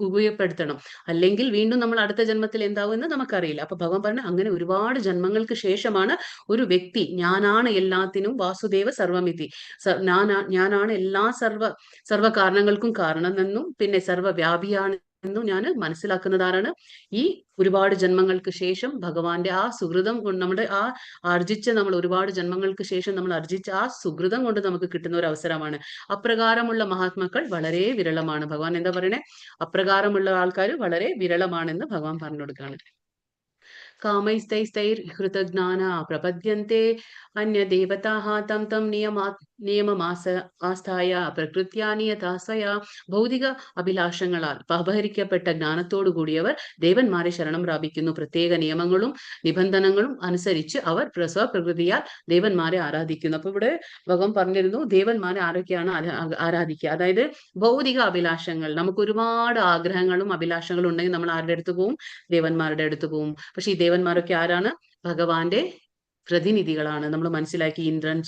ഉപയോഗപ്പെടുത്തണം. അല്ലെങ്കിൽ വീണ്ടും നമ്മൾ അടുത്ത ജന്മത്തിൽ എന്താവും എന്ന് നമുക്കറിയില്ല. അപ്പൊ ഭഗവാൻ പറഞ്ഞു, അങ്ങനെ ഒരുപാട് ജന്മങ്ങൾക്ക് ശേഷമാണ് ഒരു വ്യക്തി ഞാനാണ് എല്ലാത്തിനും വാസുദേവ സർവമിതി, ഞാനാണ് എല്ലാ സർവ കാരണങ്ങൾക്കും കാരണം എന്നും പിന്നെ സർവ്വവ്യാപിയാണ് എന്നും ഞാൻ മനസ്സിലാക്കുന്നതാണ്. ഈ ഒരുപാട് ജന്മങ്ങൾക്ക് ശേഷം ഭഗവാന്റെ ആ സുഹൃതം കൊണ്ട് നമ്മൾ ഒരുപാട് ജന്മങ്ങൾക്ക് ശേഷം നമ്മൾ ആർജിച്ച ആ സുഹൃതം കൊണ്ട് നമുക്ക് കിട്ടുന്ന ഒരു അവസരമാണ്. അപ്രകാരമുള്ള മഹാത്മാക്കൾ വളരെ വിരളമാണ്. ഭഗവാൻ എന്താ പറയണേ? അപ്രകാരമുള്ള ആൾക്കാർ വളരെ വിരളമാണെന്ന് ഭഗവാൻ പറഞ്ഞു കൊടുക്കുകയാണ്. കാമൈസ്തൈസ്തൈർഹൃതജ്ഞാന പ്രപദ്യന്തെ അന്യദേവതാഃ തം തം നിയമമാസ്ഥായ പ്രകൃത്യാ നിയതാ സ്വയാ. ഭൗതിക അഭിലാഷങ്ങളാൽ അപഹരിക്കപ്പെട്ട ജ്ഞാനത്തോടു കൂടിയവർ ദേവന്മാരെ ശരണം പ്രാപിക്കുന്നു. പ്രത്യേക നിയമങ്ങളും നിബന്ധനകളും അനുസരിച്ച് അവർ സ്വപ്രകൃതിയാൽ ദേവന്മാരെ ആരാധിക്കുന്നു. അപ്പൊ ഇവിടെ ഭഗവാൻ പറഞ്ഞിരുന്നു, ദേവന്മാരെ ആരൊക്കെയാണ് ആരാധിക്കുക? അതായത് ഭൗതിക അഭിലാഷങ്ങൾ, നമുക്ക് ഒരുപാട് ആഗ്രഹങ്ങളും അഭിലാഷങ്ങളും ഉണ്ടെങ്കിൽ നമ്മൾ ആരുടെ അടുത്ത് പോവും? ദേവന്മാരുടെ അടുത്ത് പോവും. പക്ഷെ ഈ ദേവന്മാരൊക്കെ ആരാണ്? ഭഗവാന്റെ പ്രതിനിധികളാണ്. നമ്മൾ മനസ്സിലാക്കി, ഇന്ദ്രൻ,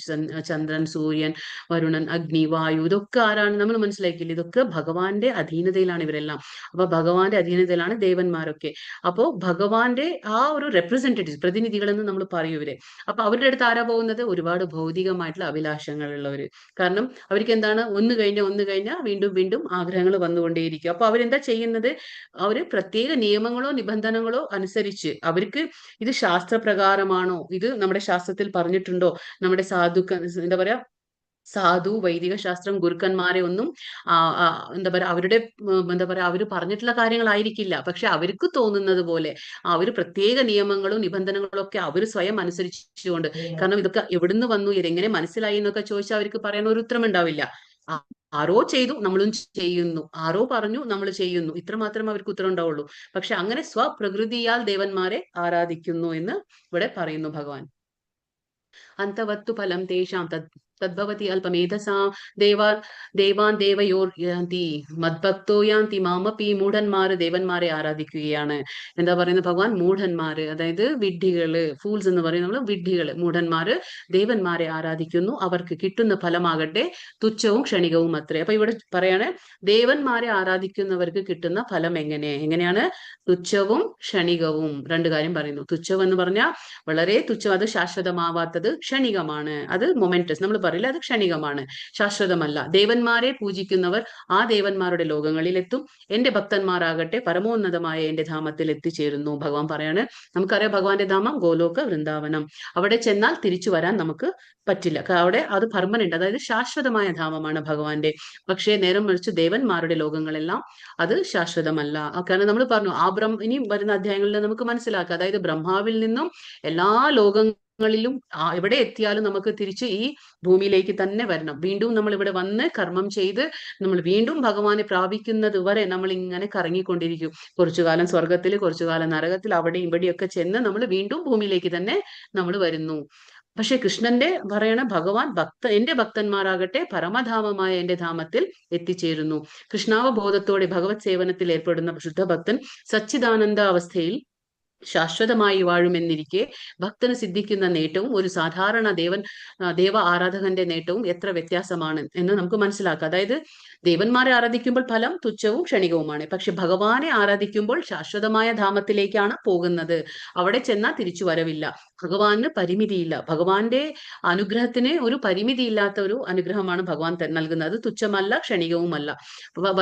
ചന്ദ്രൻ, സൂര്യൻ, വരുണൻ, അഗ്നി, വായു, ഇതൊക്കെ ആരാണ്? നമ്മൾ മനസ്സിലാക്കിയില്ല, ഇതൊക്കെ ഭഗവാന്റെ അധീനതയിലാണ് ഇവരെല്ലാം. അപ്പൊ ഭഗവാന്റെ അധീനതയിലാണ് ദേവന്മാരൊക്കെ. അപ്പോ ഭഗവാന്റെ ആ ഒരു റെപ്രസെന്റേറ്റീവ്, പ്രതിനിധികൾ എന്ന് നമ്മൾ പറയും ഇവരെ. അപ്പൊ അവരുടെ അടുത്ത് ആരാ പോകുന്നത്? ഒരുപാട് ഭൗതികമായിട്ടുള്ള അഭിലാഷങ്ങളുള്ളവര്. കാരണം അവർക്ക് എന്താണ്? ഒന്ന് കഴിഞ്ഞാൽ വീണ്ടും വീണ്ടും ആഗ്രഹങ്ങൾ വന്നുകൊണ്ടേയിരിക്കും. അപ്പൊ അവരെന്താ ചെയ്യുന്നത്? അവര് പ്രത്യേക നിയമങ്ങളോ നിബന്ധനകളോ അനുസരിച്ച്, അവർക്ക് ഇത് ശാസ്ത്രപ്രകാരമാണോ, ഇത് നമ്മുടെ ശാസ്ത്രത്തിൽ പറഞ്ഞിട്ടുണ്ടോ, നമ്മുടെ എന്താ പറയാ, സാധു വൈദിക ശാസ്ത്രം ഗുരുക്കന്മാരെ ഒന്നും എന്താ പറയാ, അവരുടെ എന്താ പറയാ, അവര് പറഞ്ഞിട്ടുള്ള കാര്യങ്ങളായിരിക്കില്ല. പക്ഷെ അവർക്ക് തോന്നുന്നത് പോലെ അവര് പ്രത്യേക നിയമങ്ങളും നിബന്ധനകളും ഒക്കെ അവർ സ്വയം അനുസരിച്ചുകൊണ്ട്, കാരണം ഇതൊക്കെ എവിടുന്ന് വന്നു, ഇതെങ്ങനെ മനസ്സിലായി എന്നൊക്കെ ചോദിച്ചാൽ അവർക്ക് പറയാൻ ഒരു ഉത്തരം ഉണ്ടാവില്ല. ആരോ ചെയ്തു, നമ്മളും ചെയ്യുന്നു, ആരോ പറഞ്ഞു, നമ്മൾ ചെയ്യുന്നു, ഇത്ര മാത്രമേ അവർക്ക് ഉത്തരം ഉണ്ടാവുള്ളൂ. പക്ഷെ അങ്ങനെ സ്വപ്രകൃതിയാൽ ദേവന്മാരെ ആരാധിക്കുന്നു എന്ന് ഇവിടെ പറയുന്നു ഭഗവാൻ. അന്തവത്തു ഫലം തേഷാം തദ്ഭവതി അല്പമേധസാ ദേവാൻ ദേവയോർയാന്തി മദ്ഭക്തോ യാന്തി മാമപി. മൂഢന്മാര് ദേവന്മാരെ ആരാധിക്കുകയാണ്. എന്താ പറയുന്നത് ഭഗവാൻ? മൂഢന്മാര്, അതായത് വിഡ്ഢികള്, ഫൂൾസ് എന്ന് പറയുന്ന നമ്മൾ വിഡ്ഢികള്, മൂഢന്മാര് ദേവന്മാരെ ആരാധിക്കുന്നു. അവർക്ക് കിട്ടുന്ന ഫലമാകട്ടെ തുച്ഛവും ക്ഷണികവും അത്രേ. അപ്പൊ ഇവിടെ പറയാണ്, ദേവന്മാരെ ആരാധിക്കുന്നവർക്ക് കിട്ടുന്ന ഫലം എങ്ങനെയാണ്? തുച്ഛവും ക്ഷണികവും. രണ്ട് കാര്യം പറയുന്നു. തുച്ഛം എന്ന് പറഞ്ഞാൽ വളരെ തുച്ഛം, അത് ശാശ്വതമാവാത്തത്. ക്ഷണികമാണ്, അത് മൊമെന്റസ്, നമ്മൾ പറയില്ല, അത് ക്ഷണികമാണ്, ശാശ്വതമല്ല. ദേവന്മാരെ പൂജിക്കുന്നവർ ആ ദേവന്മാരുടെ ലോകങ്ങളിലെത്തും. എന്റെ ഭക്തന്മാരാകട്ടെ പരമോന്നതമായ എന്റെ ധാമത്തിൽ എത്തിച്ചേരുന്നു. ഭഗവാൻ പറയാണ്, നമുക്കറിയാം ഭഗവാന്റെ ധാമം ഗോലോക വൃന്ദാവനം. അവിടെ ചെന്നാൽ തിരിച്ചു വരാൻ നമുക്ക് പറ്റില്ല. അവിടെ അത് പെർമനന്റ്, അതായത് ശാശ്വതമായ ധാമമാണ് ഭഗവാന്റെ. പക്ഷേ നേരം മറിച്ച് ദേവന്മാരുടെ ലോകങ്ങളെല്ലാം അത് ശാശ്വതമല്ല. കാരണം നമ്മൾ പറഞ്ഞു, ഇനി വരുന്ന അധ്യായങ്ങളിൽ നമുക്ക് മനസ്സിലാക്കാം, അതായത് ബ്രഹ്മാവിൽ നിന്നും എല്ലാ ലോകങ്ങളിലും എവിടെ എത്തിയാലും നമുക്ക് തിരിച്ച് ഈ ഭൂമിയിലേക്ക് തന്നെ വരണം. വീണ്ടും നമ്മൾ ഇവിടെ വന്ന് കർമ്മം ചെയ്ത് നമ്മൾ വീണ്ടും ഭഗവാനെ പ്രാപിക്കുന്നത് വരെ നമ്മൾ ഇങ്ങനെ കറങ്ങിക്കൊണ്ടിരിക്കും. കുറച്ചു കാലം സ്വർഗത്തിൽ, കുറച്ചു കാലം നരകത്തിൽ, അവിടെ ഇവിടെയൊക്കെ ചെന്ന് നമ്മൾ വീണ്ടും ഭൂമിയിലേക്ക് തന്നെ നമ്മൾ വരുന്നു. പക്ഷെ കൃഷ്ണന്റെ പറയണ ഭഗവാൻ എന്റെ ഭക്തന്മാരാകട്ടെ പരമധാമമായ എന്റെ ധാമത്തിൽ എത്തിച്ചേരുന്നു. കൃഷ്ണാവബോധത്തോടെ ഭഗവത് സേവനത്തിൽ ഏർപ്പെടുന്ന ശുദ്ധഭക്തൻ സച്ചിദാനന്ദ അവസ്ഥയിൽ ശാശ്വതമായി വാഴുമെന്നിരിക്കെ ഭക്തന് സിദ്ധിക്കുന്ന നേട്ടവും ഒരു സാധാരണ ദേവ ആരാധകന്റെ നേട്ടവും എത്ര വ്യത്യാസമാണ് എന്ന് നമുക്ക് മനസ്സിലാക്കാം. അതായത് ദേവന്മാരെ ആരാധിക്കുമ്പോൾ ഫലം തുച്ഛവും ക്ഷണികവുമാണ്. പക്ഷെ ഭഗവാനെ ആരാധിക്കുമ്പോൾ ശാശ്വതമായ ധാമത്തിലേക്കാണ് പോകുന്നത്. അവിടെ ചെന്നാൽ തിരിച്ചു വരവില്ല. ഭഗവാന് പരിമിതിയില്ല. ഭഗവാന്റെ അനുഗ്രഹത്തിന് ഒരു പരിമിതിയില്ലാത്ത ഒരു അനുഗ്രഹമാണ് ഭഗവാൻ നൽകുന്നത്. അത് തുച്ഛമല്ല, ക്ഷണികവുമല്ല.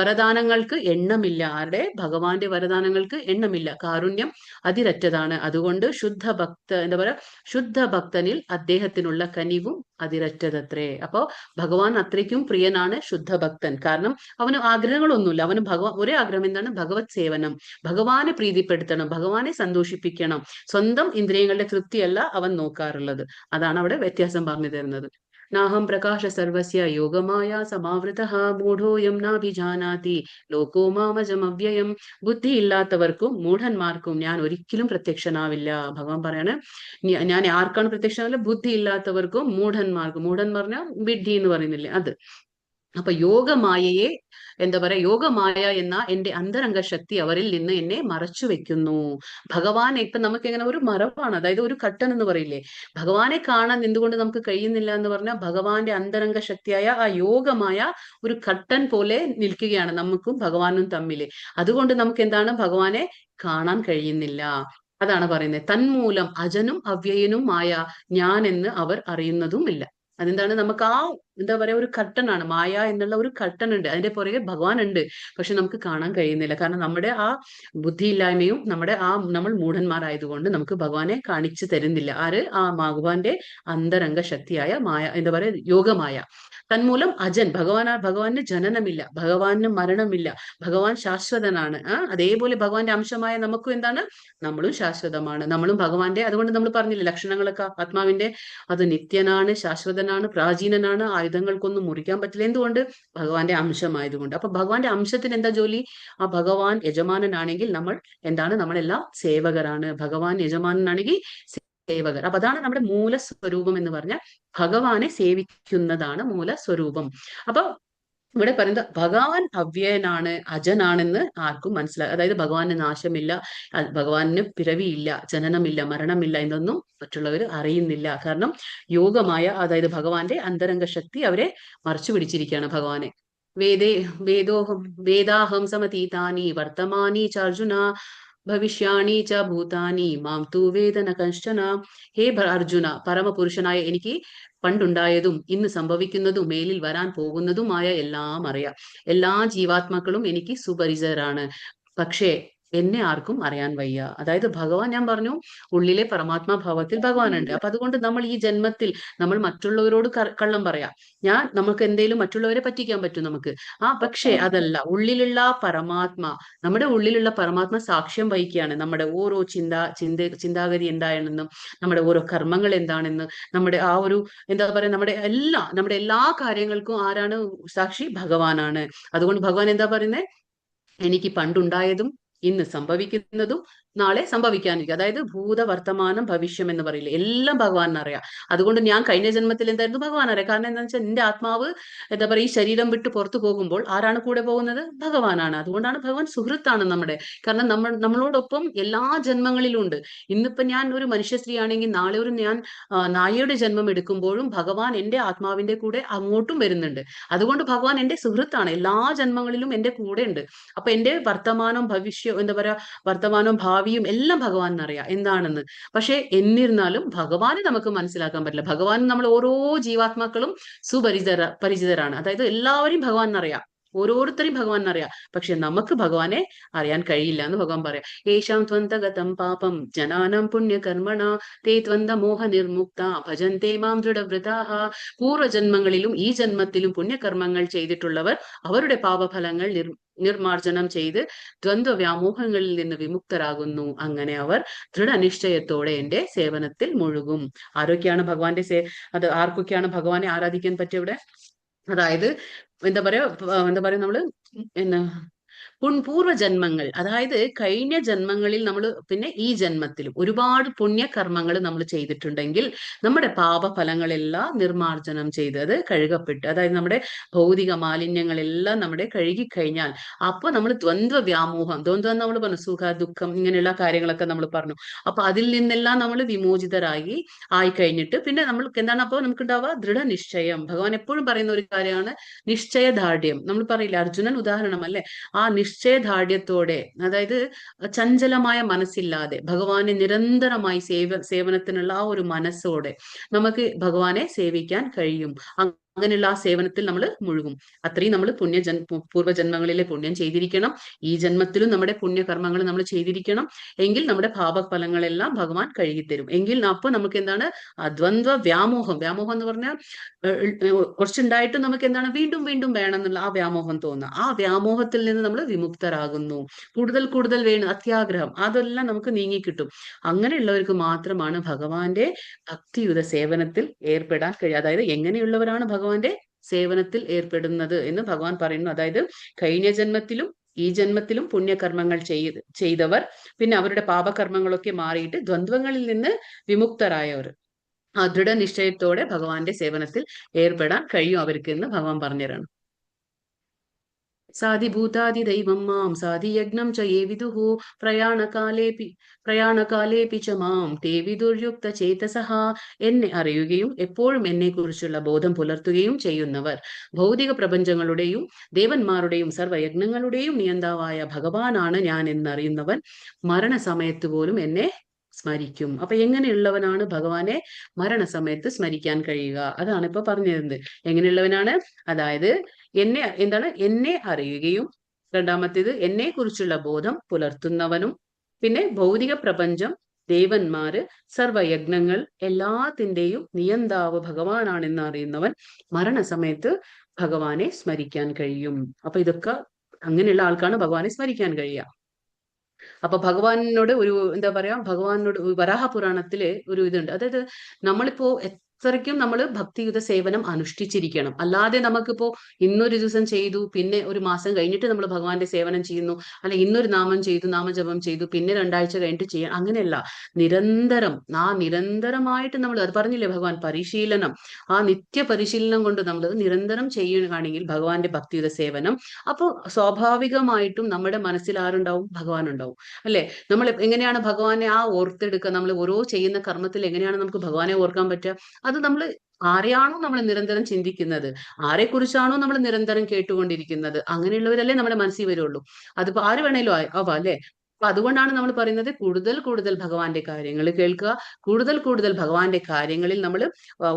വരദാനങ്ങൾക്ക് എണ്ണമില്ല. ആരുടെ? ഭഗവാന്റെ വരദാനങ്ങൾക്ക് എണ്ണമില്ല. കാരുണ്യം അതിരറ്റതാണ്. അതുകൊണ്ട് എന്താ പറയാ, ശുദ്ധ ഭക്തനിൽ അദ്ദേഹത്തിനുള്ള കനിവും അതിരറ്റതത്രേ. അപ്പോ ഭഗവാൻ അത്രയ്ക്കും പ്രിയനാണ് ശുദ്ധ ഭക്തൻ. കാരണം അവന് ആഗ്രഹങ്ങളൊന്നുമില്ല. അവന് ഒരേ ആഗ്രഹം എന്താണ്? ഭഗവത് സേവനം, ഭഗവാനെ പ്രീതിപ്പെടുത്തണം, ഭഗവാനെ സന്തോഷിപ്പിക്കണം. സ്വന്തം ഇന്ദ്രിയങ്ങളുടെ തൃപ്തിയല്ല അവൻ നോക്കാറുള്ളത്. അതാണ് അവിടെ വ്യത്യാസം പറഞ്ഞു തരുന്നത്. നാഹം പ്രകാശ സർവസ്യ യോഗമായ സമാവൃതഃ മൂഢോയം നാഭിജാനാതി ലോകോ മാമജം അവ്യയം. ബുദ്ധി ഇല്ലാത്തവർക്കും മൂഢന്മാർക്കും ഞാൻ ഒരിക്കലും പ്രത്യക്ഷനാവില്ല. ഭഗവാൻ പറയാണ്, ഞാൻ ആർക്കാണ് പ്രത്യക്ഷനാവില്ല? ബുദ്ധി ഇല്ലാത്തവർക്കും മൂഢന്മാർക്കും. മൂഢൻ പറഞ്ഞാൽ വിഡ്ഢി എന്ന് പറയുന്നില്ലേ, അത്. അപ്പൊ യോഗമായയെ എന്താ പറയാ, യോഗമായ എന്ന എന്റെ അന്തരംഗ ശക്തി അവരിൽ നിന്ന് എന്നെ മറച്ചു വെക്കുന്നു. ഭഗവാനെ ഇപ്പൊ നമുക്ക് എങ്ങനെ ഒരു മറവാണ്, അതായത് ഒരു കട്ടൻ എന്ന് പറയില്ലേ, ഭഗവാനെ കാണാൻ എന്തുകൊണ്ട് നമുക്ക് കഴിയുന്നില്ല എന്ന് പറഞ്ഞാൽ ഭഗവാന്റെ അന്തരംഗ ശക്തിയായ ആ യോഗമായ ഒരു കട്ടൻ പോലെ നിൽക്കുകയാണ് നമുക്കും ഭഗവാനും തമ്മില്. അതുകൊണ്ട് നമുക്ക് എന്താണ്, ഭഗവാനെ കാണാൻ കഴിയുന്നില്ല. അതാണ് പറയുന്നത്. തന്മൂലം അജനും അവ്യയനുമായ ഞാൻ എന്ന് അവർ അറിയുന്നതുമില്ല. അതെന്താണ്, നമുക്ക് ആ എന്താ പറയാ ഒരു കട്ടനാണ്, മായ എന്നുള്ള ഒരു കട്ടൻ ഉണ്ട്, അതിന്റെ പുറകെ ഭഗവാൻ ഉണ്ട്. പക്ഷെ നമുക്ക് കാണാൻ കഴിയുന്നില്ല. കാരണം നമ്മുടെ ആ ബുദ്ധിയില്ലായ്മയും നമ്മൾ മൂഢന്മാരായതുകൊണ്ട് നമുക്ക് ഭഗവാനെ കാണിച്ചു തരുന്നില്ല. ആര്? ആ ഭഗവാന്റെ അന്തരംഗ ശക്തിയായ മായ, എന്താ പറയാ യോഗമായ. തന്മൂലം അജൻ, ഭഗവാന് ജനനമില്ല, ഭഗവാന് മരണമില്ല, ഭഗവാൻ ശാശ്വതനാണ്. അതേപോലെ ഭഗവാന്റെ അംശമായ നമുക്കും എന്താണ്, നമ്മളും ശാശ്വതമാണ്, നമ്മളും ഭഗവാന്റെ. അതുകൊണ്ട് നമ്മൾ പറഞ്ഞില്ലേ ലക്ഷണങ്ങളൊക്കെ ആത്മാവിന്റെ, അത് നിത്യനാണ്, ശാശ്വതനാണ്, പ്രാചീനനാണ്, ആയുധങ്ങൾക്കൊന്നും മുറിക്കാൻ പറ്റില്ല. എന്തുകൊണ്ട്? ഭഗവാന്റെ അംശമായതുകൊണ്ട്. അപ്പൊ ഭഗവാന്റെ അംശത്തിന് എന്താ ജോലി? ആ ഭഗവാൻ യജമാനനാണെങ്കിൽ നമ്മൾ എന്താണ്, നമ്മളെല്ലാം സേവകരാണ്. ഭഗവാൻ യജമാനനാണെങ്കിൽ സേവകർ. അപ്പൊ അതാണ് നമ്മുടെ മൂലസ്വരൂപം എന്ന് പറഞ്ഞാൽ ഭഗവാനെ സേവിക്കുന്നതാണ് മൂലസ്വരൂപം. അപ്പൊ ഇവിടെ പറയുന്നത് ഭഗവാൻ അവ്യയനാണ്, അജനാണെന്ന് ആർക്കും മനസ്സിലായി. അതായത് ഭഗവാന് നാശമില്ല, ഭഗവാന് പിറവിയില്ല, ജനനമില്ല, മരണമില്ല എന്നൊന്നും മറ്റുള്ളവർ അറിയുന്നില്ല. കാരണം യോഗമായ, അതായത് ഭഗവാന്റെ അന്തരംഗ ശക്തി അവരെ മറച്ചു പിടിച്ചിരിക്കുകയാണ് ഭഗവാനെ. വേദാഹം സമതീതാനി വർത്തമാനി ചാർജുന ഭവിഷ്യാണി ച ഭൂതാനി മാം തു വേദന കശ്ചന. ഹേ അർജുന, പരമപുരുഷനായ എനിക്ക് പണ്ടുണ്ടായതും ഇന്ന് സംഭവിക്കുന്നതും മേലിൽ വരാൻ പോകുന്നതുമായ എല്ലാം അറിയാം. എല്ലാ ജീവാത്മാക്കളും എനിക്ക് സുപരിചിതരാണ്. പക്ഷേ എന്നെ ആർക്കും അറിയാൻ വയ്യ. അതായത് ഭഗവാൻ, ഞാൻ പറഞ്ഞു, ഉള്ളിലെ പരമാത്മാ ഭാവത്തിൽ ഭഗവാനുണ്ട്. അപ്പൊ അതുകൊണ്ട് നമ്മൾ ഈ ജന്മത്തിൽ നമ്മൾ മറ്റുള്ളവരോട് കള്ളം പറയാം, നമുക്ക് എന്തെങ്കിലും മറ്റുള്ളവരെ പറ്റിക്കാൻ പറ്റും നമുക്ക്. പക്ഷേ അതല്ല, ഉള്ളിലുള്ള പരമാത്മാ, നമ്മുടെ ഉള്ളിലുള്ള പരമാത്മ സാക്ഷ്യം വഹിക്കുകയാണ്. നമ്മുടെ ഓരോ ചിന്താഗതി എന്താണെന്നും നമ്മുടെ ഓരോ കർമ്മങ്ങൾ എന്താണെന്ന്, നമ്മുടെ ആ ഒരു എന്താ പറയാ, നമ്മുടെ എല്ലാ കാര്യങ്ങൾക്കും ആരാണ് സാക്ഷി? ഭഗവാനാണ്. അതുകൊണ്ട് ഭഗവാൻ എന്താ പറയുന്നത്? എനിക്ക് പണ്ടുണ്ടായതും ഇന്ന് സംഭവിക്കുന്നതും നാളെ സംഭവിക്കാനിരിക്കും. അതായത് ഭൂത വർത്തമാനം ഭവിഷ്യം എന്ന് പറയില്ലേ, എല്ലാം ഭഗവാൻ അറിയാം. അതുകൊണ്ട് ഞാൻ കഴിഞ്ഞ ജന്മത്തിൽ എന്തായിരുന്നു? ഭഗവാൻ അറിയാം. കാരണം എന്താണെന്ന് വെച്ചാൽ നിന്റെ ആത്മാവ് എന്താ പറയുക, ഈ ശരീരം വിട്ട് പുറത്തു പോകുമ്പോൾ ആരാണ് കൂടെ പോകുന്നത്? ഭഗവാനാണ്. അതുകൊണ്ടാണ് ഭഗവാൻ സുഹൃത്താണ് നമ്മുടെ. കാരണം നമ്മളോടൊപ്പം എല്ലാ ജന്മങ്ങളിലും ഉണ്ട്. ഇന്നിപ്പോ ഞാൻ ഒരു മനുഷ്യ സ്ത്രീ ആണെങ്കിൽ നാളെ ഞാൻ നായയുടെ ജന്മം എടുക്കുമ്പോഴും ഭഗവാൻ എന്റെ ആത്മാവിന്റെ കൂടെ അങ്ങോട്ടും വരുന്നുണ്ട്. അതുകൊണ്ട് ഭഗവാൻ എന്റെ സുഹൃത്താണ്, എല്ലാ ജന്മങ്ങളിലും എന്റെ കൂടെ ഉണ്ട്. അപ്പൊ എന്റെ വർത്തമാനവും ഭവിഷ്യം, എന്താ പറയാ, വർത്തമാനവും ഭാവിയും എല്ലാം ഭഗവാനറിയാം എന്താണെന്ന്. പക്ഷെ എന്നിരുന്നാലും ഭഗവാനെ നമുക്ക് മനസ്സിലാക്കാൻ പറ്റില്ല. ഭഗവാൻ നമ്മൾ ഓരോ ജീവാത്മാക്കളും പരിചിതരാണ്. അതായത് എല്ലാവരെയും ഭഗവാനറിയാം, ഓരോരുത്തരെയും ഭഗവാനറിയാം. പക്ഷെ നമുക്ക് ഭഗവാനെ അറിയാൻ കഴിയില്ല എന്ന് ഭഗവാൻ പറയാം. ഏഷാം ത്വന്തഗതം പാപം ജനാനം പുണ്യകർമ്മണ തേ ത്വന്ത മോഹ നിർമുക്ത ഭജന്തേ മാം ദൃഢവ്രതാഃ. പൂർവ്വജന്മങ്ങളിലും ഈ ജന്മത്തിലും പുണ്യകർമ്മങ്ങൾ ചെയ്തിട്ടുള്ളവർ അവരുടെ പാപഫലങ്ങൾ നിർമാർജനം ചെയ്ത് ദ്വന്ദ്വ വ്യാമോഹങ്ങളിൽ നിന്ന് വിമുക്തരാകുന്നു. അങ്ങനെ അവർ ദൃഢനിശ്ചയത്തോടെ എന്റെ സേവനത്തിൽ മുഴുകും. ആരൊക്കെയാണ് ഭഗവാന്റെ ആർക്കൊക്കെയാണ് ഭഗവാനെ ആരാധിക്കാൻ പറ്റിയ ഇവിടെ? അതായത് എന്താ പറയാ നമ്മള് പൂർവ്വജന്മങ്ങൾ, അതായത് കഴിഞ്ഞ ജന്മങ്ങളിൽ നമ്മൾ, പിന്നെ ഈ ജന്മത്തിലും ഒരുപാട് പുണ്യകർമ്മങ്ങൾ നമ്മൾ ചെയ്തിട്ടുണ്ടെങ്കിൽ നമ്മുടെ പാപഫലങ്ങളെല്ലാം നിർമാർജനം ചെയ്തത് കഴുകപ്പെട്ട്, അതായത് നമ്മുടെ ഭൗതിക മാലിന്യങ്ങളെല്ലാം നമ്മുടെ കഴുകിക്കഴിഞ്ഞാൽ അപ്പൊ നമ്മൾ ദ്വന്ദ്വ വ്യാമോഹം, ദ്വന്ദ്വം നമ്മൾ പറഞ്ഞു, സുഖ ദുഃഖം ഇങ്ങനെയുള്ള കാര്യങ്ങളൊക്കെ നമ്മൾ പറഞ്ഞു. അപ്പൊ അതിൽ നിന്നെല്ലാം നമ്മൾ വിമോചിതരായി കഴിഞ്ഞിട്ട് പിന്നെ നമ്മൾക്ക് എന്താണ് അപ്പൊ നമുക്കുണ്ടാവുക? ദൃഢനിശ്ചയം. ഭഗവാൻ എപ്പോഴും പറയുന്ന ഒരു കാര്യമാണ് നിശ്ചയദാർഢ്യം. നമ്മൾ പറയില്ല, അർജുനൻ ഉദാഹരണം അല്ലെ, ആ നിശ്ചയദാർഢ്യത്തോടെ, അതായത് ചഞ്ചലമായ മനസ്സില്ലാതെ ഭഗവാനെ നിരന്തരമായി സേവനത്തിനുള്ള ആ ഒരു മനസ്സോടെ നമുക്ക് ഭഗവാനെ സേവിക്കാൻ കഴിയും. അങ്ങനെയുള്ള ആ സേവനത്തിൽ നമ്മൾ മുഴുകും. അത്രയും നമ്മൾ പൂർവ്വജന്മങ്ങളിലെ പുണ്യം ചെയ്തിരിക്കണം. ഈ ജന്മത്തിലും നമ്മുടെ പുണ്യകർമ്മങ്ങൾ നമ്മൾ ചെയ്തിരിക്കണം. എങ്കിൽ നമ്മുടെ പാപഫലങ്ങളെല്ലാം ഭഗവാൻ കഴുകിത്തരും. എങ്കിൽ അപ്പൊ നമുക്ക് എന്താണ് ദ്വന്ദ്വ വ്യാമോഹം. വ്യാമോഹം എന്ന് പറഞ്ഞാൽ കുറച്ചുണ്ടായിട്ടും നമുക്ക് എന്താണ് വീണ്ടും വീണ്ടും വേണം എന്നുള്ള ആ വ്യാമോഹം തോന്നുക. ആ വ്യാമോഹത്തിൽ നിന്ന് നമ്മൾ വിമുക്തരാകുന്നു. കൂടുതൽ കൂടുതൽ വേണം അത്യാഗ്രഹം, അതെല്ലാം നമുക്ക് നീങ്ങിക്കിട്ടും. അങ്ങനെയുള്ളവർക്ക് മാത്രമാണ് ഭഗവാന്റെ ഭക്തിയുത സേവനത്തിൽ ഏർപ്പെടാൻ കഴിയുക. അതായത് എങ്ങനെയുള്ളവരാണ് ഭഗവാന്റെ സേവനത്തിൽ ഏർപ്പെടുന്നത് എന്ന് ഭഗവാൻ പറയുന്നു. അതായത് കഴിഞ്ഞ ജന്മത്തിലും ഈ ജന്മത്തിലും പുണ്യകർമ്മങ്ങൾ ചെയ്തവർ, പിന്നെ അവരുടെ പാപകർമ്മങ്ങളൊക്കെ മാറിയിട്ട് ദ്വന്ദ്വങ്ങളിൽ നിന്ന് വിമുക്തരായവർ, ആ ദൃഢനിശ്ചയത്തോടെ ഭഗവാന്റെ സേവനത്തിൽ ഏർപ്പെടാൻ കഴിയും അവർക്ക് എന്ന് ഭഗവാൻ പറഞ്ഞുതരാണ്. സാധിഭൂതാദിദൈവം മാം സാധിയജ്ഞം ച യേ വിദുഃ പ്രയാണകാലേപി ച മാം തേ വിദുർയുക്ത ചേതസഃ. എന്നെ അറിയുകയും എപ്പോഴും എന്നെക്കുറിച്ചുള്ള ബോധം പുലർത്തുകയും ചെയ്യുന്നവർ, ഭൗതിക പ്രപഞ്ചങ്ങളുടെയും ദേവന്മാരുടെയും സർവയജ്ഞങ്ങളുടെയും നിയന്താവായ ഭഗവാനാണ് ഞാൻ എന്നറിയുന്നവൻ മരണസമയത്ത് പോലും എന്നെ സ്മരിക്കും. അപ്പൊ എങ്ങനെയുള്ളവനാണ് ഭഗവാനെ മരണസമയത്ത് സ്മരിക്കാൻ കഴിയുക? അതാണ് ഇപ്പൊ പറഞ്ഞു തരുന്നത്. എങ്ങനെയുള്ളവനാണ്? അതായത് എന്നെ അറിയുകയും, രണ്ടാമത്തേത് എന്നെ കുറിച്ചുള്ള ബോധം പുലർത്തുന്നവനും, പിന്നെ ഭൗതിക പ്രപഞ്ചം, ദേവന്മാര്, സർവയജ്ഞങ്ങൾ എല്ലാത്തിന്റെയും നിയന്താവ് ഭഗവാനാണെന്ന് അറിയുന്നവൻ മരണസമയത്ത് ഭഗവാനെ സ്മരിക്കാൻ കഴിയും. അപ്പൊ ഇതൊക്കെ അങ്ങനെയുള്ള ആൾക്കാണ് ഭഗവാനെ സ്മരിക്കാൻ കഴിയുക. അപ്പൊ ഭഗവാനോട് ഒരു എന്താ പറയാ, ഭഗവാനോട് വരാഹ പുരാണത്തില് ഒരു ഇതുണ്ട്. അതായത് നമ്മളിപ്പോ എത്രയ്ക്കും നമ്മൾ ഭക്തിയുത സേവനം അനുഷ്ഠിച്ചിരിക്കണം. അല്ലാതെ നമുക്കിപ്പോ ഇന്നൊരു ദിവസം ചെയ്തു, പിന്നെ ഒരു മാസം കഴിഞ്ഞിട്ട് നമ്മൾ ഭഗവാന്റെ സേവനം ചെയ്യുന്നു, അല്ലെ ഇന്നൊരു നാമം ചെയ്തു, നാമജപം ചെയ്തു, പിന്നെ 2 ആഴ്ച കഴിഞ്ഞിട്ട് ചെയ്യാം, അങ്ങനെയല്ല. നിരന്തരമായിട്ട് നമ്മൾ, അത് പറഞ്ഞില്ലേ ഭഗവാൻ, പരിശീലനം, ആ നിത്യ പരിശീലനം കൊണ്ട് നമ്മൾ നിരന്തരം ചെയ്യുകയാണെങ്കിൽ ഭഗവാന്റെ ഭക്തിയുത സേവനം, അപ്പോൾ സ്വാഭാവികമായിട്ടും നമ്മുടെ മനസ്സിൽ ആരുണ്ടാവും? ഭഗവാൻ ഉണ്ടാവും, അല്ലെ? നമ്മൾ എങ്ങനെയാണ് ഭഗവാനെ ഓർത്തെടുക്കുക? നമ്മൾ ഓരോ ചെയ്യുന്ന കർമ്മത്തിൽ എങ്ങനെയാണ് നമുക്ക് ഭഗവാനെ ഓർക്കാൻ പറ്റുക? അത് നമ്മൾ ആരെയാണോ നമ്മൾ നിരന്തരം ചിന്തിക്കുന്നത്, ആരെക്കുറിച്ചാണോ നമ്മൾ നിരന്തരം കേട്ടുകൊണ്ടിരിക്കുന്നത്, അങ്ങനെയുള്ളവരല്ലേ നമ്മുടെ മനസ്സിൽ വരുള്ളൂ. അതിപ്പോ ആര് വേണേലും ആവാം, അല്ലെ? അപ്പൊ അതുകൊണ്ടാണ് നമ്മൾ പറയുന്നത് കൂടുതൽ കൂടുതൽ ഭഗവാന്റെ കാര്യങ്ങൾ കേൾക്കുക, കൂടുതൽ കൂടുതൽ ഭഗവാന്റെ കാര്യങ്ങളിൽ നമ്മൾ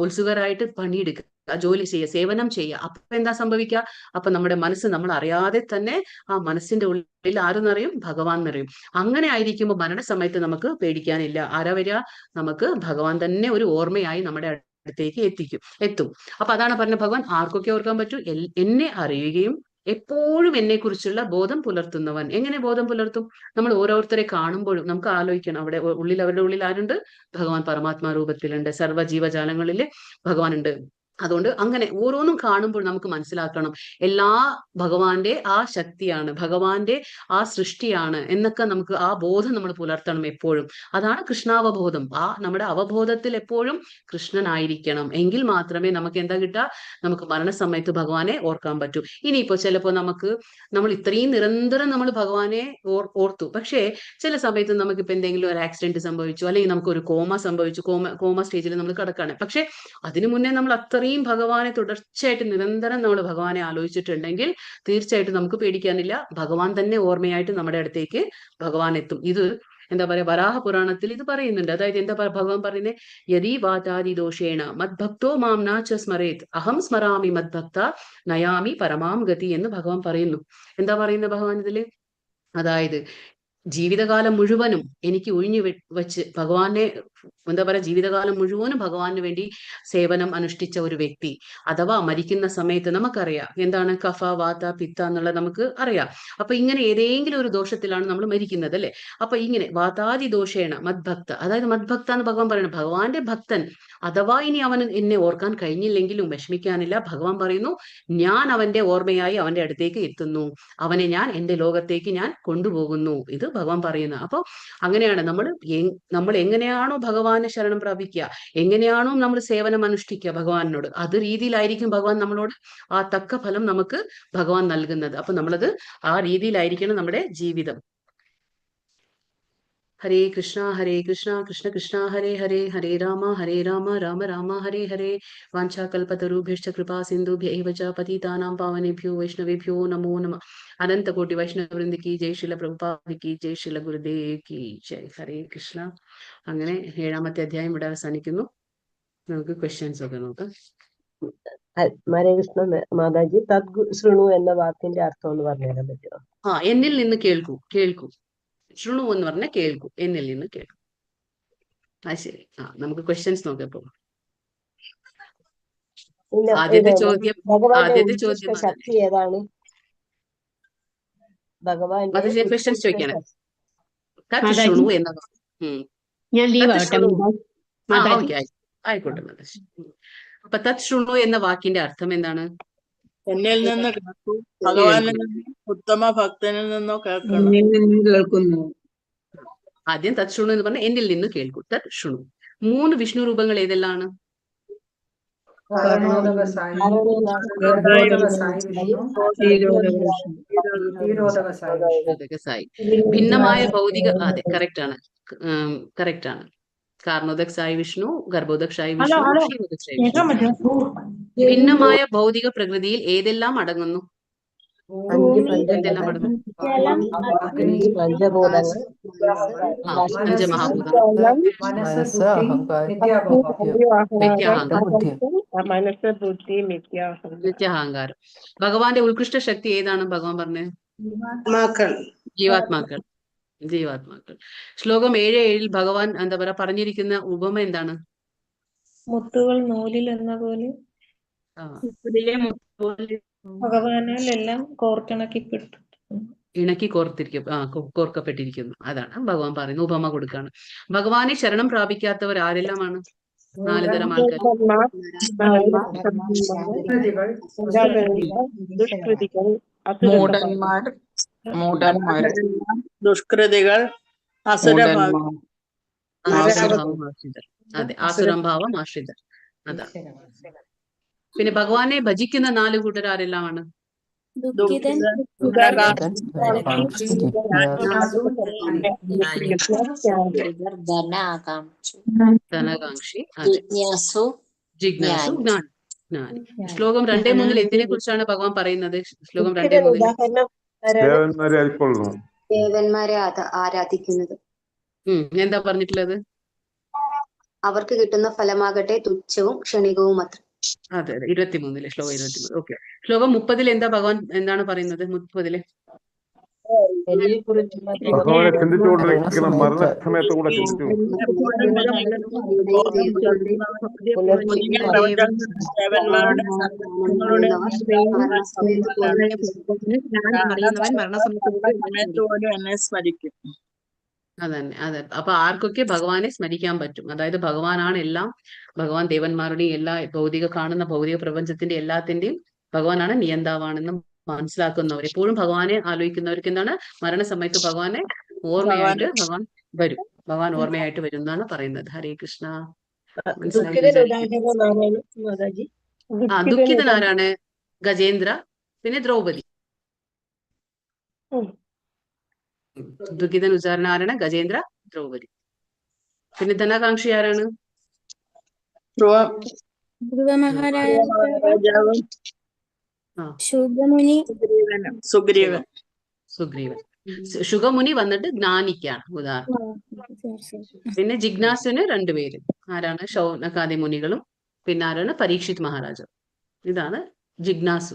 ഉത്സുകരായിട്ട് പണിയെടുക്കുക, ജോലി ചെയ്യുക, സേവനം ചെയ്യുക. അപ്പൊ എന്താ സംഭവിക്കുക? അപ്പൊ നമ്മുടെ മനസ്സ് നമ്മൾ അറിയാതെ തന്നെ ആ മനസ്സിന്റെ ഉള്ളിൽ ആരെന്നറിയും? ഭഗവാൻ എന്നറിയും. അങ്ങനെ ആയിരിക്കുമ്പോൾ മരണസമയത്ത് നമുക്ക് പേടിക്കാനില്ല. ആരാ വരിക? നമുക്ക് ഭഗവാൻ തന്നെ ഒരു ഓർമ്മയായി നമ്മുടെ അടുത്തേക്ക് എത്തും. അപ്പൊ അതാണ് പറഞ്ഞ ഭഗവാൻ ആർക്കൊക്കെ ഓർക്കാൻ പറ്റൂ? എന്നെ അറിയുകയും എപ്പോഴും എന്നെ കുറിച്ചുള്ള ബോധം പുലർത്തുന്നവൻ. എങ്ങനെ ബോധം പുലർത്തും? നമ്മൾ ഓരോരുത്തരെ കാണുമ്പോഴും നമുക്ക് ആലോചിക്കണം, അവരുടെ ഉള്ളിൽ ആരുണ്ട്? ഭഗവാൻ പരമാത്മാ രൂപത്തിലുണ്ട്, സർവ്വ ജീവജാലങ്ങളില് ഭഗവാൻ ഉണ്ട്. അതുകൊണ്ട് അങ്ങനെ ഓരോന്നും കാണുമ്പോൾ നമുക്ക് മനസ്സിലാക്കണം, എല്ലാ ഭഗവാന്റെ ആ ശക്തിയാണ്, ഭഗവാന്റെ ആ സൃഷ്ടിയാണ് എന്നൊക്കെ നമുക്ക് ആ ബോധം നമ്മൾ പുലർത്തണം എപ്പോഴും. അതാണ് കൃഷ്ണാവബോധം. നമ്മുടെ അവബോധത്തിൽ എപ്പോഴും കൃഷ്ണനായിരിക്കണം. എങ്കിൽ മാത്രമേ നമുക്ക് എന്താ കിട്ടുക? നമുക്ക് മരണസമയത്ത് ഭഗവാനെ ഓർക്കാൻ പറ്റൂ. ഇനിയിപ്പോ ചിലപ്പോ നമ്മൾ ഇത്രയും നിരന്തരം നമ്മൾ ഭഗവാനെ ഓർത്തു, പക്ഷേ ചില സമയത്ത് നമുക്കിപ്പോ എന്തെങ്കിലും ഒരു ആക്സിഡന്റ് സംഭവിച്ചു, അല്ലെങ്കിൽ നമുക്ക് ഒരു കോമ സംഭവിച്ചു, കോമ സ്റ്റേജിൽ നമ്മൾ കിടക്കാണ്. പക്ഷെ അതിനു മുന്നേ നമ്മൾ അത്രയും ഭഗവാനെ തുടർച്ചയായിട്ട് നിരന്തരം നമ്മൾ ഭഗവാനെ ആലോചിച്ചിട്ടുണ്ടെങ്കിൽ തീർച്ചയായിട്ടും നമുക്ക് പേടിക്കാനില്ല. ഭഗവാൻ തന്നെ ഓർമ്മയായിട്ട് നമ്മുടെ അടുത്തേക്ക് ഭഗവാൻ എത്തും. ഇത് എന്താ പറയാ, വരാഹ പുരാണത്തിൽ ഇത് പറയുന്നുണ്ട്. അതായത് എന്താ ഭഗവാൻ പറയുന്നത്? യദി വാചാദി ദോഷേണ മദ്ഭക്തോ മാം നാച സ്മരേത് അഹം സ്മരാമി മദ്ഭക്ത നയാമി പരമാം ഗതി എന്ന് ഭഗവാൻ പറയുന്നു. എന്താ പറയുന്നത് ഭഗവാൻ ഇതില്? അതായത് ജീവിതകാലം മുഴുവനും എനിക്ക് ഒഴിഞ്ഞു വെച്ച് ഭഗവാനെ എന്താ പറയാ, ജീവിതകാലം മുഴുവനും ഭഗവാന് വേണ്ടി സേവനം അനുഷ്ഠിച്ച ഒരു വ്യക്തി അഥവാ മരിക്കുന്ന സമയത്ത് നമുക്കറിയാം എന്താണ് കഫ, വാത, പിത്ത എന്നുള്ളത് നമുക്ക് അറിയാം. അപ്പൊ ഇങ്ങനെ ഏതെങ്കിലും ഒരു ദോഷത്തിലാണ് നമ്മൾ മരിക്കുന്നത്, അല്ലെ? അപ്പൊ ഇങ്ങനെ വാതാദി ദോഷേണ മദ്ഭക്ത, അതായത് മദ്ഭക്ത എന്ന് ഭഗവാൻ പറയുന്നത് ഭഗവാന്റെ ഭക്തൻ. അഥവാ ഇനി അവന് എന്നെ ഓർക്കാൻ കഴിഞ്ഞില്ലെങ്കിലും വിഷമിക്കാനില്ല. ഭഗവാൻ പറയുന്നു, ഞാൻ അവന്റെ ഓർമ്മയായി അവന്റെ അടുത്തേക്ക് എത്തുന്നു, അവനെ ഞാൻ എന്റെ ലോകത്തേക്ക് ഞാൻ കൊണ്ടുപോകുന്നു. ഇത് ഭഗവാൻ പറയുന്നത്. അപ്പൊ അങ്ങനെയാണ് നമ്മൾ എങ്ങനെയാണോ ഭഗവാനെ ശരണം പ്രാപിക്കുക, എങ്ങനെയാണോ നമ്മൾ സേവനം അനുഷ്ഠിക്കുക ഭഗവാനോട്, അത് രീതിയിലായിരിക്കും ഭഗവാൻ നമ്മളോട് ആ തക്ക ഫലം നമുക്ക് ഭഗവാൻ നൽകുന്നത്. അപ്പൊ നമ്മളത് ആ രീതിയിലായിരിക്കണം നമ്മുടെ ജീവിതം. ഹരേ കൃഷ്ണ കൃഷ്ണ കൃഷ്ണ ഹരേ ഹരേ, ഹരേ രാമ രാമ രാമ ഹരേ ഹരേ. വാഞ്ചാകൽപതരുഭ്യശ്ച കൃപാ സിന്ധുഭ്യൈവ ച പതിതാനാം പാവനേഭ്യോ വൈഷ്ണവേഭ്യോ നമോ നമഃ. അനന്തകോടി വൈഷ്ണവവൃന്ദ കി ജയ്, ശ്രീല പ്രഭുപാദ കി ജയ്, ശ്രീല ഗുരുദേവ് കി ജയ്. ഹരേ കൃഷ്ണ. അങ്ങനെ 7ാമത്തെ അധ്യായം ഇവിടെ അവസാനിക്കുന്നു. നമുക്ക് ക്വസ്റ്റ്യൻസ് ഒക്കെ നോക്കാം. ഹരേകൃഷ്ണ മാതാജി ശൃണു എന്ന വാക്കിന്റെ അർത്ഥം ഒന്ന് പറഞ്ഞുതരാൻ പറ്റുമോ? എന്നിൽ നിന്ന് കേൾക്കൂ, കേൾക്കൂ. ശൃണു എന്ന് പറഞ്ഞാൽ കേൾക്കൂ, എന്നിൽ നിന്ന് കേൾക്കൂ. ശരി. നമുക്ക് ക്വസ്റ്റ്യൻസ് നോക്കിയപ്പോ ആദ്യത്തെ ചോദ്യം ശക്തി ഏതാണ്? ഭഗവാന്റെ ക്വസ്റ്റ്യൻസ് ചോദിക്കാണ്. തത് ശൃണു എന്ന ഞാൻ ലീവ് ആവട്ടെ ഓക്കെ, ആയിക്കോട്ടെ മാതാജി. അപ്പൊ തത് ശൃണു എന്ന വാക്കിന്റെ അർത്ഥം എന്താണ്? എന്നിൽ നിന്ന് കേൾക്കൂ, ഭഗവാനിൽ നിന്ന് ഉത്തമ ഭക്തനിൽ നിന്നോ കേൾക്കണം. കേൾക്കുന്നു. ആദ്യം തത് ശൃണു എന്ന് പറഞ്ഞാൽ എന്നിൽ നിന്ന് കേൾക്കൂ, തത് ശൃണു. 3 വിഷ്ണു രൂപങ്ങൾ ഏതെല്ലാണ്? കർണോദക സായി, ഗർഭോദക സായി വിഷ്ണു, ക്ഷീരോദക സായി വിഷ്ണു. സായി. ഭിന്നമായ ഭൗതിക, അതെ കറക്റ്റ് ആണ്, കറക്റ്റ് ആണ്. കാർണോദക് സായി വിഷ്ണു, ഗർഭോദക് സായി വിഷ്ണു, ക്ഷീരോദക് സായി വിഷ്ണു. ഭിന്നമായ ഭൗതിക പ്രകൃതിയിൽ ഏതെല്ലാം അടങ്ങുന്നു? എന്തെല്ലാം അടങ്ങുന്നു? പഞ്ചഭൂതങ്ങൾ, പഞ്ചമഹാഭൂതങ്ങൾ, മനസ്സ്, ബുദ്ധി, മിഥ്യാഭാവം. ബുദ്ധി, മനസ്സ്, ബുദ്ധി, നിത്യാഹങ്കാരം. ഭഗവാന്റെ ഉത്കൃഷ്ട ശക്തി ഏതാണ് ഭഗവാൻ പറഞ്ഞത്? ജീവാത്മാക്കൾ, ജീവാത്മാക്കൾ. ശ്ലോകം 7:7 ഭഗവാൻ എന്താ പറയാ പറഞ്ഞിരിക്കുന്ന ഉപമ എന്താണ്? മുത്തുകൾ നൂലിൽ എന്ന പോലെ ഭഗവാനാൽ എല്ലാം കോർത്തിണക്കിപ്പെട്ടു. ഇണക്കി കോർക്കപ്പെട്ടിരിക്കുന്നു. അതാണ് ഭഗവാൻ പറയുന്ന ഉപമ കൊടുക്കാണ്. ഭഗവാനെ ശരണം പ്രാപിക്കാത്തവർ ആരെല്ലാമാണ്? 4 തരം ആൾക്കാർ. ദുഷ്കൃതികൾ, അസുരഭാവം. അതെ, ആസുരംഭാവം ആശ്രിതർ. അതാ. പിന്നെ ഭഗവാനെ ഭജിക്കുന്ന 4 കൂട്ടർ ആരെല്ലാമാണ്? ധനാകാംക്ഷി, ജിജ്ഞാസു, ജ്ഞാനി. ശ്ലോകം 2:3 എന്തിനെ കുറിച്ചാണ് ഭഗവാൻ പറയുന്നത്? ശ്ലോകം 2:3 ദേവന്മാരെ ആരാധിക്കുന്നത്. എന്താ പറഞ്ഞിട്ടുള്ളത്? അവർക്ക് കിട്ടുന്ന ഫലമാകട്ടെ തുച്ഛവും ക്ഷണികവും അത്ര. അതെ, 23 ശ്ലോകം 23. ഓക്കെ. ശ്ലോകം 30 എന്താ ഭഗവാൻ എന്താണ് പറയുന്നത്? 30 എന്നെ സ്മരിക്കും. അതന്നെ, അതെ. അപ്പൊ ആർക്കൊക്കെ ഭഗവാനെ സ്മരിക്കാൻ പറ്റും? അതായത് ഭഗവാനാണ് എല്ലാം, ഭഗവാൻ ദേവന്മാരുടെയും എല്ലാ കാണുന്ന ഭൗതിക പ്രപഞ്ചത്തിന്റെ എല്ലാത്തിന്റെയും ഭഗവാനാണ് നിയന്താവാണെന്നും മനസ്സിലാക്കുന്നവർ, എപ്പോഴും ഭഗവാനെ ആലോചിക്കുന്നവർക്ക് എന്താണ് മരണസമയത്ത് ഭഗവാനെ ഓർമ്മയായിട്ട് ഭഗവാൻ ഓർമ്മയായിട്ട് വരും എന്നാണ് പറയുന്നത്. ഹരേ കൃഷ്ണ. ദുഃഖിതനാരാണ്? ഗജേന്ദ്ര, പിന്നെ ദ്രൗപദി. ദുഃഖിതൻ ഉച്ചാരണ ആരാണ്? ഗജേന്ദ്ര, ദ്രൗപദി. പിന്നെ ധനാകാംക്ഷി ആരാണ്? സുഗ്രീവൻ. ശുഗമുനി വന്നിട്ട് ജ്ഞാനിക്കാണ് ഉദാഹരണം. പിന്നെ ജിജ്ഞാസുന് 2 പേര് ആരാണ്? ശൗനകാദി മുനികളും പിന്നെ ആരാണ്? പരീക്ഷിത് മഹാരാജാവ്. ഇതാണ് ജിജ്ഞാസു.